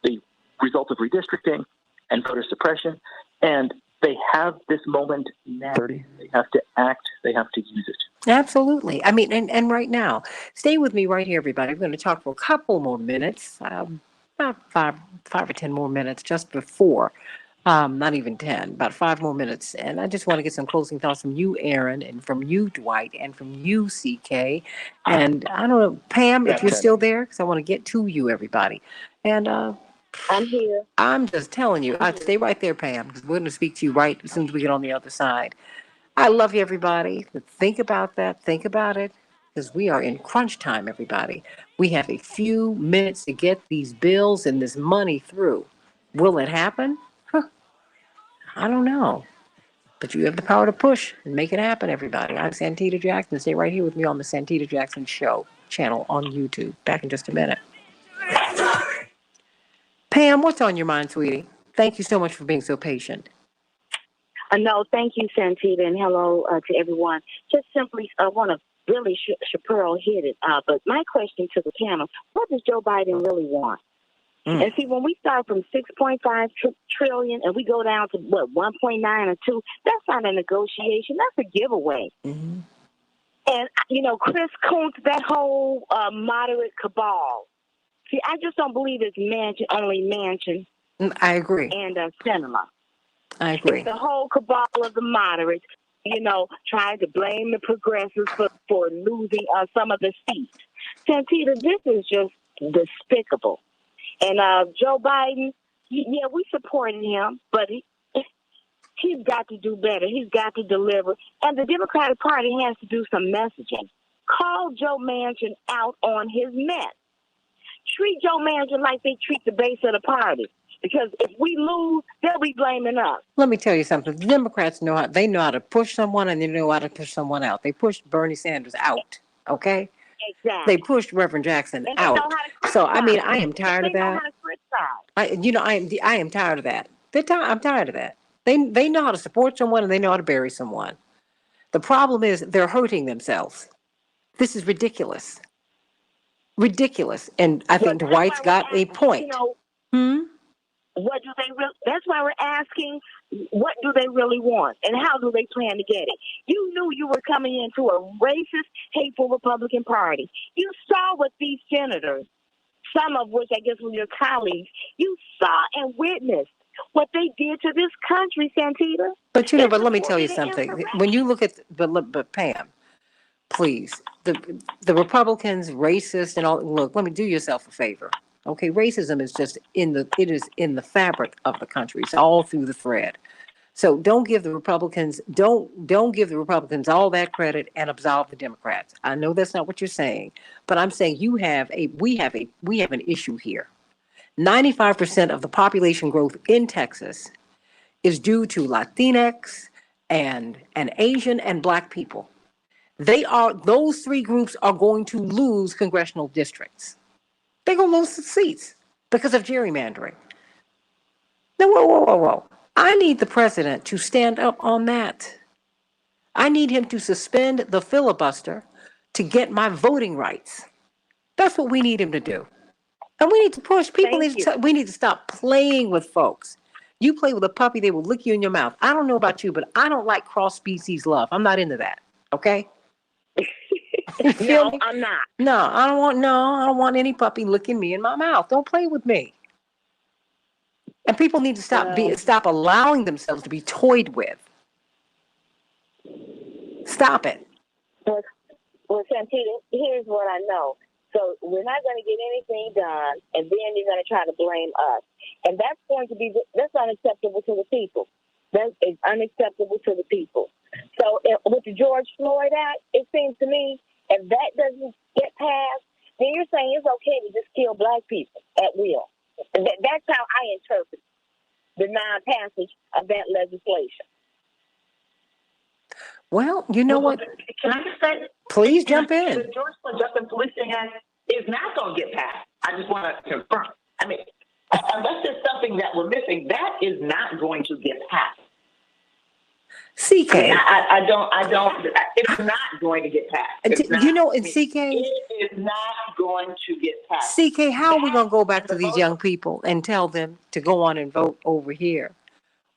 the result of redistricting and voter suppression. And they have this moment now. 30. They have to act. They have to use it. Absolutely. I mean, and right now, stay with me right here, everybody. I'm going to talk for a couple more minutes, about five or 10 more minutes just before, not even 10, about 5 more minutes. And I just want to get some closing thoughts from you, Aaron, and from you, Dwight, and from you, CK. And I don't know, Pam, if you're still there, because I want to get to you, everybody. And I'm here. I'm just telling you, I'd stay right there, Pam, because we're going to speak to you right as soon as we get on the other side. I love you, everybody. Think about that. Think about it, because we are in crunch time, everybody. We have a few minutes to get these bills and this money through. Will it happen? I don't know. But you have the power to push and make it happen, everybody. I'm Santita Jackson. Stay right here with me on the Santita Jackson Show channel on YouTube. Back in just a minute. Pam, what's on your mind, sweetie? Thank you so much for being so patient. No, thank you, Santita, and hello to everyone. Just simply, I want to really, Shapiro hit it. But my question to the panel, what does Joe Biden really want? And see, when we start from 6.5 trillion and we go down to, 1.9 or 2, that's not a negotiation. That's a giveaway. Mm-hmm. And, Chris Coons, that whole moderate cabal. See, I just don't believe it's only Manchin. I agree. And cinema. I agree. It's the whole cabal of the moderates, trying to blame the progressives for losing some of the seats. Santita, this is just despicable. And Joe Biden, yeah, we supporting him, but he's got to do better. He's got to deliver. And the Democratic Party has to do some messaging. Call Joe Manchin out on his mess. Treat Joe Manchin like they treat the base of the party. Because if we lose, they'll be blaming us. Let me tell you something. The Democrats know how to push someone, and they know how to push someone out. They pushed Bernie Sanders out. Okay. Exactly. They pushed Reverend Jackson And they out. know how to criticize. So I mean, I am tired of They know that. how to criticize. I am tired of that. I'm tired of that. They know how to support someone and they know how to bury someone. The problem is they're hurting themselves. This is ridiculous. Ridiculous. And I think Dwight's got a point. What do they really? That's why we're asking. What do they really want, and how do they plan to get it? You knew you were coming into a racist, hateful Republican Party. You saw what these senators, some of which I guess were your colleagues, you saw and witnessed what they did to this country, Santita. But but let me tell you something. When you look at, but Pam, please, the Republicans, racist and all. Look, let me do yourself a favor. Okay, racism is just it is in the fabric of the country. It's all through the thread. So don't give the Republicans give the Republicans all that credit and absolve the Democrats. I know that's not what you're saying, but I'm saying we have an issue here. 95% of the population growth in Texas is due to Latinx and Asian and Black people. Those three groups are going to lose congressional districts. They're going to lose the seats because of gerrymandering. Now, whoa. I need the president to stand up on that. I need him to suspend the filibuster to get my voting rights. That's what we need him to do. And we need to push. We need to stop playing with folks. You play with a puppy, they will lick you in your mouth. I don't know about you, but I don't like cross-species love. I'm not into that. Okay? No, I'm not. No, I don't want any puppy licking me in my mouth. Don't play with me. And people need to stop allowing themselves to be toyed with. Stop it. Well, Santita, here's what I know. So we're not going to get anything done, and then you're going to try to blame us. And that's unacceptable to the people. That is unacceptable to the people. So with the George Floyd Act, it seems to me, if that doesn't get passed, then you're saying it's okay to just kill Black people at will. And that's how I interpret the non-passage of that legislation. Well, you know what? Can I just say? Please jump in. The George Floyd Justice Policing Act is not going to get passed. I just want to confirm. I mean, unless there's something that we're missing, that is not going to get passed. CK. I don't. It's not going to get passed. CK. It is not going to get passed. CK, how are we going to go back to these young people and tell them to go on and vote over here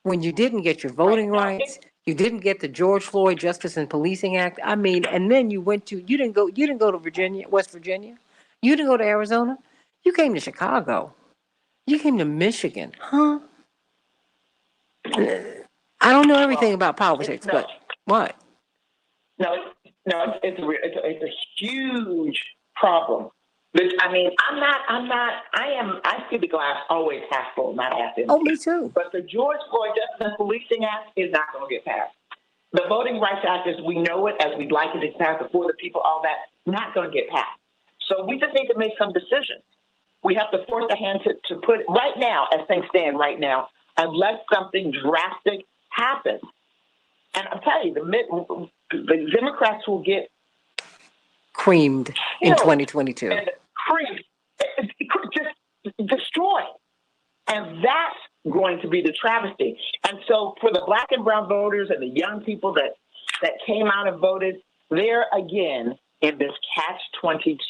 when you didn't get your voting rights? You didn't get the George Floyd Justice and Policing Act. I mean, and then you didn't go to West Virginia. You didn't go to Arizona. You came to Chicago. You came to Michigan. Huh? I don't know everything about politics, but what? No, it's a huge problem. But, I mean, I see the glass always half full, not half empty. Oh, me too. But the George Floyd Justice and Policing Act is not going to get passed. The Voting Rights Act, as we know it, as we'd like it to pass, before the people, all that, not going to get passed. So we just need to make some decisions. We have to force a hand to put, right now, as things stand right now, unless something drastic happens. And I'll tell you, the Democrats will get creamed in 2022. Creamed, just destroyed. And that's going to be the travesty. And so for the Black and brown voters and the young people that came out and voted, they're again in this catch-22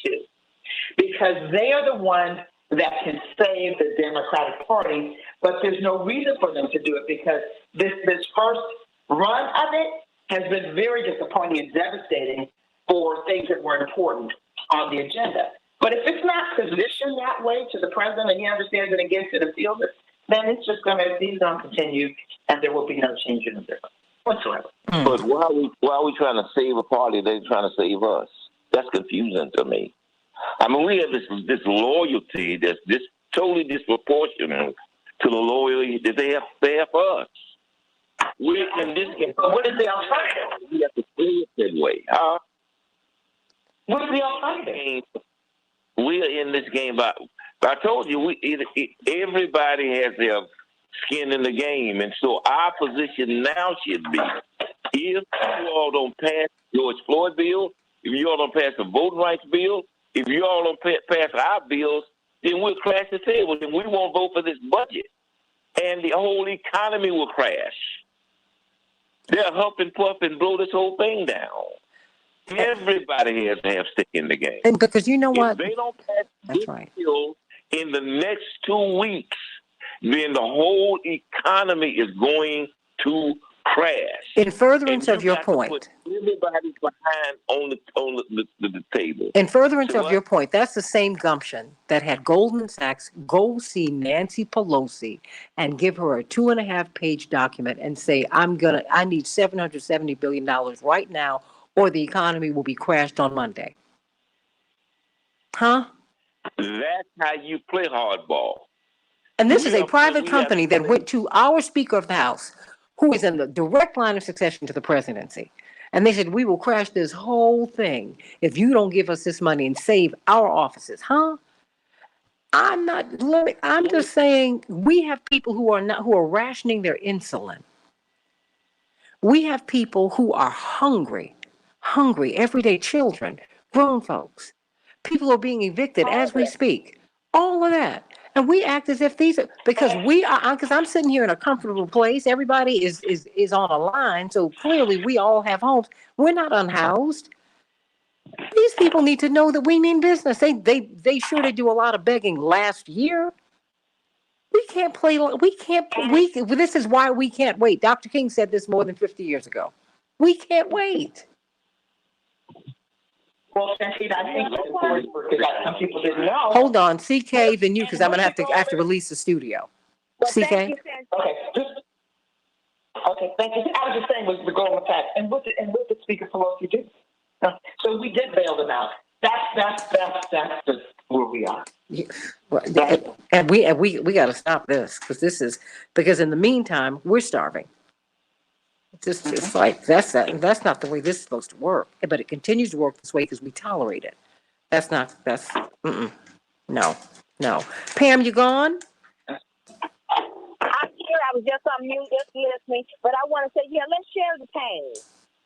because they are the ones that can save the Democratic Party, but there's no reason for them to do it because this first run of it has been very disappointing and devastating for things that were important on the agenda. But if it's not positioned that way to the president and he understands it and gets it and feels it, then it's just going to continue and there will be no change in the difference whatsoever. But why are we trying to save a party? They're trying to save us. That's confusing to me. I mean, we have this loyalty, this totally disproportionate to the loyalty that they have for us. We're in this game. What is the alternative? We have to play it that way. What's the alternative? We are in this game by. I told you, everybody has their skin in the game, and so our position now should be: if you all don't pass George Floyd bill, if you all don't pass the voting rights bill, if you all don't pass our bills, then we'll crash the table, and we won't vote for this budget, and the whole economy will crash. They'll huff and puff and blow this whole thing down. Everybody has to have stick in the game. And because you know what? If they don't pass this bill in the next 2 weeks, then the whole economy is going to crash. In furtherance of your point. Put everybody behind on the table. In furtherance of your point, that's the same gumption that had Goldman Sachs go see Nancy Pelosi and give her a 2.5-page document and say, I need $770 billion right now, or the economy will be crashed on Monday. Huh? That's how you play hardball. And this is a private company that went to our Speaker of the House, who is in the direct line of succession to the presidency. And they said, we will crash this whole thing if you don't give us this money and save our offices. Huh? I'm just saying we have people who are rationing their insulin. We have people who are hungry, everyday children, grown folks. People are being evicted as we speak. All of that. And we act as if these are, because I'm sitting here in a comfortable place. Everybody is on a line. So clearly we all have homes. We're not unhoused. These people need to know that we mean business. They sure did do a lot of begging last year. This is why we can't wait. Dr. King said this more than 50 years ago. We can't wait. Well, Santita, I think that's important because some people didn't know. Hold on, CK, then you, because I'm gonna have to release the studio. Well, CK. okay, thank you. I was just saying with the Goldman Sachs and what did Speaker Pelosi do? So we did bail them out. That's just where we are. Yeah. And we got to stop this because in the meantime we're starving. It's like that's not the way this is supposed to work. But it continues to work this way because we tolerate it. No. Pam, you gone? I'm here. I was just on mute, just listening. But I want to say, let's share the pain.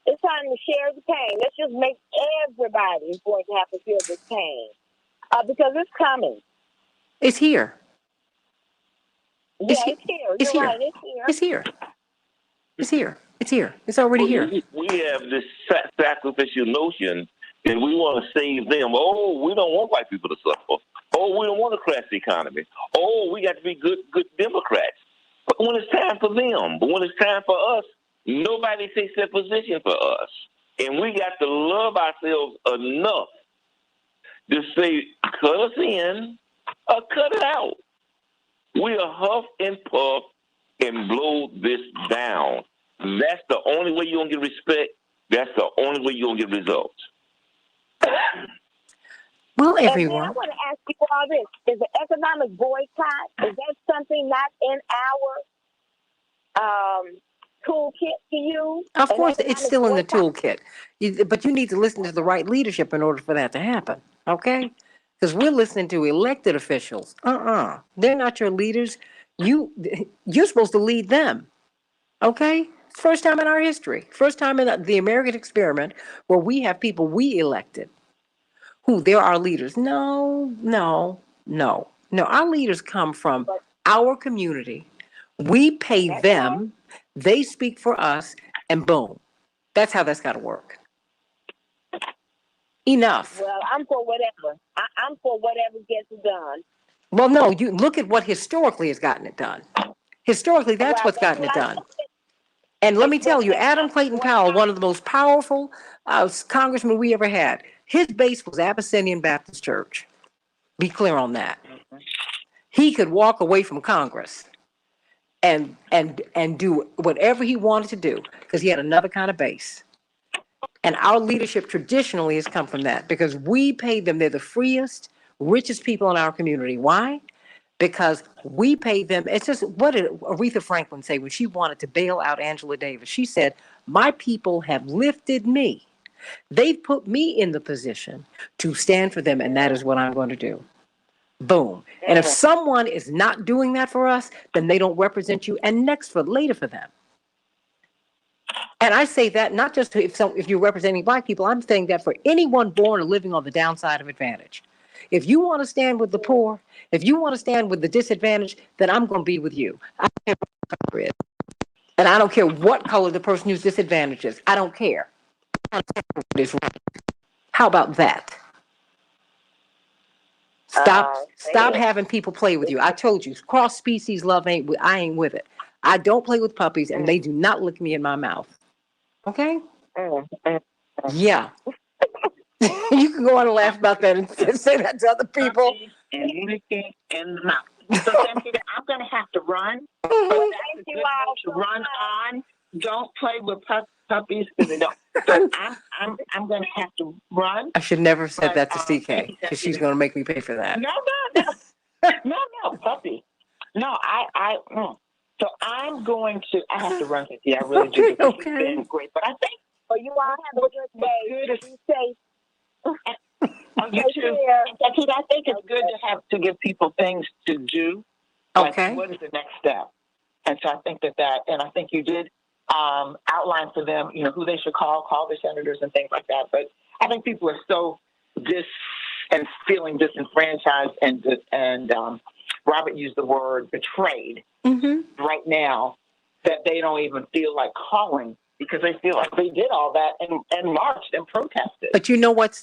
It's time to share the pain. Let's just make everybody going to have to feel this pain because it's coming. It's here. Yeah, it's here. It's You're here. right. It's here. It's here. It's here. It's here. It's already here. We have this sacrificial notion that we want to save them. Oh, we don't want white people to suffer. Oh, we don't want to crash the economy. Oh, we got to be good Democrats. But when it's time for them, but when it's time for us, nobody takes that position for us. And we got to love ourselves enough to say, cut us in or cut it out. We'll huff and puff and blow this down. That's the only way you're going to get respect. That's the only way you're going to get results. Well, everyone. I want to ask you all this. Is an economic boycott, is that something not in our toolkit to use? Of course, it's still in the toolkit. But you need to listen to the right leadership in order for that to happen, okay? Because we're listening to elected officials. They're not your leaders. You're supposed to lead them, okay? First time in our history. First time in the American experiment where we have people we elected who they're our leaders. No. Our leaders come from our community. We pay them. They speak for us, and boom. That's how that's got to work. Enough. Well, I'm for whatever. I'm for whatever gets done. Well, no, you look at what historically has gotten it done. Historically, that's what's gotten it done. And let me tell you, Adam Clayton Powell, one of the most powerful congressmen we ever had, his base was Abyssinian Baptist Church. Be clear on that. He could walk away from Congress and do whatever he wanted to do because he had another kind of base. And our leadership traditionally has come from that because we paid them. They're the freest, richest people in our community. Why? because we pay them. It's just, what did Aretha Franklin say when she wanted to bail out Angela Davis? She said, my people have lifted me. They've put me in the position to stand for them, and that is what I'm going to do. Boom. And if someone is not doing that for us, then they don't represent you, and later for them. And I say that not just if you're representing Black people, I'm saying that for anyone born or living on the downside of advantage. If you want to stand with the poor, if you want to stand with the disadvantaged, then I'm going to be with you. I don't care what color it is. And I don't care what color the person who's disadvantaged is. I don't care. How about that? Stop having people play with you. I told you, cross species love I ain't with it. I don't play with puppies, and they do not lick me in my mouth. Okay? Yeah. You can go on and laugh about that and say that to other people. And licking in the mouth. So Santita, I'm going to have to run. But that's a good note to run on. Don't play with puppies because they don't. So I'm going to have to run. I should never have said that to CK because she's going to make me pay for that. No, puppy. No, So I'm going to. I have to run, Cynthia. I really do. Because it's been great, but I think. Well, you all have a good day. Be safe. You too. Santita, I think it's good to give people things to do. Like, what is the next step? And so I think and I think you did outline for them, who they should call their senators and things like that. But I think people are so feeling disenfranchised and Robert used the word betrayed right now that they don't even feel like calling because they feel like they did all that and marched and protested. But you know what?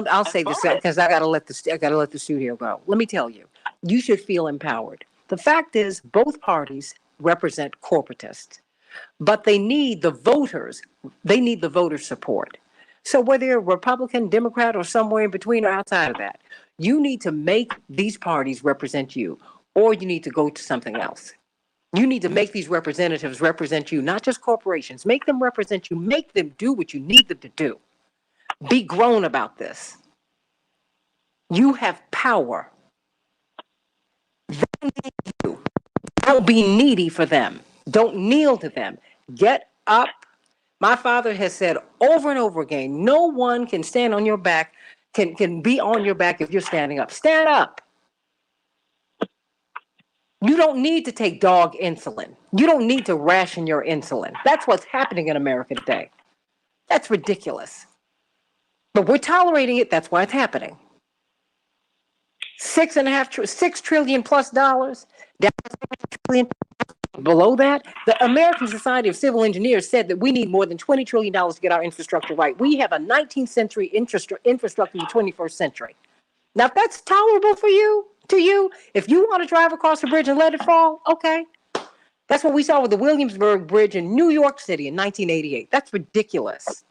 I'll say this because I got to let the studio go. Let me tell you, you should feel empowered. The fact is, both parties represent corporatists, but they need the voters. They need the voter support. So whether you're Republican, Democrat, or somewhere in between or outside of that, you need to make these parties represent you, or you need to go to something else. You need to make these representatives represent you, not just corporations. Make them represent you. Make them do what you need them to do. Be grown about this. You have power. They need you. Don't be needy for them. Don't kneel to them. Get up. My father has said over and over again, no one can stand on your back, can be on your back if you're standing up. Stand up. You don't need to take dog insulin. You don't need to ration your insulin. That's what's happening in America today. That's ridiculous. But we're tolerating it. That's why it's happening. $6 trillion plus dollars. Down below that, the American Society of Civil Engineers said that we need more than $20 trillion to get our infrastructure right. We have a 19th century infrastructure in the 21st century. Now, if that's tolerable to you, if you want to drive across the bridge and let it fall, okay. That's what we saw with the Williamsburg Bridge in New York City in 1988. That's ridiculous.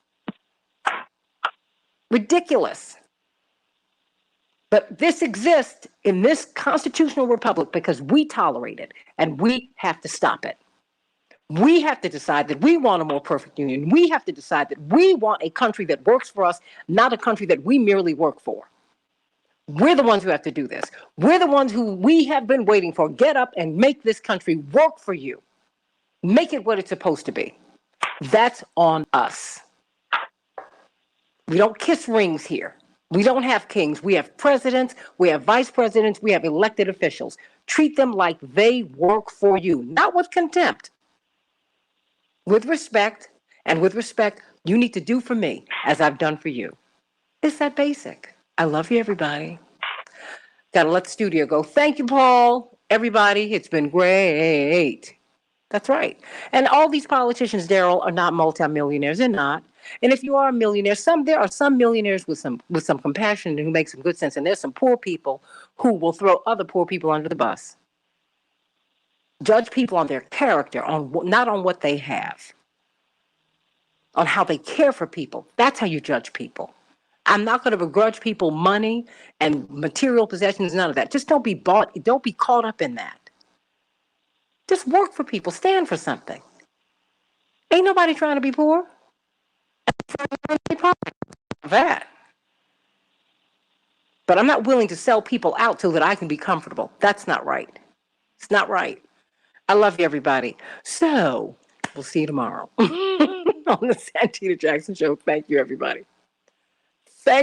Ridiculous. But this exists in this constitutional republic because we tolerate it, and we have to stop it. We have to decide that we want a more perfect union. We have to decide that we want a country that works for us, not a country that we merely work for. We're the ones who have to do this. We're the ones who we have been waiting for. Get up and make this country work for you. Make it what it's supposed to be. That's on us. We don't kiss rings here. We don't have kings. We have presidents. We have vice presidents. We have elected officials. Treat them like they work for you, not with contempt. With respect, and with respect, you need to do for me as I've done for you. It's that basic. I love you, everybody. Got to let the studio go. Thank you, Paul. Everybody, it's been great. That's right. And all these politicians, Daryl, are not multimillionaires. They're not. And if you are a millionaire, there are some millionaires with some compassion and who make some good sense. And there's some poor people who will throw other poor people under the bus. Judge people on their character, not on what they have, on how they care for people. That's how you judge people. I'm not going to begrudge people money and material possessions, none of that. Just don't be caught up in that. Just work for people. Stand for something. Ain't nobody trying to be poor. That. But I'm not willing to sell people out so that I can be comfortable. That's not right. It's not right. I love you, everybody. So we'll see you tomorrow on the Santita Jackson Show. Thank you, everybody.